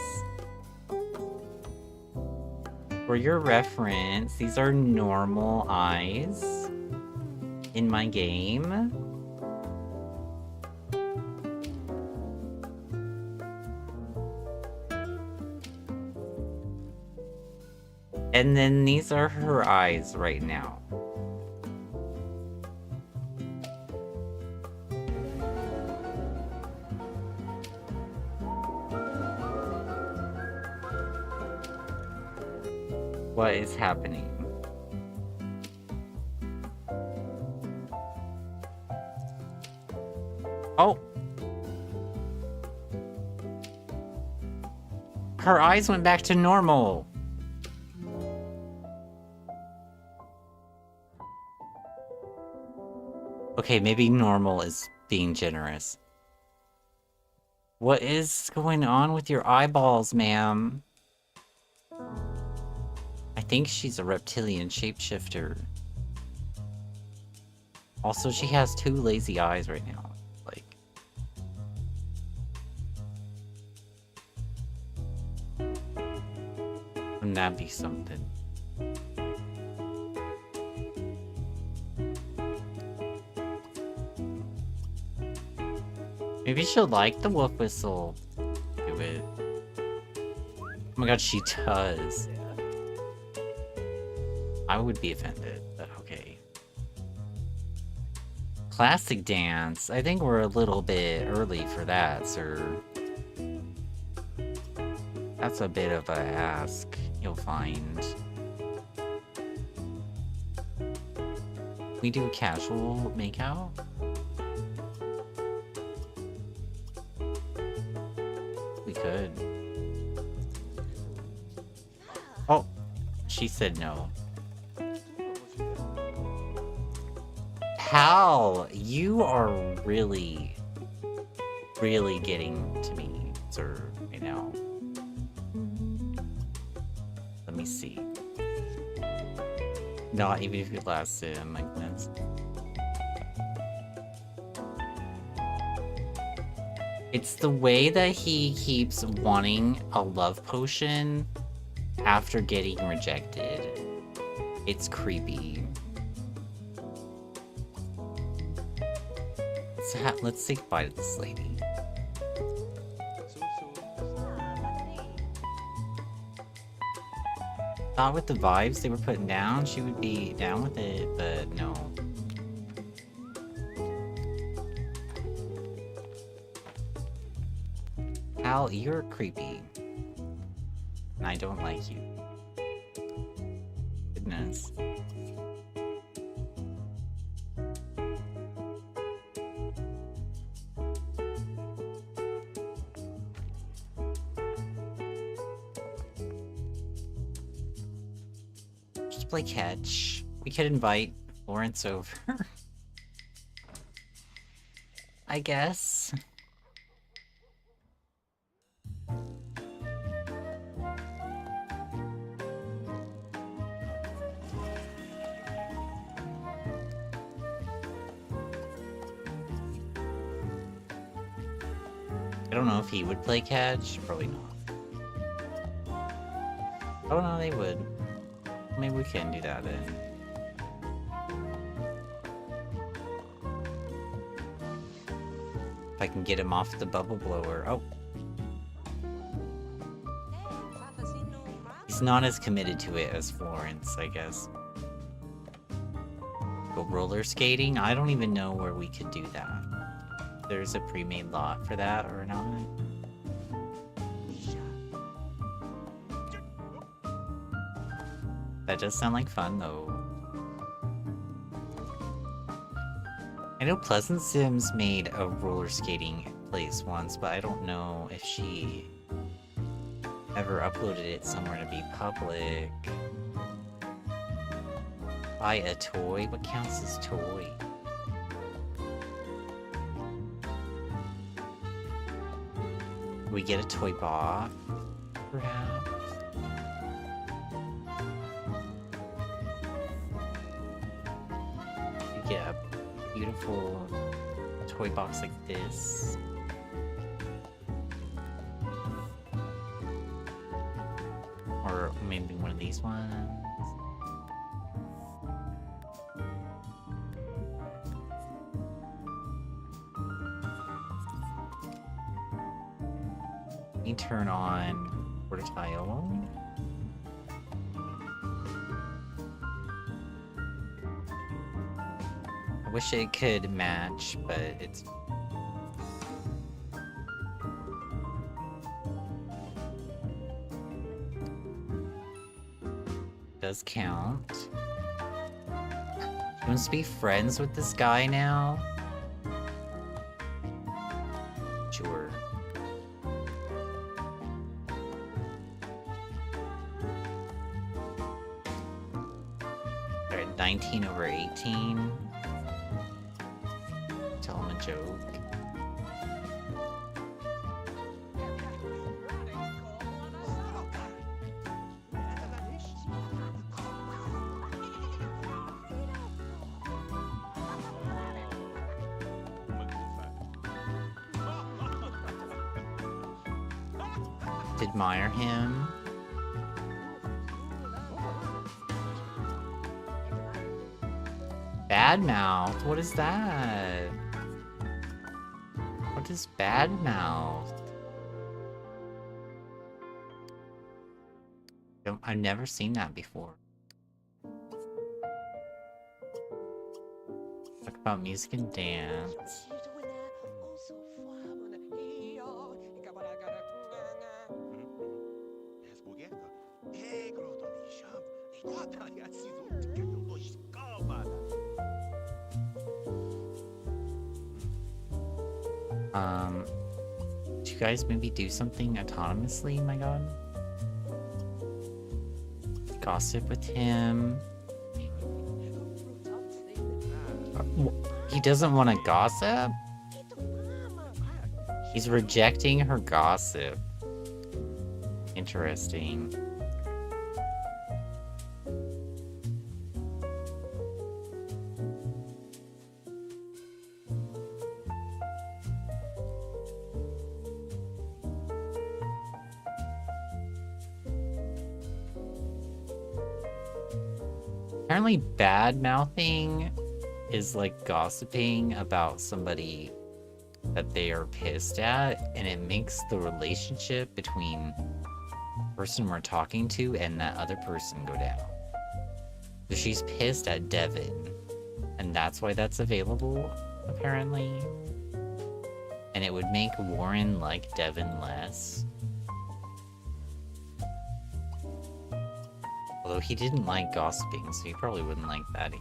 For your reference, these are normal eyes in my game. And then these are her eyes right now. What is happening? Oh! Her eyes went back to normal! Okay, maybe normal is being generous. What is going on with your eyeballs, ma'am? I think she's a reptilian shapeshifter. Also, she has 2 lazy eyes right now. Like... wouldn't that be something? Maybe she'll like the wolf whistle. Do it. Oh my god, she does. I would be offended, but okay. Classic dance. I think we're a little bit early for that, sir. That's a bit of a ask, you'll find. We do a casual makeout? We could. Oh, she said no. Hal, you are really, really getting to me, sir, right now. Let me see. Not even if you last in like minutes. It's the way that he keeps wanting a love potion after getting rejected. It's creepy. Let's say goodbye to this lady. Thought with the vibes they were putting down, she would be down with it, but no. Hal, you're creepy. And I don't like you. Goodness. Play catch. We could invite Lawrence over. I guess. I don't know if he would play catch. Probably not. Oh no, they would. Maybe we can do that then. If I can get him off the bubble blower. Oh. He's not as committed to it as Florence, I guess. Go roller skating? I don't even know where we could do that. There's a pre-made lot for that or not. That does sound like fun though. I know Pleasant Sims made a roller skating place once, but I don't know if she ever uploaded it somewhere to be public. Buy a toy? What counts as toy? We get a toy box, perhaps? We get a beautiful toy box like this. Or maybe one of these ones. Let me turn on Portatile. I wish it could match, but it's... does count. She wants to be friends with this guy now? Sure. Alright, 19 over 18. Tell him a joke. Admire him. Badmouth? What is that? What is badmouth? I've never seen that before. Talk about music and dance. Do you guys maybe do something autonomously, my god? Gossip with him. He doesn't want to gossip? He's rejecting her gossip. Interesting. Apparently bad-mouthing is like gossiping about somebody that they are pissed at, and it makes the relationship between the person we're talking to and that other person go down. So she's pissed at Devin, and that's why that's available, apparently. And it would make Warren like Devin less. Although he didn't like gossiping, so he probably wouldn't like that either.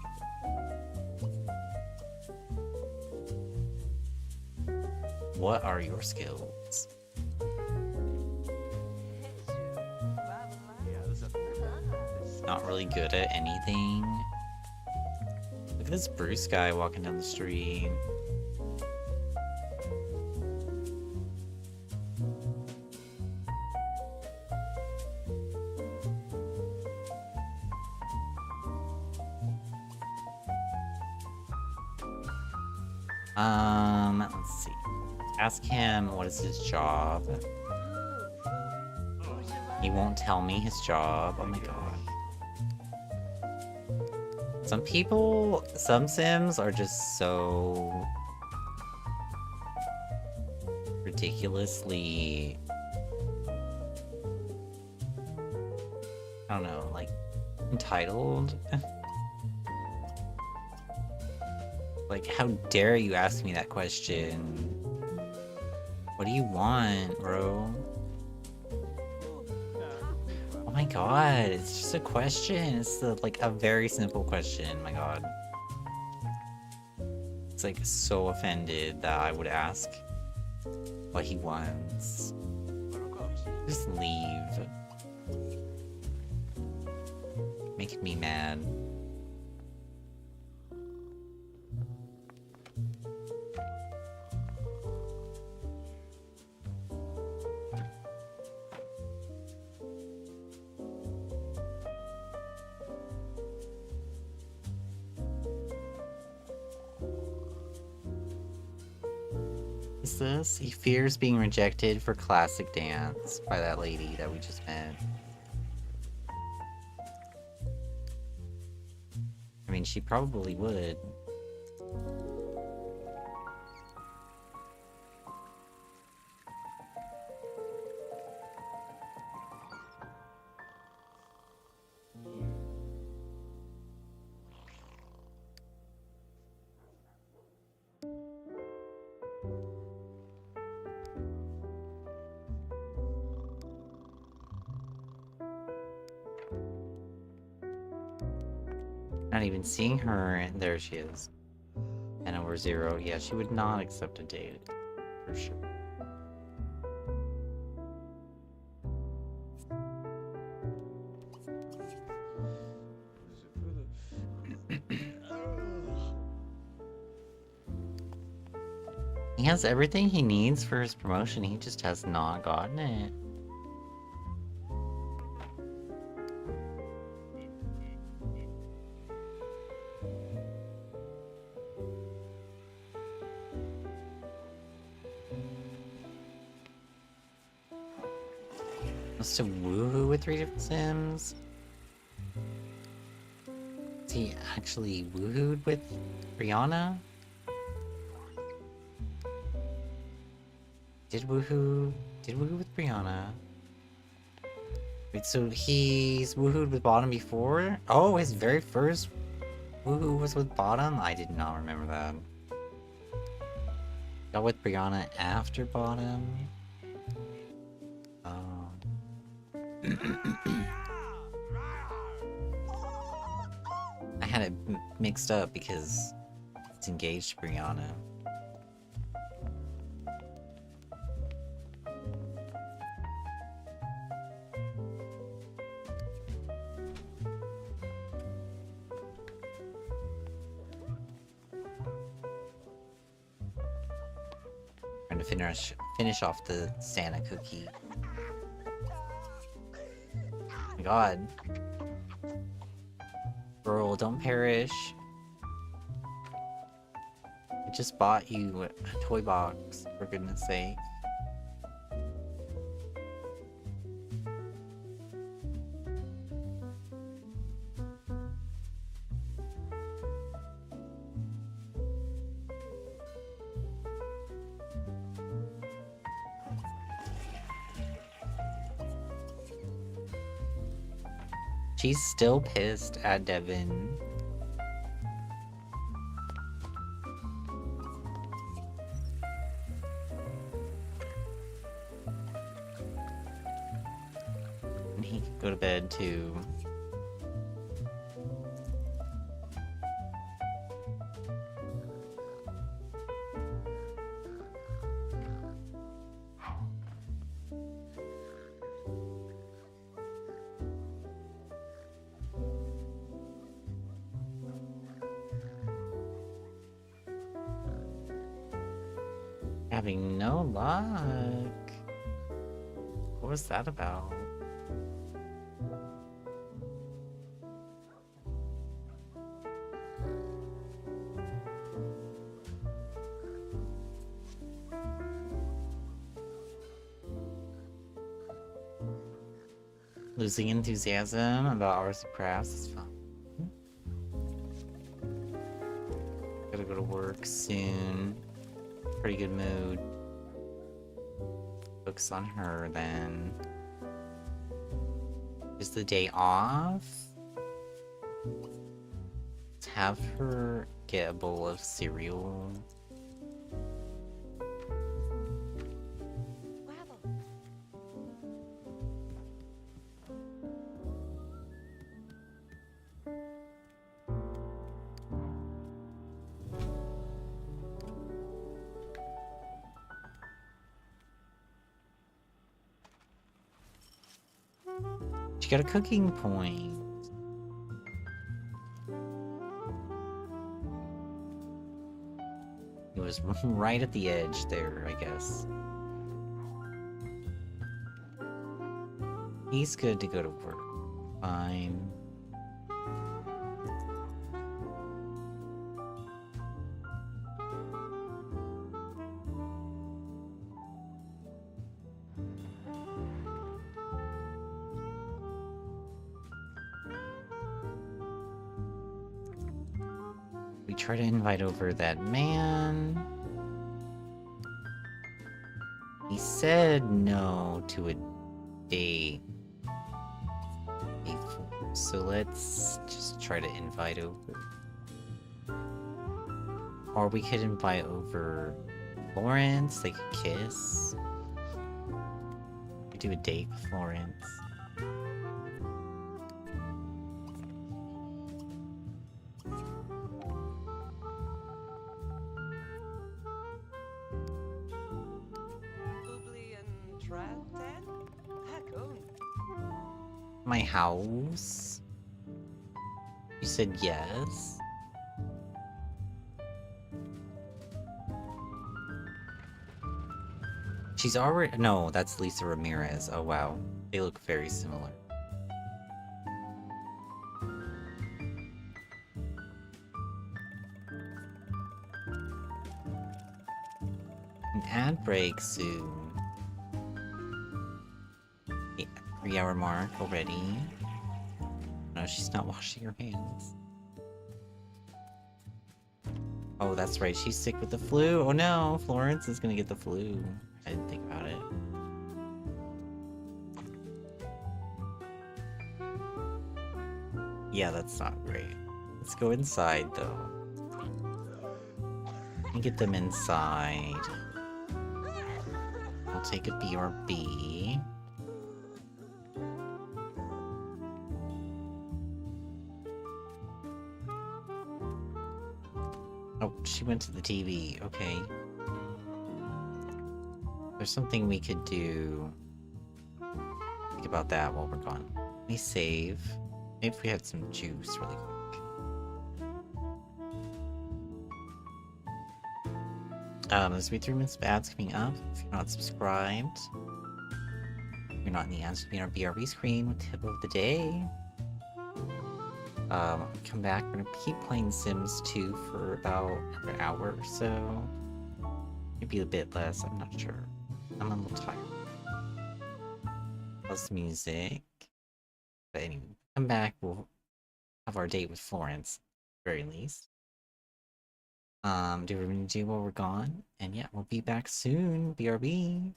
What are your skills? Not really good at anything. Look at this Bruce guy walking down the street. Let's see. Ask him what is his job. He won't tell me his job. Oh my god. Some Sims are just so ridiculously, I don't know, like, entitled. Like, how dare you ask me that question? What do you want, bro? Oh my god, it's just a question. It's like a very simple question, my god. It's like so offended that I would ask what he wants. Just leave. Making me mad. Is this? He fears being rejected for classic dance by that lady that we just met. I mean, she probably would. Not even seeing her, and there she is. 10/0. Yeah, she would not accept a date, for sure. He has everything he needs for his promotion, he just has not gotten it. Must have woohoo with 3 different Sims. Is he actually woohooed with Brianna? Did woohoo with Brianna? Wait, so he's woohooed with Bottom before? Oh, his very first woohoo was with Bottom? I did not remember that. Got with Brianna after Bottom? Oh. I had it mixed up because it's engaged to Brianna. Trying to finish off the Santa cookie. Oh my god. Girl, don't perish. I just bought you a toy box, for goodness sake. She's still pissed at Devin. And he could go to bed too. Having no luck. What was that about? Losing enthusiasm about arts and crafts is fun. Gotta go to work soon. Pretty good mood. Focus on her then. Is the day off? Let's have her get a bowl of cereal. She got a cooking point. It was right at the edge there, I guess. He's good to go to work. Fine. We try to invite over that man. He said no to a date. So let's just try to invite over. Or we could invite over Florence, they could kiss. We do a date with Florence. My house? You said yes? She's already- no, that's Lisa Ramirez. Oh wow. They look very similar. An ad break soon. 3-hour mark already. No, she's not washing her hands. Oh, that's right, she's sick with the flu. Oh no, Florence is gonna get the flu. I didn't think about it. Yeah, that's not great. Let's go inside though. And get them inside. We'll take a BRB. Oh, she went to the TV. Okay. There's something we could do. Think about that while we're gone. Let me save. Maybe if we had some juice really quick. There's 3 minutes of ads coming up. If you're not subscribed, you're not in the ads to be on our BRB screen with tip of the day. Come back. We're gonna keep playing Sims 2 for about an hour or so. Maybe a bit less, I'm not sure. I'm a little tired. Plus music. But anyway, come back, we'll have our date with Florence, at the very least. Do what we're gonna do while we're gone. And yeah, we'll be back soon. BRB.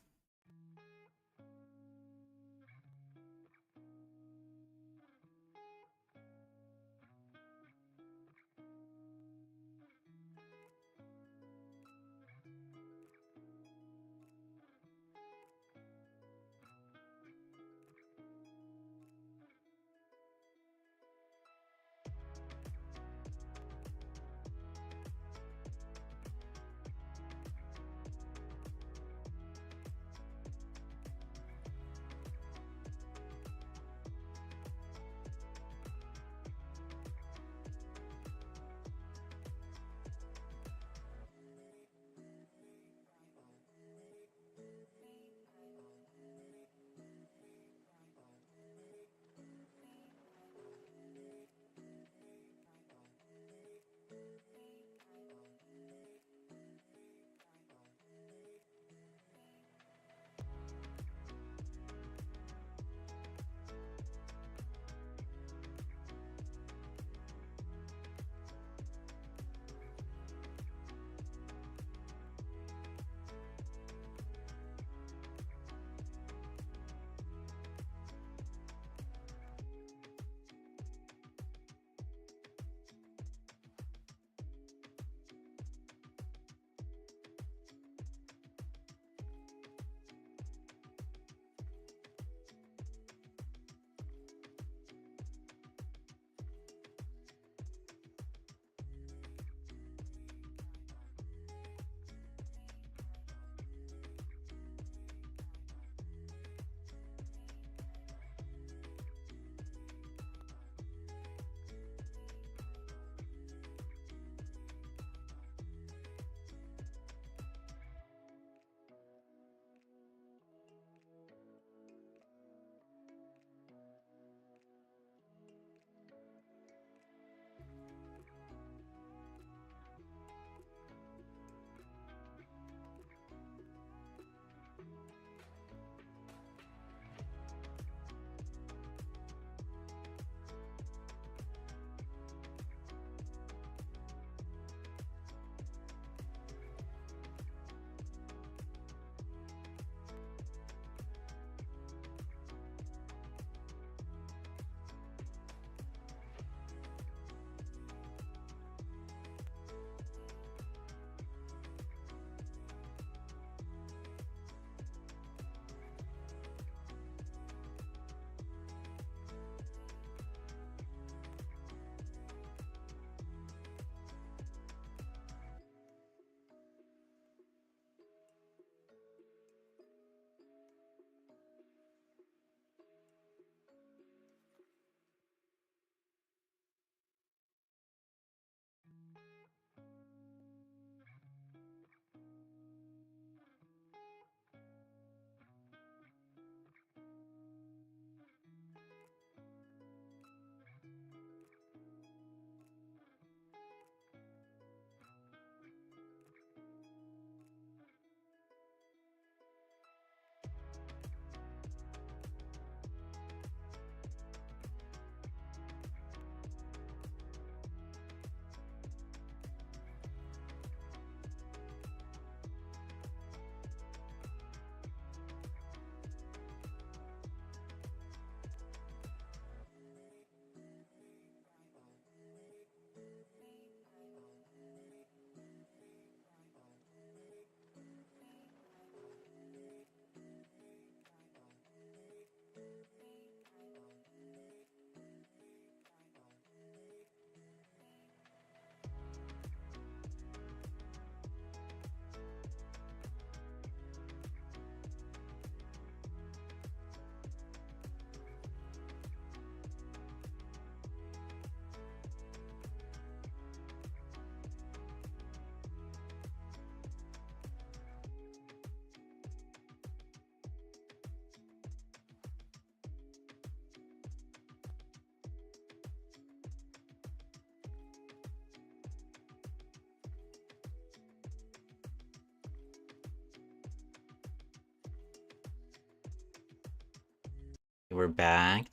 We're back.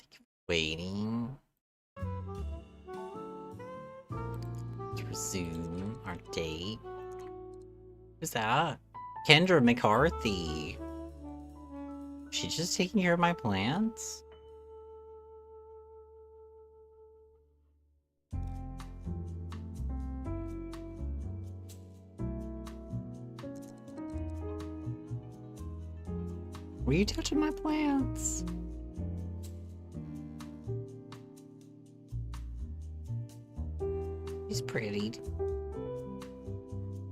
Waiting to resume our date. Who's that? Kendra McCarthy. She's just taking care of my plants? Were you touching my plants? He's pretty.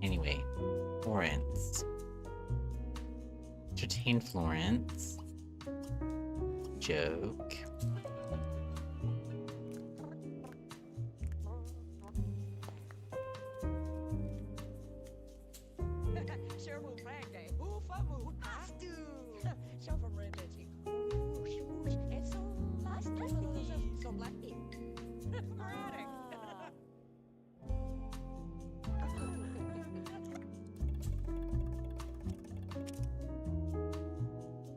Anyway, Florence. Entertain Florence. Joke.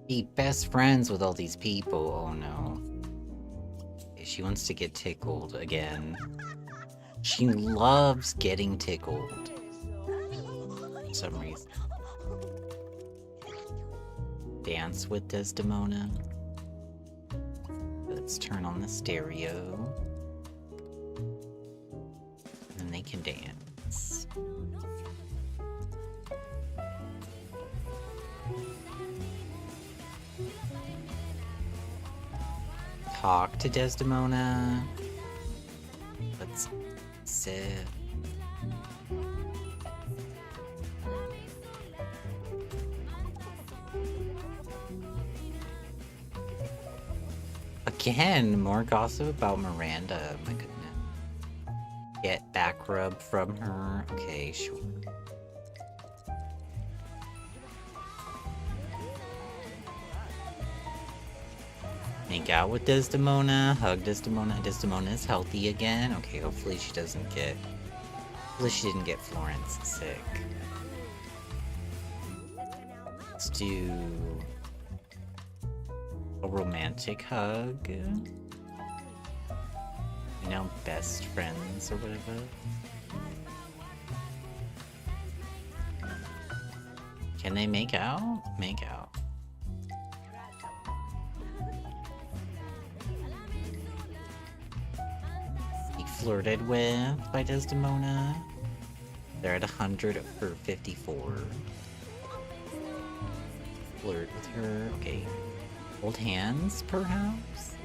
Be best friends with all these people. Oh no. She wants to get tickled again. She loves getting tickled. For some reason. Dance with Desdemona. Let's turn on the stereo. And they can dance. Talk to Desdemona. Let's sit. Again, more gossip about Miranda. My goodness. Get back rub from her. Okay, sure. Make out with Desdemona, hug Desdemona. Desdemona is healthy again. Okay, hopefully she doesn't get... Hopefully she didn't get Florence sick. Let's do... a romantic hug. You know, best friends or whatever. Can they make out? Make out. Flirted with by Desdemona. They're at 100 for 54. Flirt with her. Okay. Hold hands, perhaps?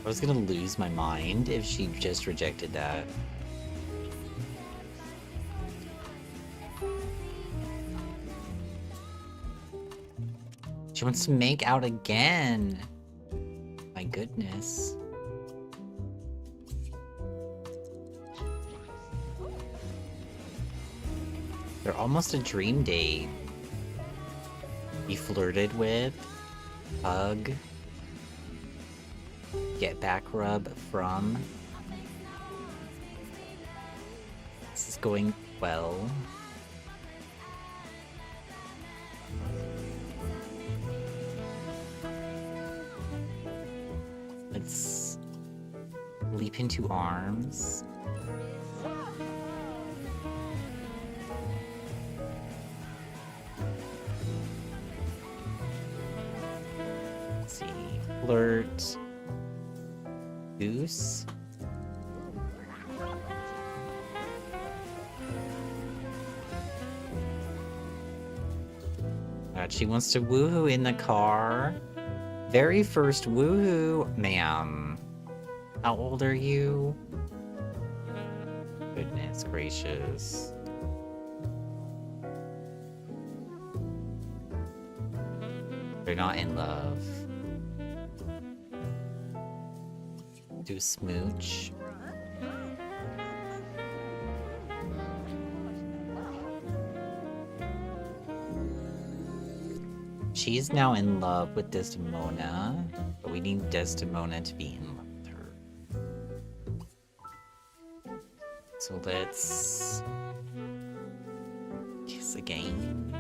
I was gonna lose my mind if she just rejected that. She wants to make out again. My goodness. They're almost a dream date. Be flirted with. Hug. Get back rub from. This is going well. Let's leap into arms. Let's see. Flirt. Goose. She wants to woohoo in the car. Very first woohoo, ma'am. How old are you? Goodness gracious. They're not in love. Do smooch. She's now in love with Desdemona, but we need Desdemona to be in love with her. So let's kiss again.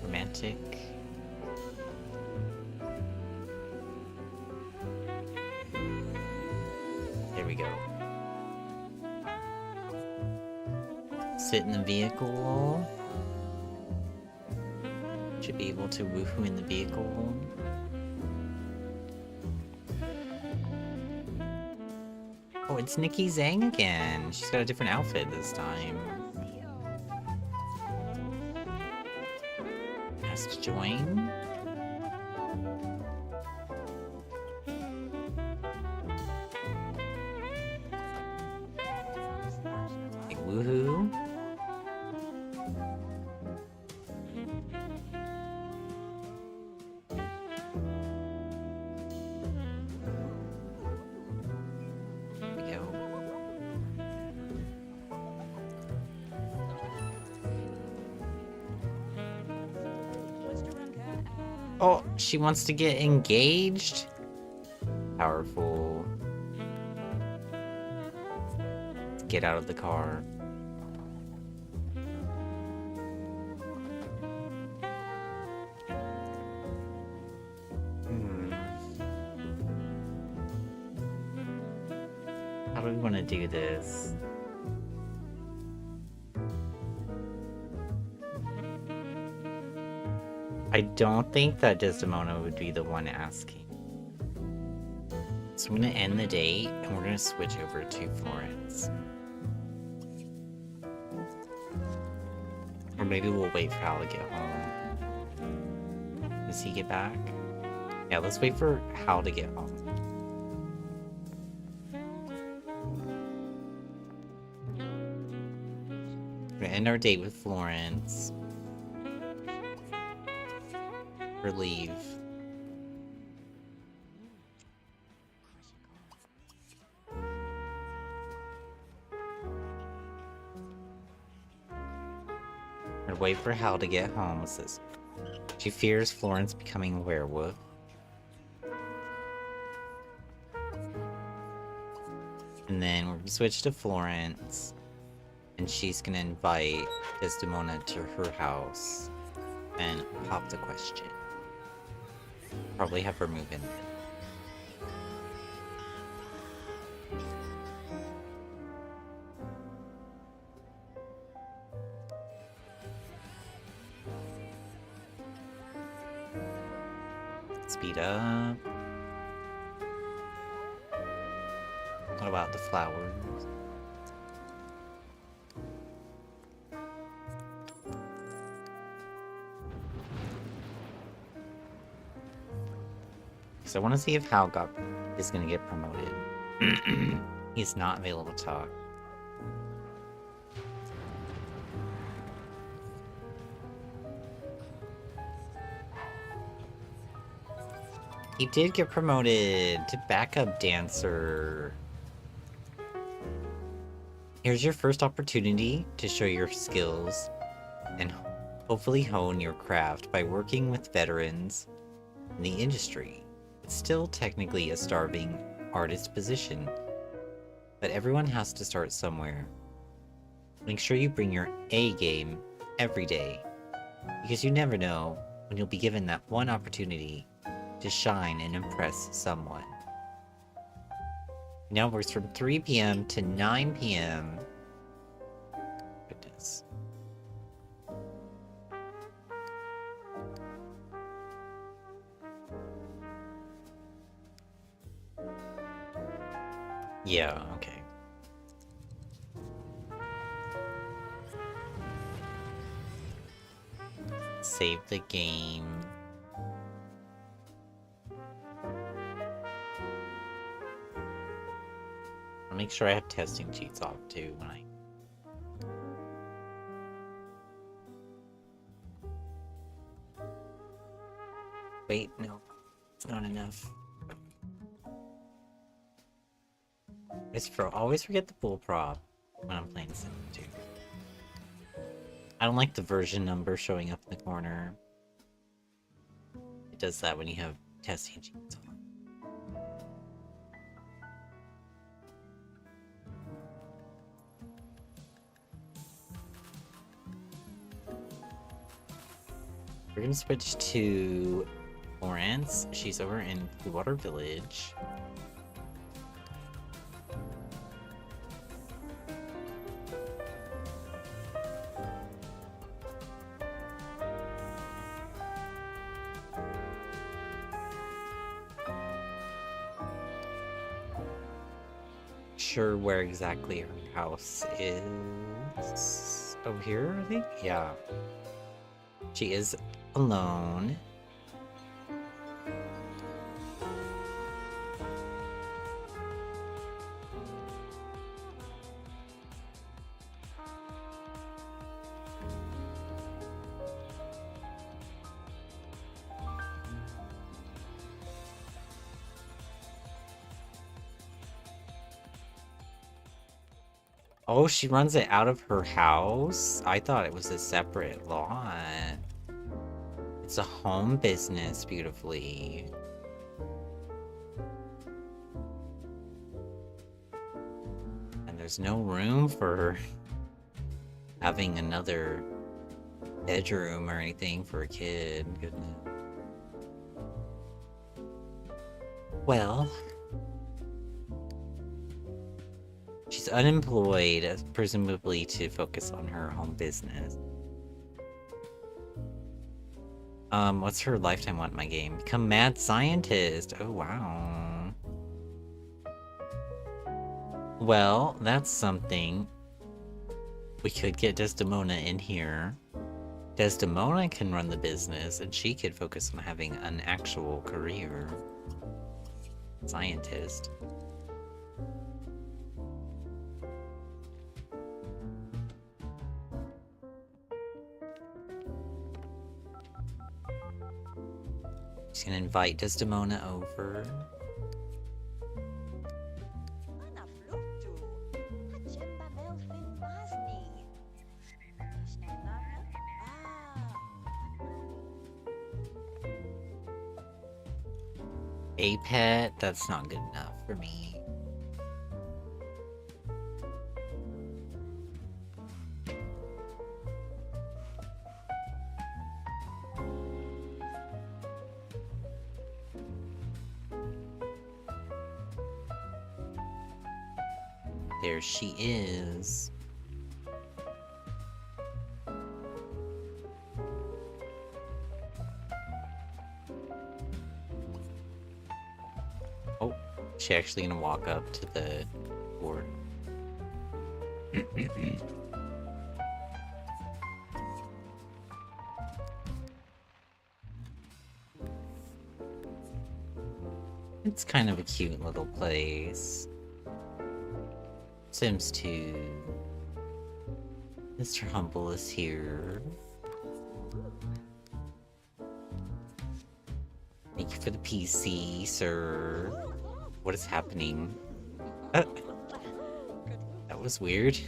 Romantic. There we go. Sit in the vehicle. Should be able to woohoo in the vehicle. Oh, it's Nikki Zhang again. She's got a different outfit this time. Has to join. Like, woohoo. There we go. Oh, she wants to get engaged? Powerful. Let's get out of the car. How do we want to do this? I don't think that Desdemona would be the one asking. So I'm going to end the date, and we're going to switch over to Florence. Or maybe we'll wait for Hal to get home. Does he get back? Yeah, let's wait for Hal to get home. We're going to end our date with Florence. Or leave. Or wait for Hal to get home. What's this? She fears Florence becoming a werewolf. And then we're gonna switch to Florence. And she's gonna invite Desdemona to her house. And pop the question. Probably have her move in. Speed up. What about the flowers? So I want to see if Hal is going to get promoted. He's not available to talk. He did get promoted to backup dancer. Here's your first opportunity to show your skills and hopefully hone your craft by working with veterans in the industry. It's still technically a starving artist position, but everyone has to start somewhere. Make sure you bring your A game every day, because you never know when you'll be given that one opportunity to shine and impress someone. Now it works from 3 p.m. to 9 p.m. Goodness. Yeah, okay. Save the game. I'll make sure I have testing cheats off too when I... Wait, no. It's not enough. Always forget the full prop when I'm playing Sim 2. I don't like the version number showing up in the corner. It does that when you have testing cheats on. We're gonna switch to Florence. She's over in Blue Water Village. Sure where exactly her house is. Over here, I think? Yeah. She is alone. Oh, she runs it out of her house? I thought it was a separate lot. It's a home business, beautifully. And there's no room for having another bedroom or anything for a kid. Goodness. Well, she's unemployed, presumably to focus on her home business. What's her lifetime want in my game? Become mad scientist. Oh, wow. Well, that's something. We could get Desdemona in here. Desdemona can run the business, and she could focus on having an actual career. Scientist. She's gonna invite Desdemona over. A pet? That's not good enough for me. There she is. Oh, she actually gonna walk up to the board. It's kind of a cute little place. Sims 2. Mr. Humble is here. Thank you for the PC, sir. What is happening? That was weird.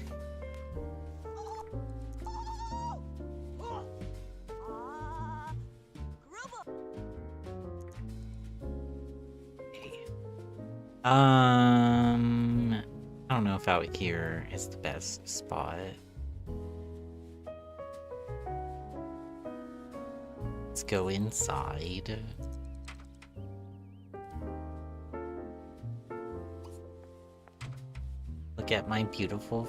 I don't know if out here is the best spot. Let's go inside. Look at my beautiful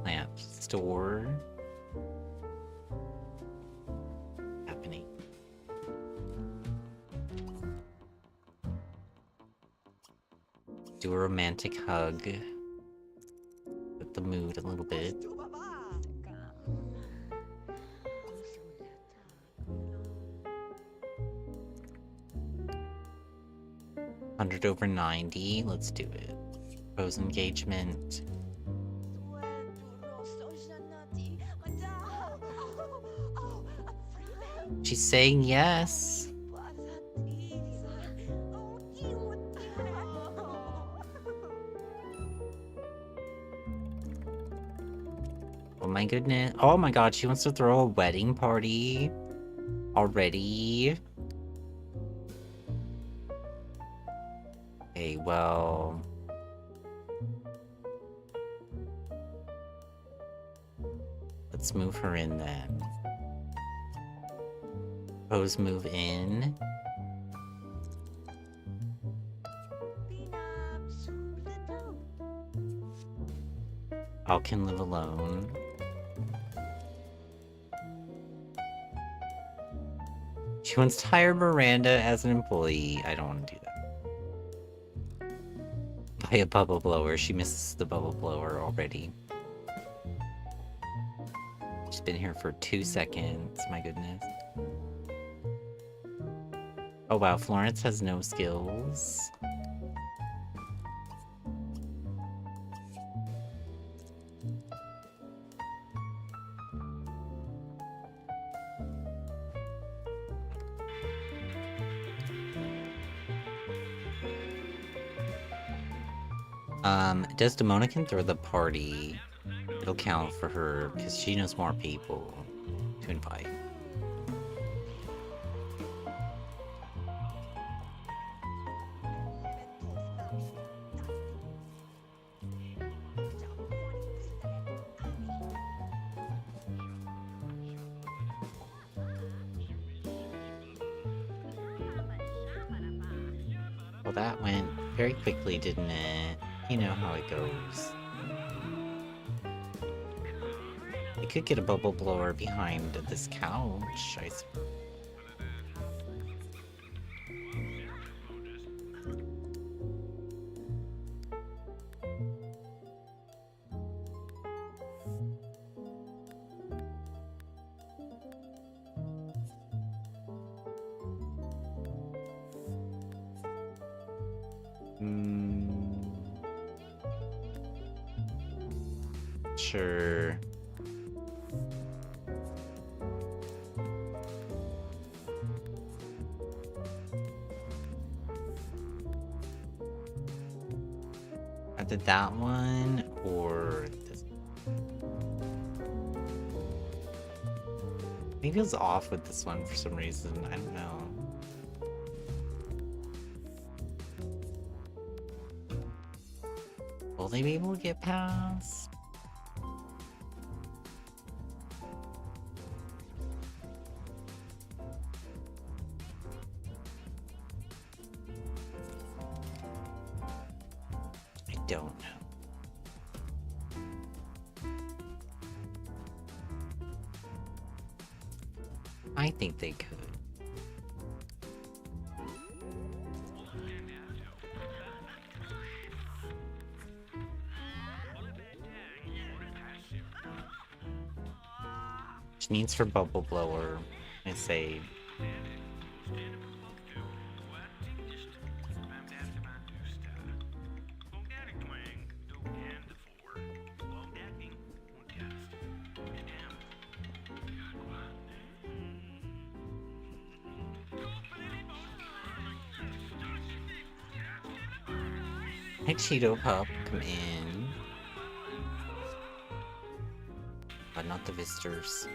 plant store. Happening. Do a romantic hug. Set the mood a little bit. 100/90. Let's do it. Propose engagement. She's saying yes. Oh my goodness. Oh my god, she wants to throw a wedding party already. Okay, well... let's move her in then. Propose move in. All can live alone. She wants to hire Miranda as an employee. I don't want to do that. Buy a bubble blower. She misses the bubble blower already. She's been here for 2 seconds. My goodness. Oh wow, Florence has no skills. Desdemona can throw the party. It'll count for her, because she knows more people to invite. Well, that went very quickly, didn't it? You know how it goes. I could get a bubble blower behind this couch, I suppose. Sure. Either that one or this. Maybe it was off with this one for some reason. I don't know. Will they be able to get past? I don't know. I think they could. She needs her bubble blower, I say. Hey, Cheeto Pup, come in. But not the visitors.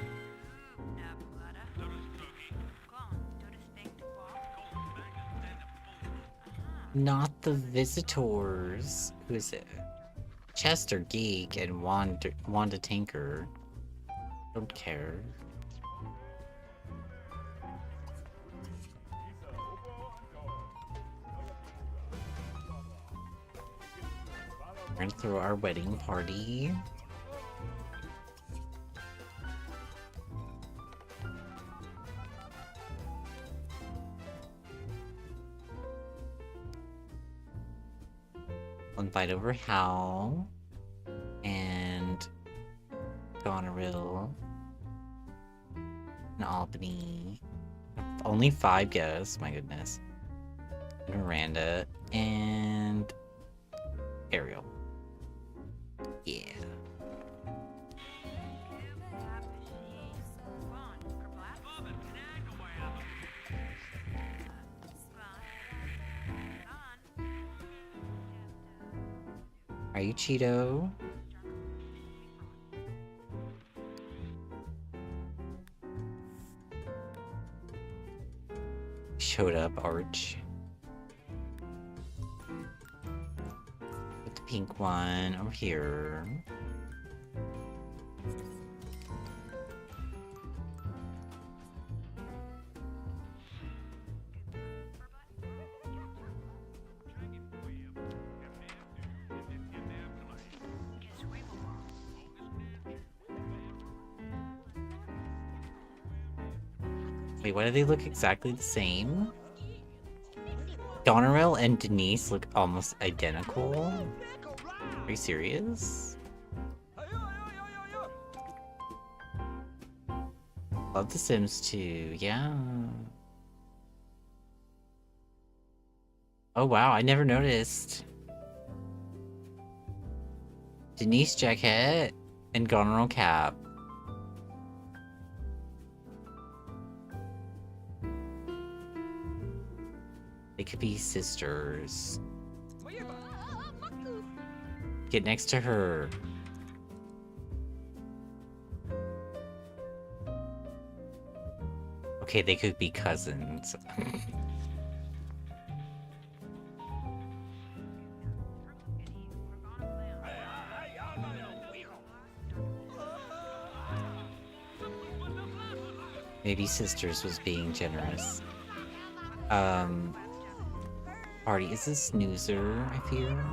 Not the visitors. Who is it? Chester Geek and Wanda Tinker. Don't care. We're gonna throw our wedding party. We'll invite over Hal and Veronaville and Albany. Only 5 guests, my goodness. Miranda and Ariel. Yeah. Are you Cheeto? Showed up, Arch. With the pink one over here. Wait, why do they look exactly the same? Goneril and Denise look almost identical. Are you serious? Love The Sims 2, yeah. Oh wow, I never noticed. Denise jacket and Goneril cap. They could be sisters. Get next to her. Okay, they could be cousins. Maybe sisters was being generous. Party is a snoozer, I fear.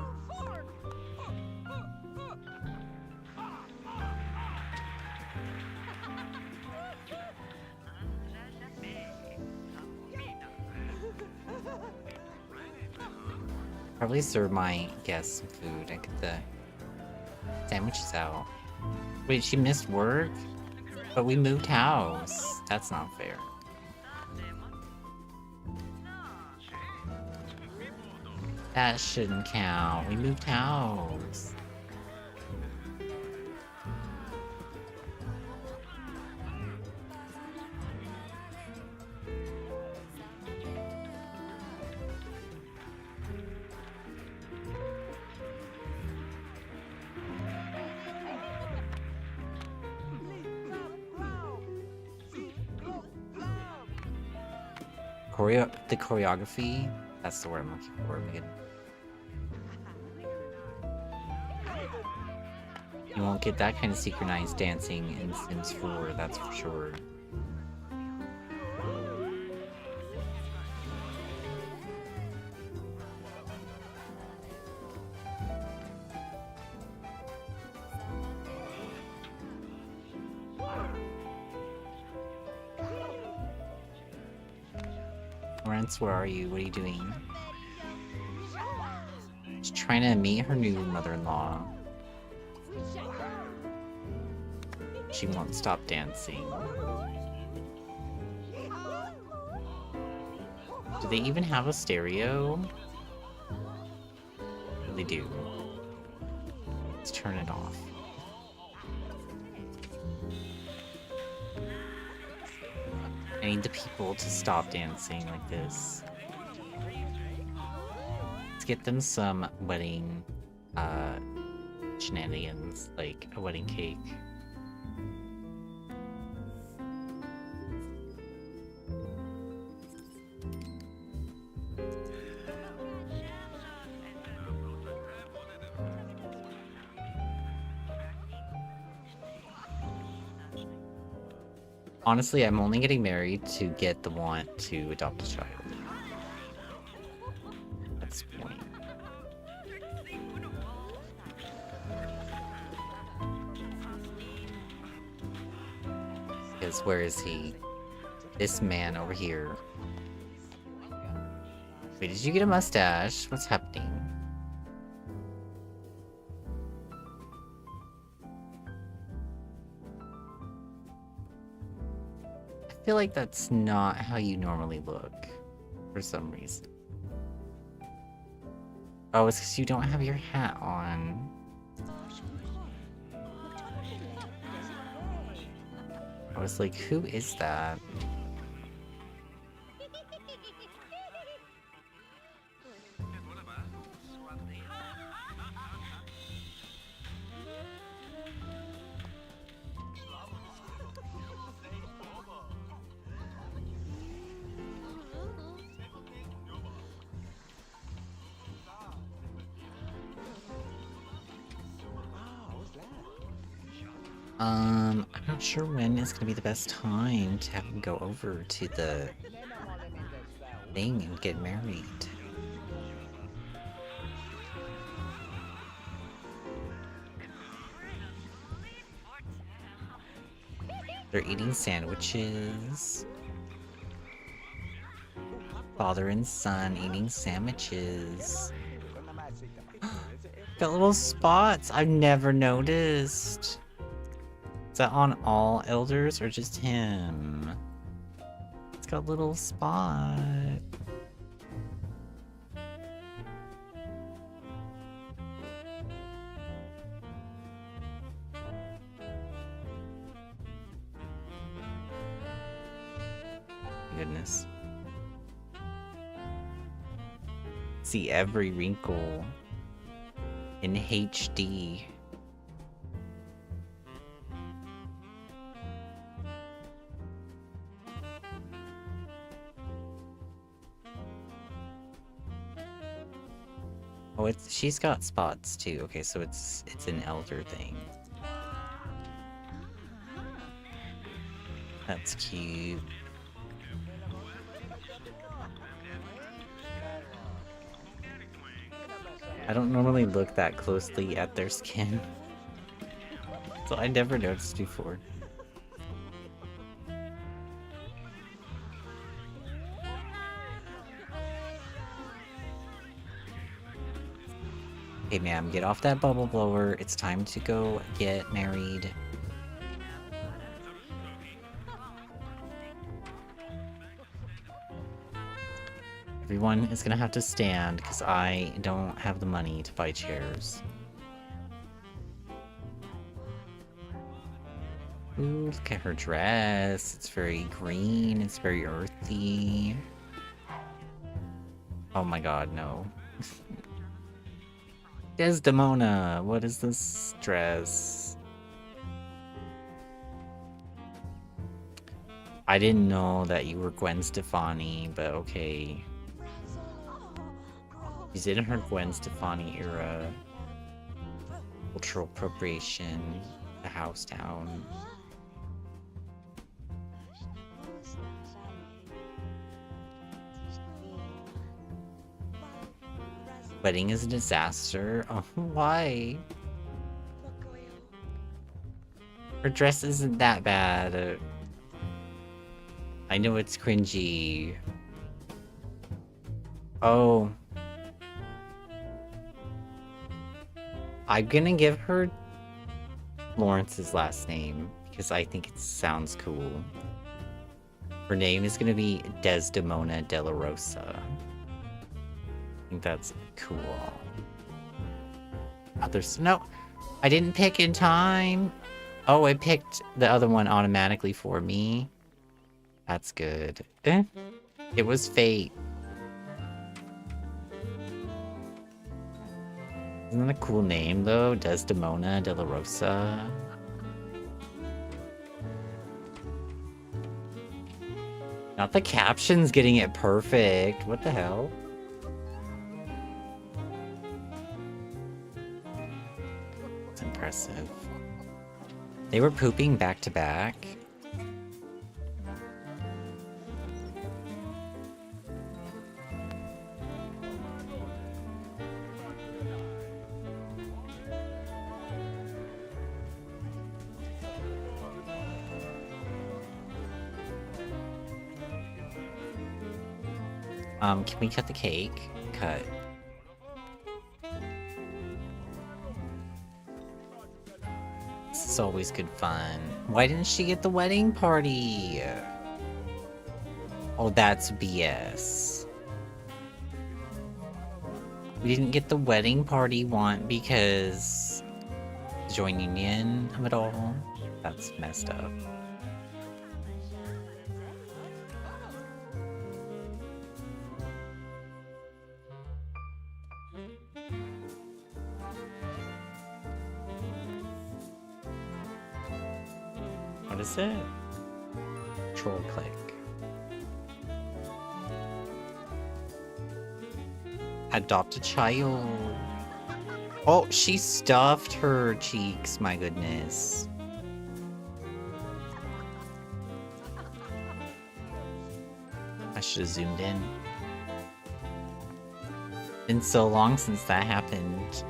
Probably serve my guests some food. I get the sandwiches out. Wait, she missed work? But we moved house. That's not fair. That shouldn't count. We moved house. The choreography, that's the word I'm looking for. You won't get that kind of synchronized dancing in Sims 4, that's for sure. Lawrence, where are you? What are you doing? She's trying to meet her new mother-in-law. She won't stop dancing. Do they even have a stereo? They do. Let's turn it off. I need the people to stop dancing like this. Let's get them some wedding shenanigans, like a wedding cake. Honestly, I'm only getting married to get the want to adopt a child. That's the point. Because where is he? This man over here. Wait, did you get a mustache? What's happening? I feel like that's not how you normally look, for some reason. Oh, it's because you don't have your hat on. I was like, who is that? I'm not sure when is gonna be the best time to have him go over to the thing and get married. They're eating sandwiches. Father and son eating sandwiches. Got little spots I've never noticed. Is that on all elders or just him? It's got little spot. Goodness. See every wrinkle in HD. Oh, she's got spots too. Okay, so it's an elder thing. That's cute. I don't normally look that closely at their skin, so I never noticed before. Hey ma'am, get off that bubble blower. It's time to go get married. Everyone is gonna have to stand because I don't have the money to buy chairs. Ooh, look at her dress. It's very green. It's very earthy. Oh my god, no. Desdemona, what is this dress? I didn't know that you were Gwen Stefani, but okay. She's in her Gwen Stefani era. Cultural appropriation, the house down. Wedding is a disaster. Oh, why? Her dress isn't that bad. I know it's cringy. Oh. I'm gonna give her Lawrence's last name because I think it sounds cool. Her name is gonna be Desdemona de la Rosa. I think that's cool. Others, no, I didn't pick in time. Oh, I picked the other one automatically for me. That's good. It was fate. Isn't that a cool name though? Desdemona de la Rosa. Not the captions getting it perfect. What the hell? It's impressive. They were pooping back to back. Can we cut the cake? Cut. This is always good fun. Why didn't she get the wedding party? Oh, that's BS. We didn't get the wedding party one because the joint union of it all. That's messed up. What is it? Troll click. Adopt a child. Oh, she stuffed her cheeks, my goodness. I should have zoomed in. Been so long since that happened.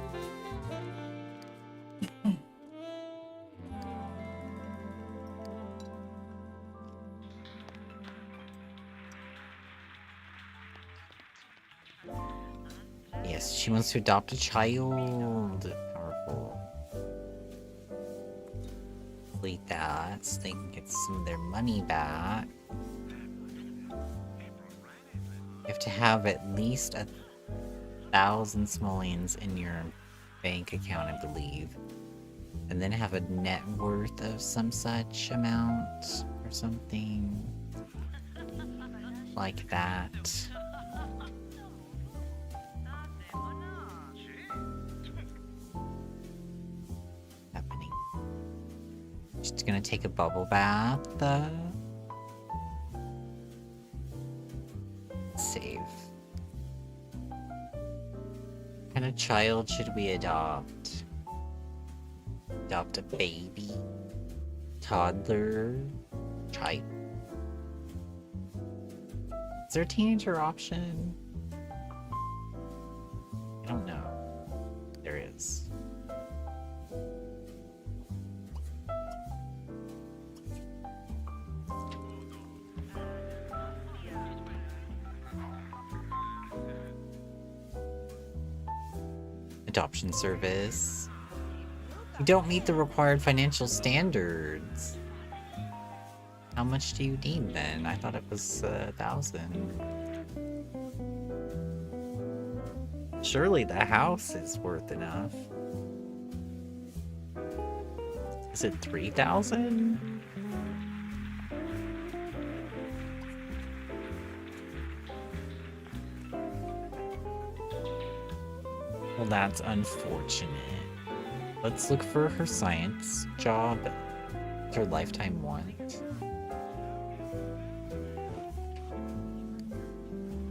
she wants to adopt a child. Powerful. Delete that so they can get some of their money back. You have to have at least 1,000 simoleons in your bank account, I believe. And then have a net worth of some such amount or something like that. Happening. Just gonna take a bubble bath. Save. What kind of child should we adopt? Adopt a baby? Toddler? Child? Is there a teenager option? I don't know. There is. Adoption service. You don't meet the required financial standards. How much do you need then? I thought it was 1,000. Surely the house is worth enough. Is it 3,000? Well, that's unfortunate. Let's look for her science job. It's her lifetime want.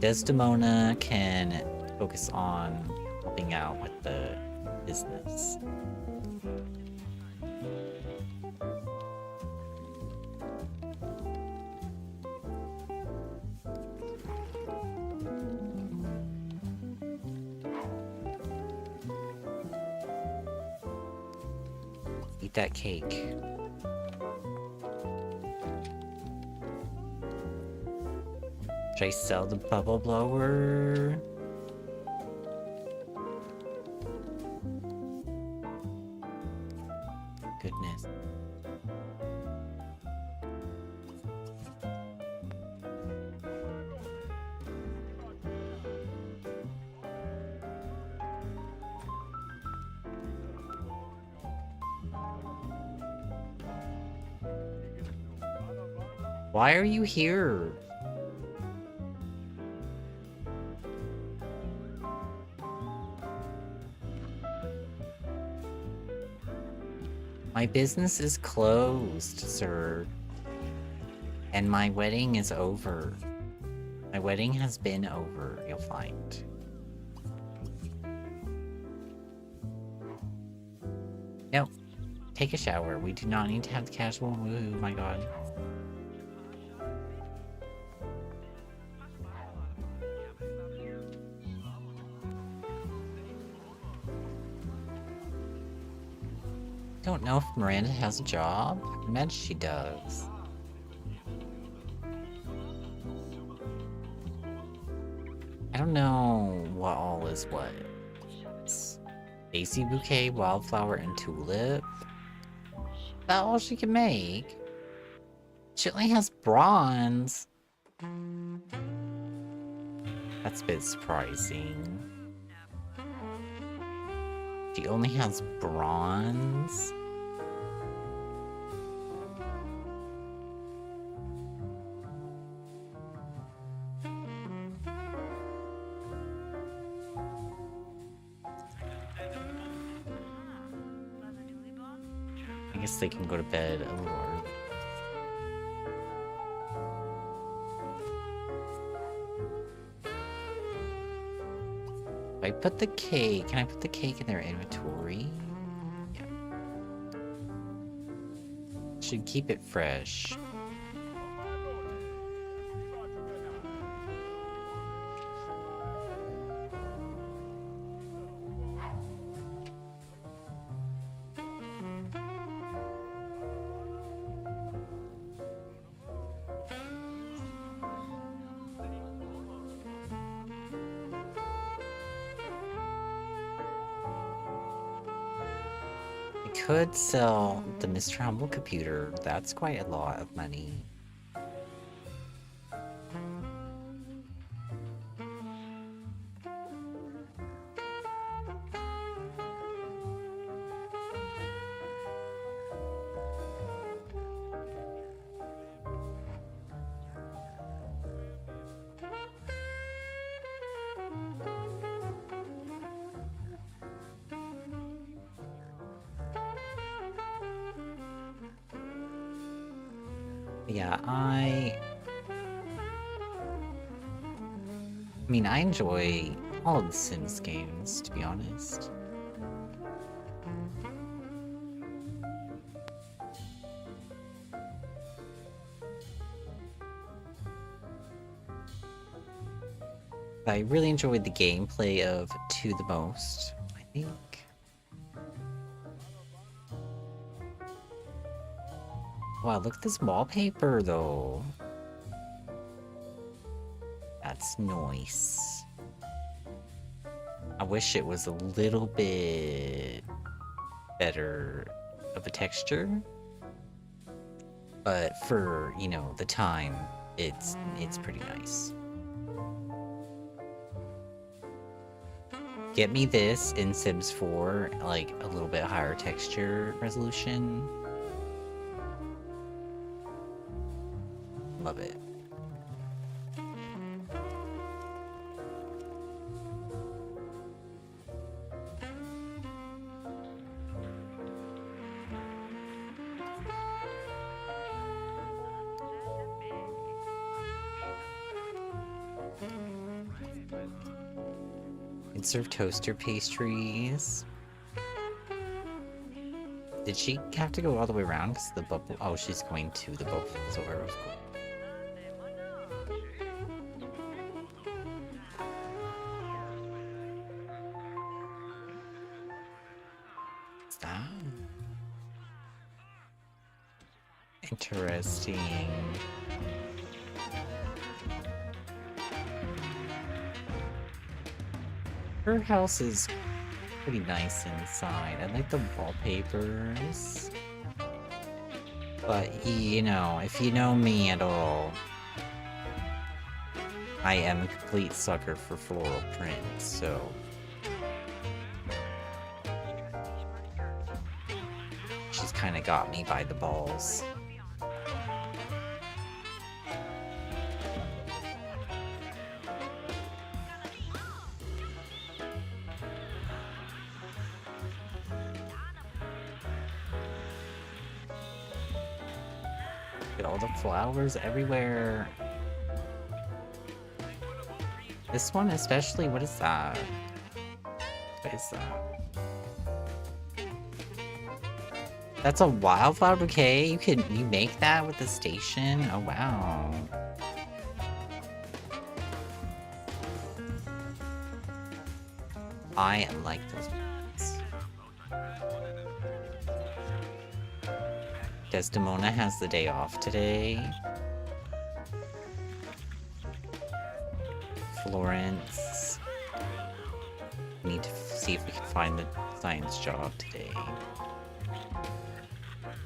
Desdemona can focus on helping out with the business. Eat that cake. Should I sell the bubble blower? Goodness. Why are you here? My business is closed, sir. And my wedding is over. My wedding has been over, you'll find. No. Take a shower. We do not need to have the casual woohoo, my god. Don't know if Miranda has a job. I imagine she does. I don't know what all is what. Daisy bouquet, wildflower, and tulip. Is that all she can make? She only has bronze. That's a bit surprising. She only has bronze? I guess they can go to bed a little early. I put the cake. Can I put the cake in their inventory? Yeah. Should keep it fresh. could sell the Mr. Humble computer. That's quite a lot of money. Yeah, I mean, I enjoy all of the Sims games, to be honest. I really enjoyed the gameplay of To the most, I think. Wow, look at this wallpaper, though. That's nice. I wish it was a little bit better of a texture. But for, you know, the time, it's pretty nice. Get me this in Sims 4, like a little bit higher texture resolution. Love it. And serve toaster pastries. Did she have to go all the way around? Because the bubble. Oh, she's going to the bubble. So where was going? What's that? Interesting. Her house is pretty nice inside. I like the wallpapers. But, you know, if you know me at all, I am a complete sucker for floral prints, so... She's kinda got me by the balls. Get all the flowers everywhere. This one especially, what is that? What is that? That's a wildflower bouquet? You make that with the station? Oh wow. I like those ones. Desdemona has the day off today. Florence. We need to see if we can find the science job today.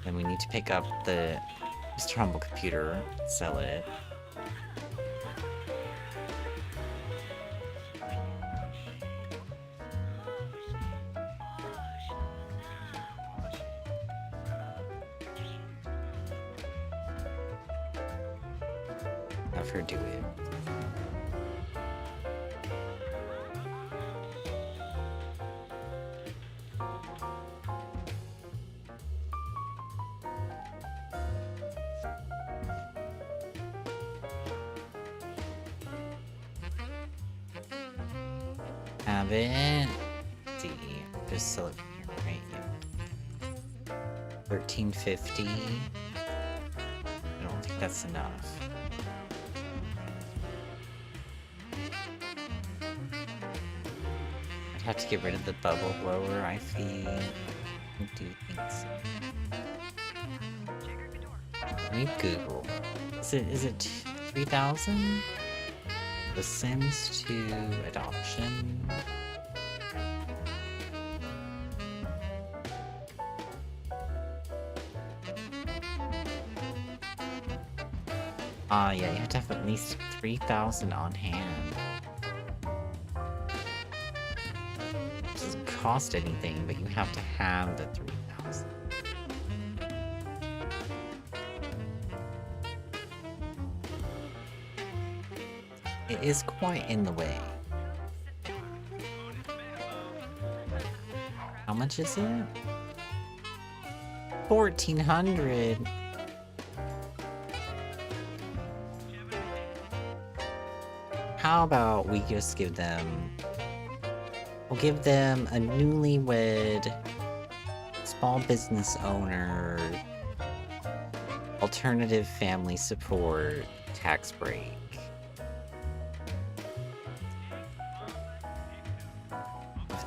Then we need to pick up the Mr. Humble computer, sell it. Have her do it. Have it. Let's see, just select right here. 1350. I don't think that's enough. I'd have to get rid of the bubble blower, I feel. I do think so. Let me Google. Is it 3,000? The Sims 2 adoption. Yeah, you have to have at least 3,000 on hand. It doesn't cost anything, but you have to have the 3,000. It is quite in the way. How much is it? 1,400. How about we just give them... We'll give them a newlywed small business owner alternative family support tax break.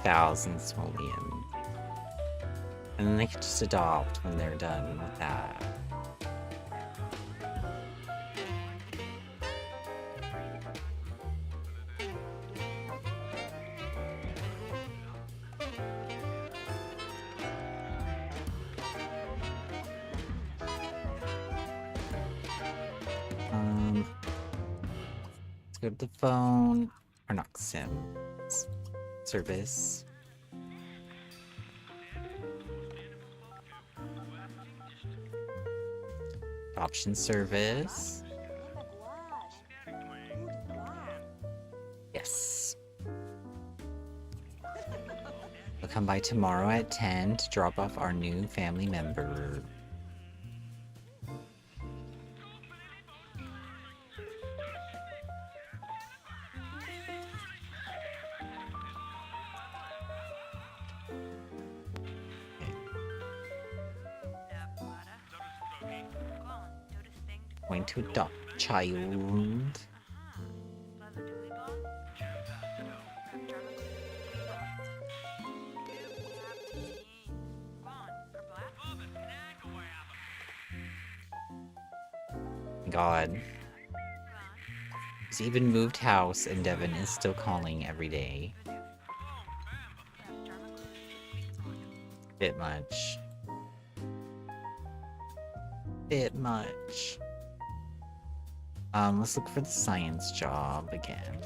Thousands million. And then they can just adopt when they're done with that. Let's go to the phone. Or not Sims. Service. Option service. Yes. We'll come by tomorrow at 10 to drop off our new family member. Going to adopt child. God. He's even moved house and Devin is still calling every day. Bit much. Bit much. Let's look for the science job again.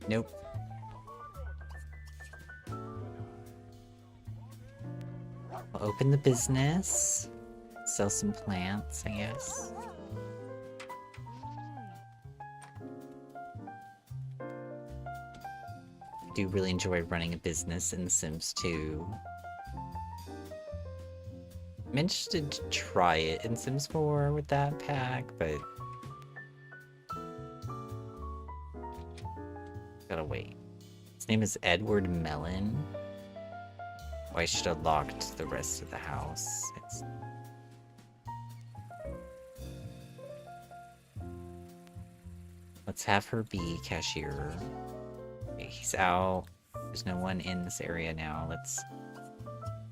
Nope. We'll open the business. Sell some plants, I guess. I do really enjoy running a business in The Sims 2. I'm interested to try it in Sims 4 with that pack, but... gotta wait. His name is Edward Mellon. Oh, I should have locked the rest of the house. Let's have her be cashier. Okay, he's out. There's no one in this area now. Let's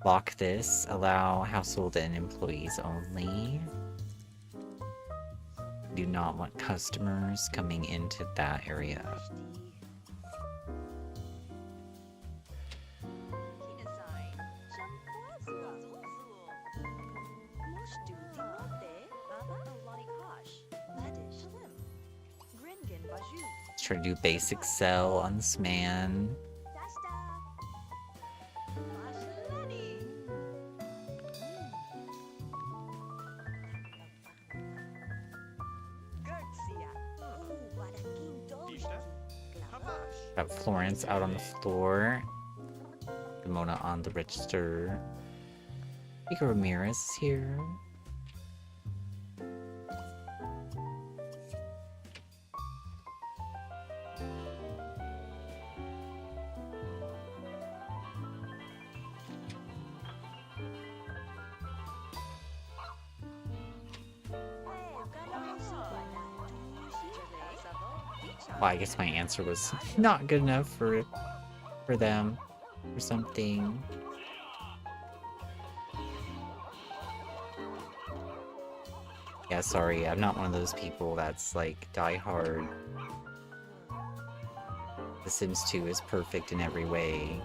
lock this. Allow household and employees only. Do not want customers coming into that area. Let's try to do basic sell on this man. Got Florence out on the floor. Mona on the register. Pico Ramirez is here. Well, I guess my answer was not good enough for them or something. Yeah, sorry, I'm not one of those people that's like die hard. The Sims 2 is perfect in every way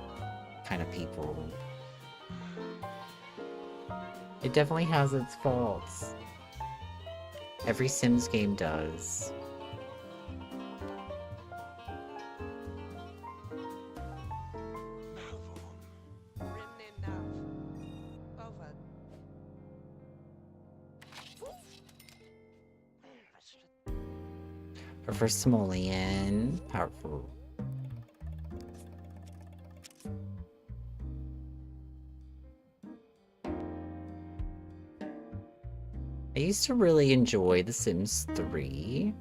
kind of people. It definitely has its faults. Every Sims game does. For Simoleon, powerful. I used to really enjoy The Sims 3.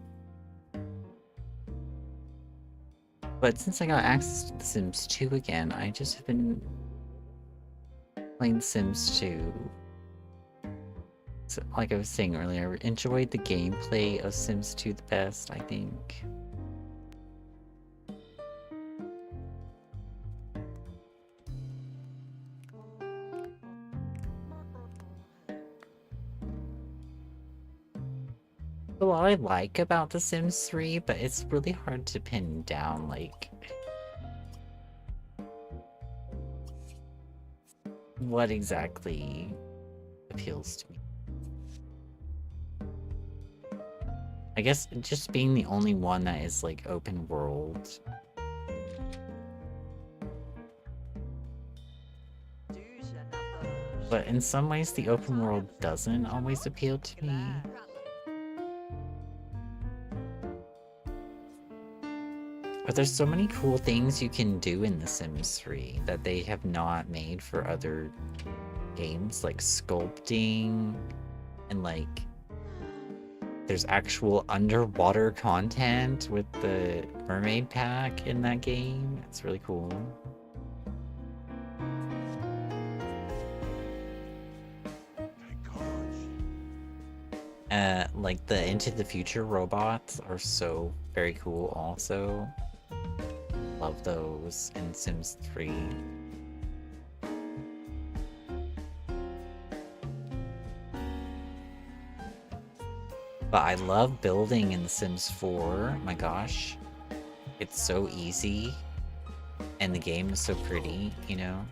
But since I got access to The Sims 2 again, I just have been playing The Sims 2. So, like I was saying earlier, I enjoyed the gameplay of Sims 2 the best, I think. So what I like about The Sims 3, but it's really hard to pin down, like, what exactly appeals to me. I guess just being the only one that is, like, open world. But in some ways, the open world doesn't always appeal to me. But there's so many cool things you can do in The Sims 3 that they have not made for other games, like sculpting, and like there's actual underwater content with the mermaid pack in that game. It's really cool. Like the Into the Future robots are so very cool also. Love those in Sims 3. But I love building in The Sims 4, my gosh. It's so easy, and the game is so pretty, you know?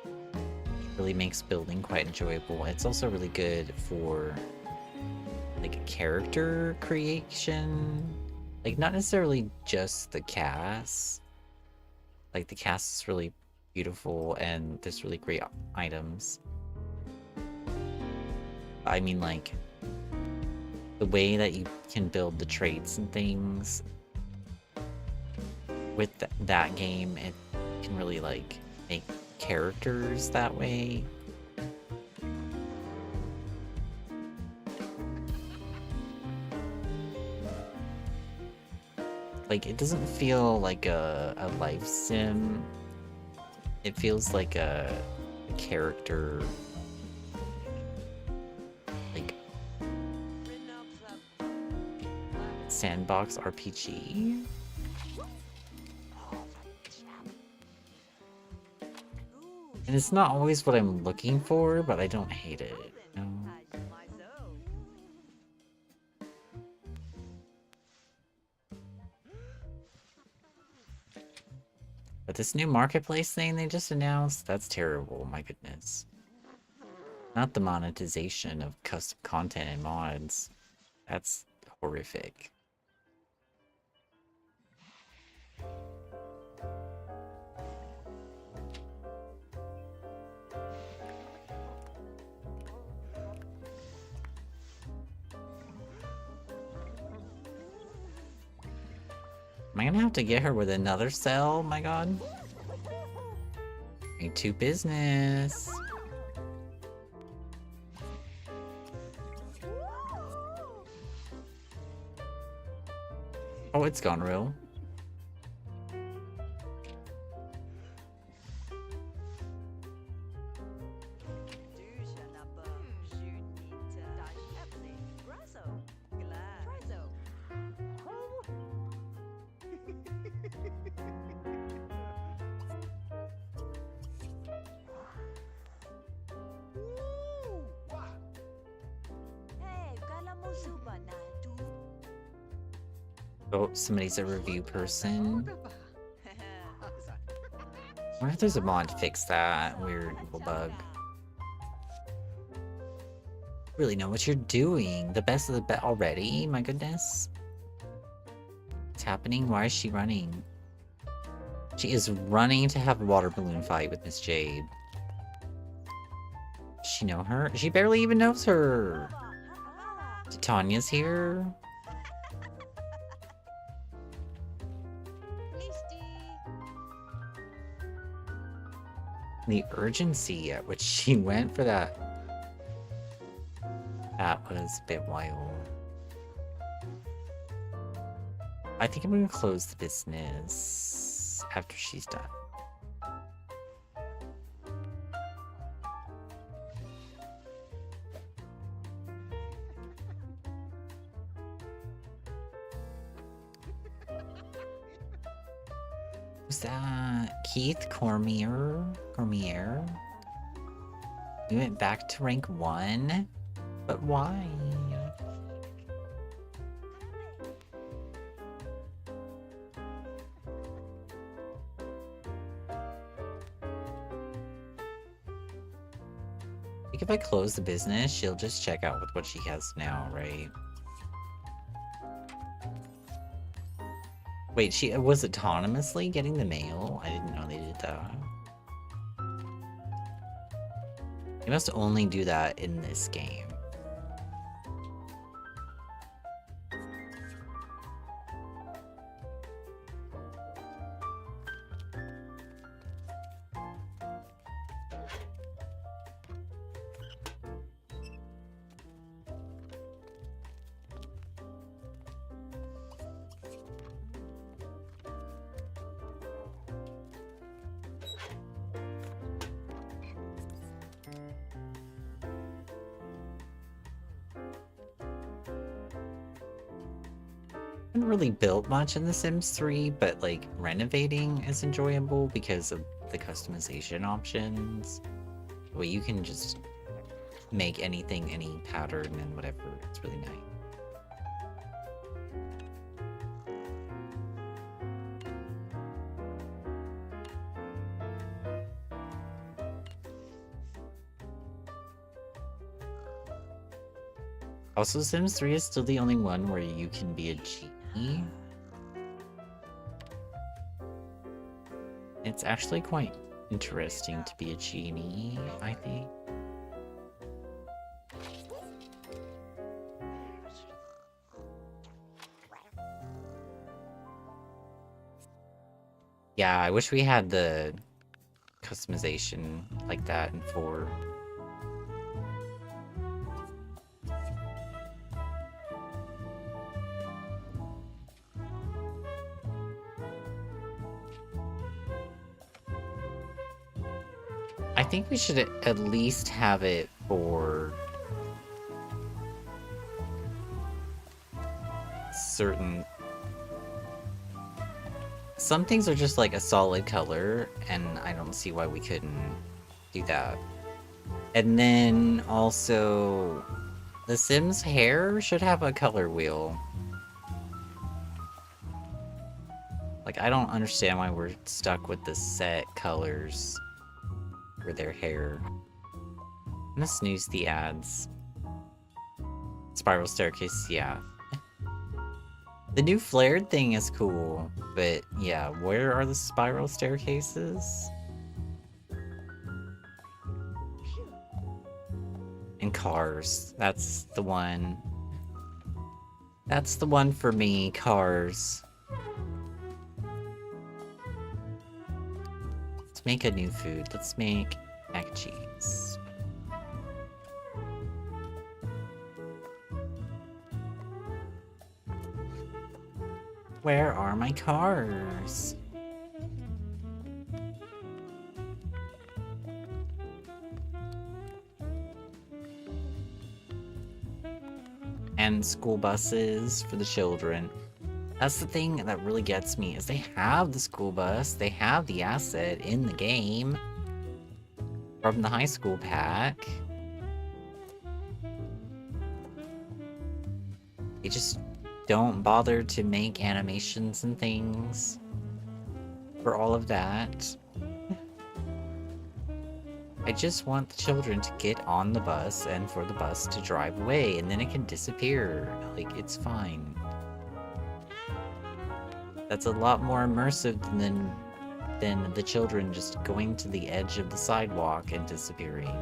It really makes building quite enjoyable. It's also really good for, like, character creation. Like, not necessarily just the cast. Like, the cast is really beautiful, and there's really great items. I mean, like, the way that you can build the traits and things with that game, it can really, like, make characters that way. Like, it doesn't feel like a life sim. It feels like a character, like, sandbox RPG. And it's not always what I'm looking for, but I don't hate it, you know? But this new marketplace thing they just announced, that's terrible, my goodness. Not the monetization of custom content and mods. That's horrific. Am I gonna have to get her with another cell? My god. Me to business. Oh, it's gone real. Oh, somebody's a review person. I wonder if there's a mod to fix that weird little bug. Really know what you're doing. The best of the bet already? My goodness. What's happening? Why is she running? She is running to have a water balloon fight with Miss Jade. Does she know her? She barely even knows her. Tanya's here. The urgency at which she went for that. That was a bit wild. I think I'm gonna close the business after she's done. Who's that? Keith Cormier? Cormier? We went back to rank 1? But why? I think if I close the business, she'll just check out with what she has now, right? Wait, she was autonomously getting the mail? I didn't know they did that. You must only do that in this game. Haven't really built much in The Sims 3, but like renovating is enjoyable because of the customization options. Well, you can just make anything, any pattern and whatever. It's really nice. Also, Sims 3 is still the only one where you can be a genie. It's actually quite interesting to be a genie, I think. Yeah, I wish we had the customization like that in 4. I think we should at least have it for certain... Some things are just like a solid color, and I don't see why we couldn't do that. And then also, The Sims hair should have a color wheel. Like, I don't understand why we're stuck with the set colors for their hair. I'm gonna snooze the ads. Spiral staircase, yeah. The new flared thing is cool, but yeah, where are the spiral staircases? And cars, that's the one. That's the one for me, cars. Let's make a new food. Let's make mac and cheese. Where are my cars? And school buses for the children. That's the thing that really gets me, is they have the school bus, they have the asset in the game from the high school pack. They just don't bother to make animations and things for all of that. I just want the children to get on the bus and for the bus to drive away, and then it can disappear. Like, it's fine. That's a lot more immersive than the children just going to the edge of the sidewalk and disappearing.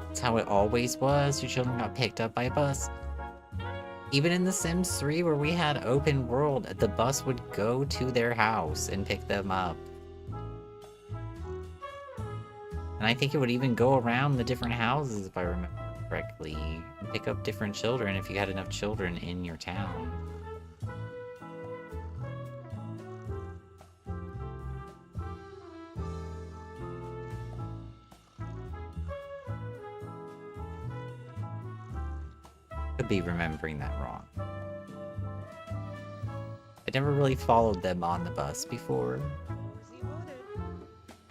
That's how it always was. Your children got picked up by a bus. Even in The Sims 3, where we had open world, the bus would go to their house and pick them up. And I think it would even go around the different houses, if I remember correctly, and pick up different children if you had enough children in your town. Could be remembering that wrong. I never really followed them on the bus before.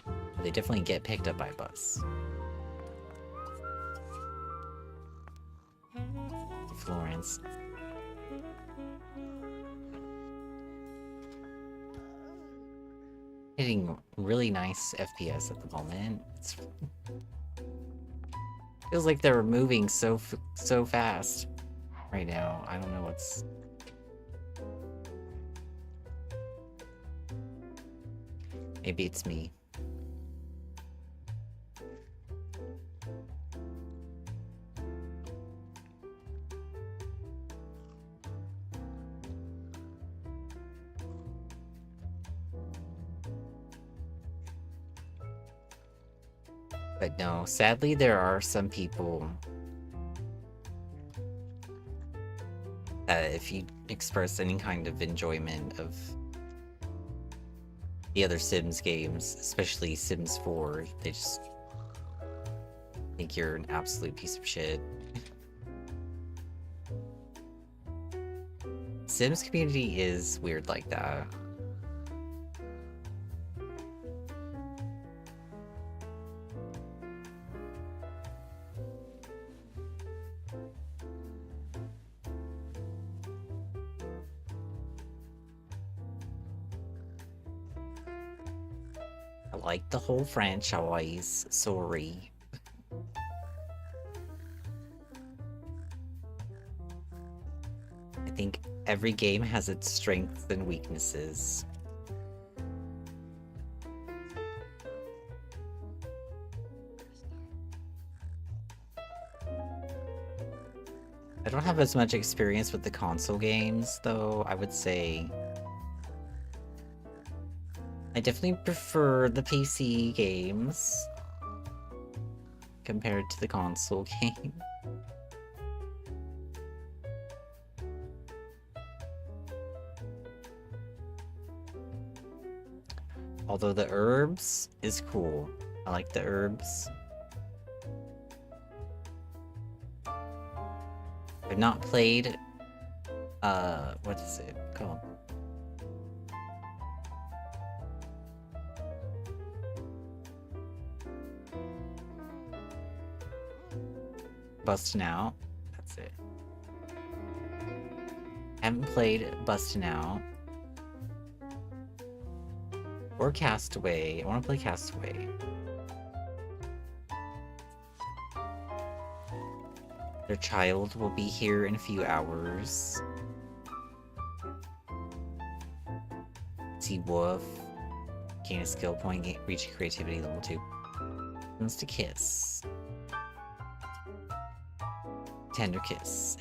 But they definitely get picked up by a bus. Florence. Hitting really nice FPS at the moment. Feels like they're moving so fast right now. I don't know what's... Maybe it's me. But no, sadly there are some people that if you express any kind of enjoyment of the other Sims games, especially Sims 4, they just think you're an absolute piece of shit. Sims community is weird like that. I like the whole franchise, sorry. I think every game has its strengths and weaknesses. I don't have as much experience with the console games, though, I would say. I definitely prefer the PC games compared to the console game. Although the herbs is cool. I like the herbs. I've not played, what is it called? Bustin' Out. That's it. Haven't played Bustin' Out. Or Castaway. I want to play Castaway. Their child will be here in a few hours. See Wolf. Gain a skill point, reach creativity level 2. Wants to kiss. Tender kiss.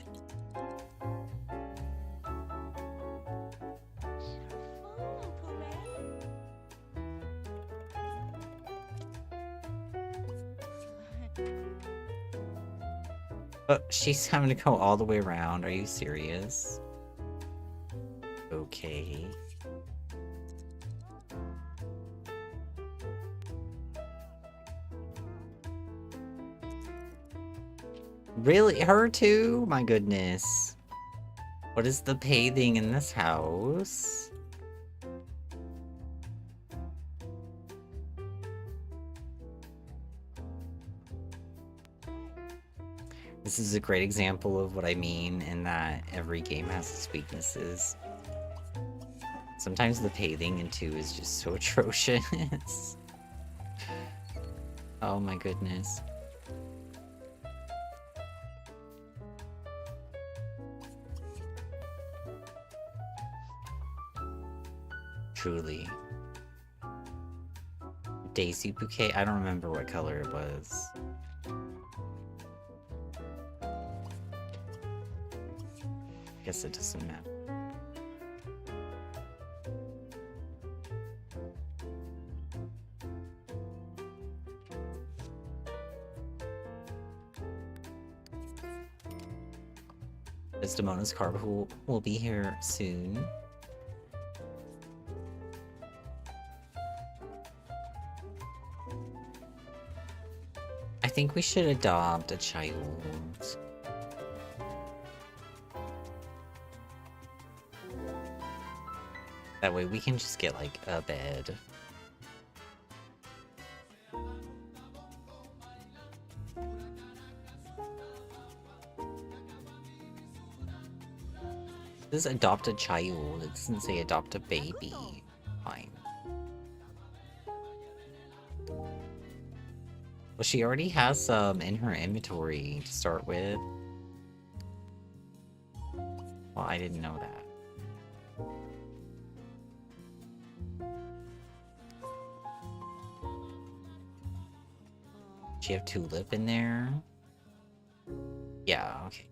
She's having to go all the way around. Are you serious? Okay. Really? Her too? My goodness. What is the bathing in this house? This is a great example of what I mean in that every game has its weaknesses. Sometimes the pacing in 2 is just so atrocious. Oh my goodness. Truly. Daisy bouquet? I don't remember what color it was. Guess it doesn't matter. Desdemona's card will be here soon. I think we should adopt a child. That way we can just get like a bed. This is adopt a child. It doesn't say adopt a baby. Fine. Well, she already has some in her inventory to start with. Well, I didn't know that. She have Tulip in there? Yeah, okay.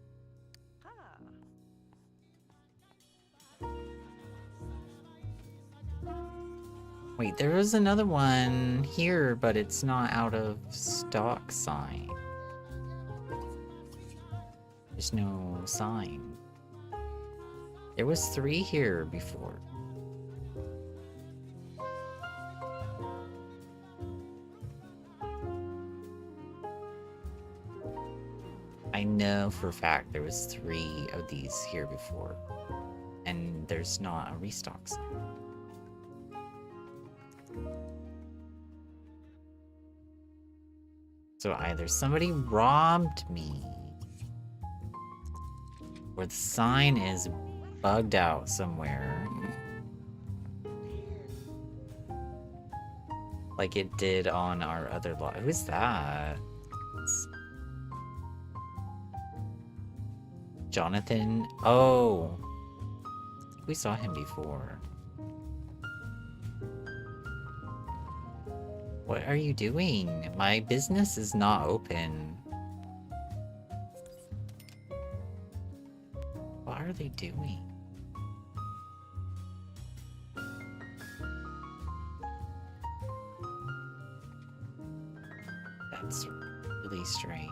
Wait, there was another one here, but it's not out of stock sign. There's no sign. There was 3 here before. I know for a fact there was 3 of these here before. And there's not a restock sign. So either somebody robbed me, or the sign is bugged out somewhere. Like it did on our other lot. Who's that? Jonathan? Oh! We saw him before. What are you doing? My business is not open. What are they doing? That's really strange.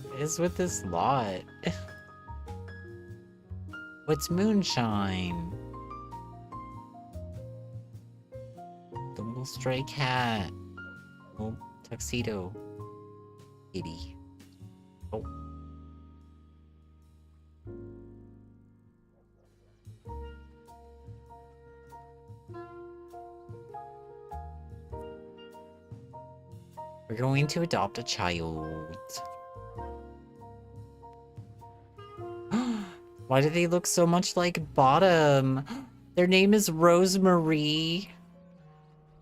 What is with this lot? What's moonshine? The little stray cat. Oh, tuxedo. Kitty. Oh. We're going to adopt a child. Why do they look so much like Bottom? Their name is Rosemary.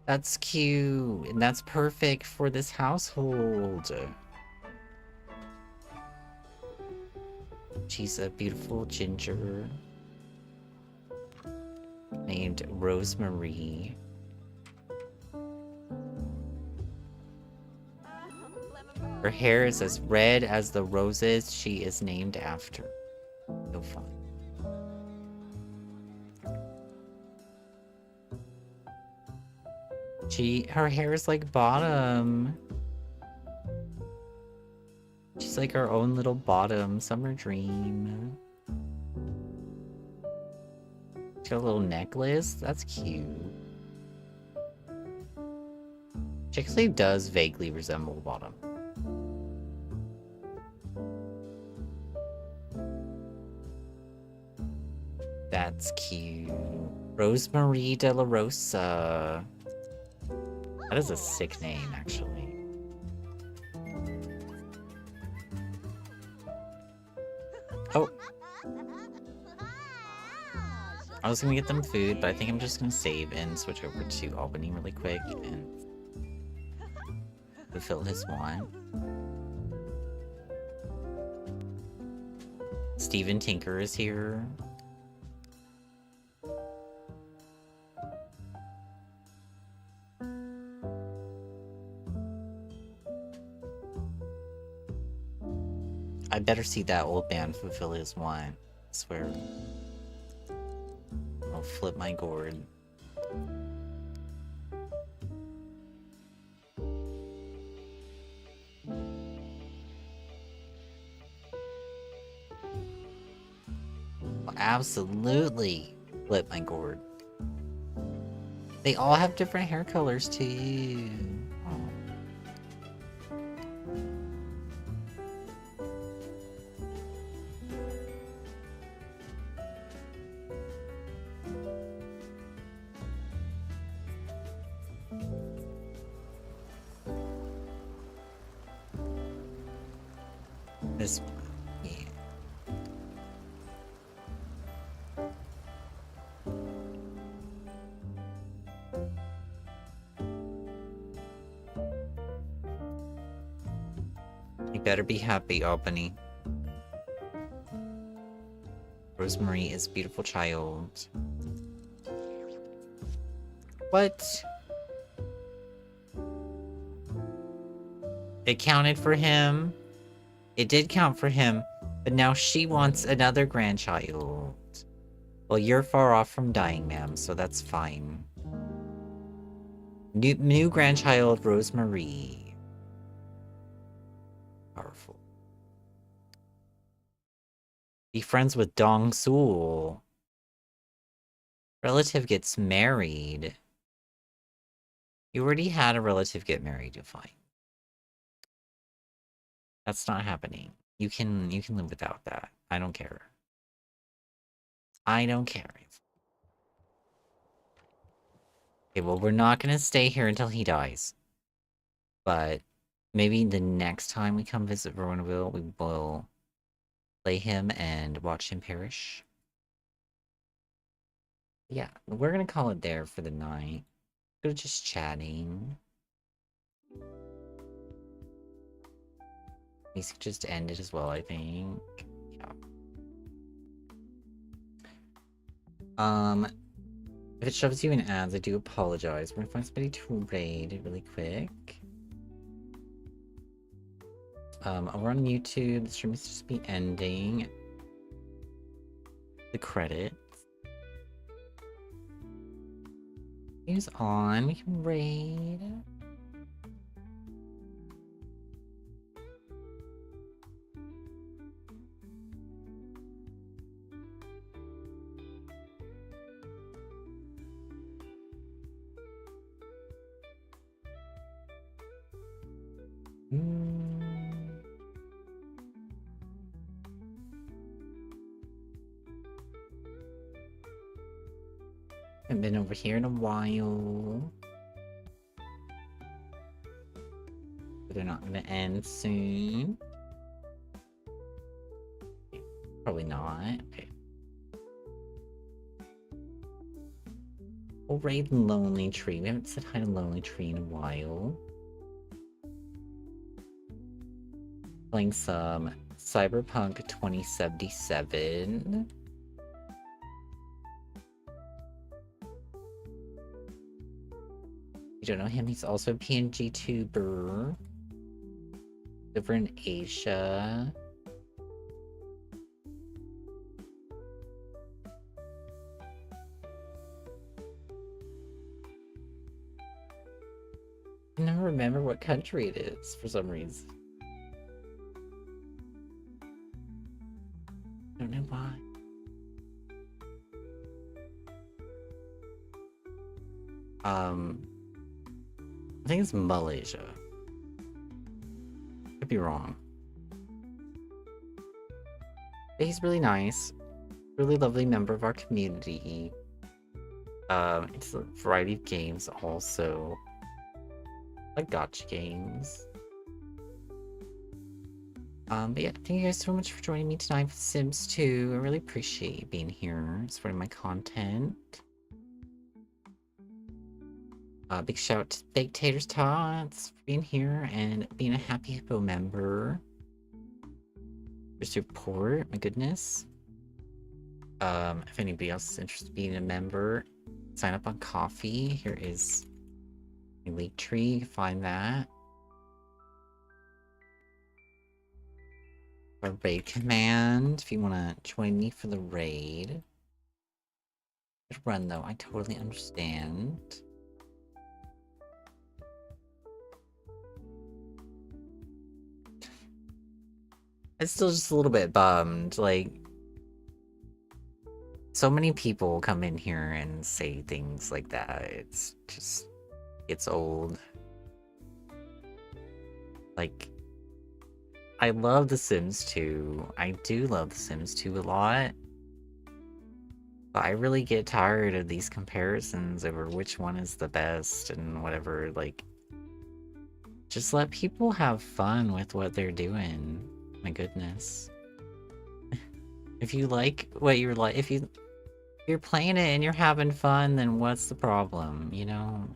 That's cute, and that's perfect for this household. She's a beautiful ginger named Rosemary. Her hair is as red as the roses she is named after. So fun. Her hair is like Bottom. She's like our own little Bottom summer dream. She got a little necklace. That's cute. She actually does vaguely resemble Bottom. That's cute. Rosemary de la Rosa. That is a sick name, actually. Oh. I was gonna get them food, but I think I'm just gonna save and switch over to Albany really quick and fulfill his want. Steven Tinker is here. I better see that old man fulfill his want. I swear. I'll flip my gourd. I'll absolutely flip my gourd. They all have different hair colors too. This, yeah. You better be happy, Albany. Rosemary is a beautiful child. What? It counted for him. It did count for him, but now she wants another grandchild. Well, you're far off from dying, ma'am, so that's fine. New grandchild, Rosemary. Powerful. Be friends with Dong Sul. Relative gets married. You already had a relative get married, you're fine. That's not happening. You can live without that. I don't care. I don't care. Okay, well, we're not gonna stay here until he dies. But maybe the next time we come visit Veronaville, we will play him and watch him perish. Yeah, we're gonna call it there for the night. We're just chatting. These could just end it as well, I think. Yeah. If it shoves you in ads, I do apologize. We're gonna find somebody to raid really quick. We're on YouTube. The stream is just be ending. The credits. Who's on? We can raid. Haven't been over here in a while. But they're not gonna end soon. Probably not. Okay. We'll raid Lonely Tree. We haven't said hi to Lonely Tree in a while. Playing some Cyberpunk 2077. You don't know him, he's also a PNG tuber. Over in Asia. I never remember what country it is for some reason. I don't know why. I think it's Malaysia. Could be wrong. But he's really nice. Really lovely member of our community. It's a variety of games also. Like gotcha games. But yeah, thank you guys so much for joining me tonight for Sims 2. I really appreciate you being here, supporting my content. Big shout out to Baked Taters Tots for being here and being a Happy Hippo member. For support, my goodness. If anybody else is interested in being a member, sign up on Coffee. Here is a link tree, you can find that. A raid command if you want to join me for the raid. Good run though, I totally understand. I'm still just a little bit bummed, like, so many people come in here and say things like that. It's just, it's old. Like, I love The Sims 2. I do love The Sims 2 a lot. But I really get tired of these comparisons over which one is the best and whatever. Like, just let people have fun with what they're doing. My goodness. If you like what you're like, if you're playing it and you're having fun, then what's the problem, you know?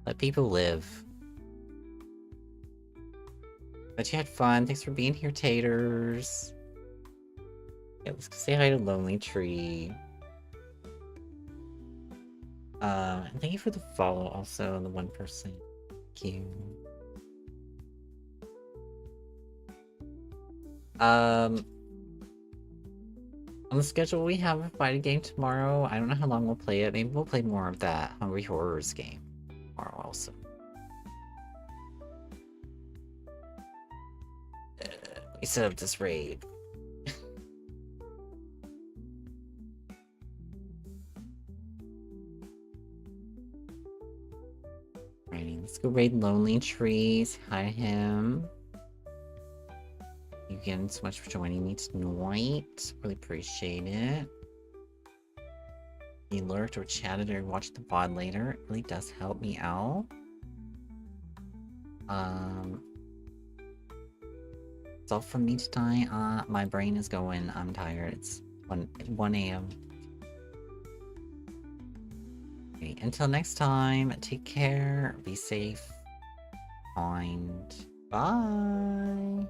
Let people live. But you had fun. Thanks for being here, Taters. Yeah, let's say hi to Lonely Tree. And thank you for the follow also, the one person. Thank you. On the schedule we have a fighting game tomorrow. I don't know how long we'll play it. Maybe we'll play more of that Hungry Horrors game tomorrow also. We set up this raid. Alrighty, let's go raid Lonely Trees. Hi him. Thank you again so much for joining me tonight. Really appreciate it. You lurked or chatted or watched the VOD later. It really does help me out. That's all from me tonight. My brain is going. I'm tired. It's 1 a.m. Okay, until next time, take care, be safe, kind. Bye.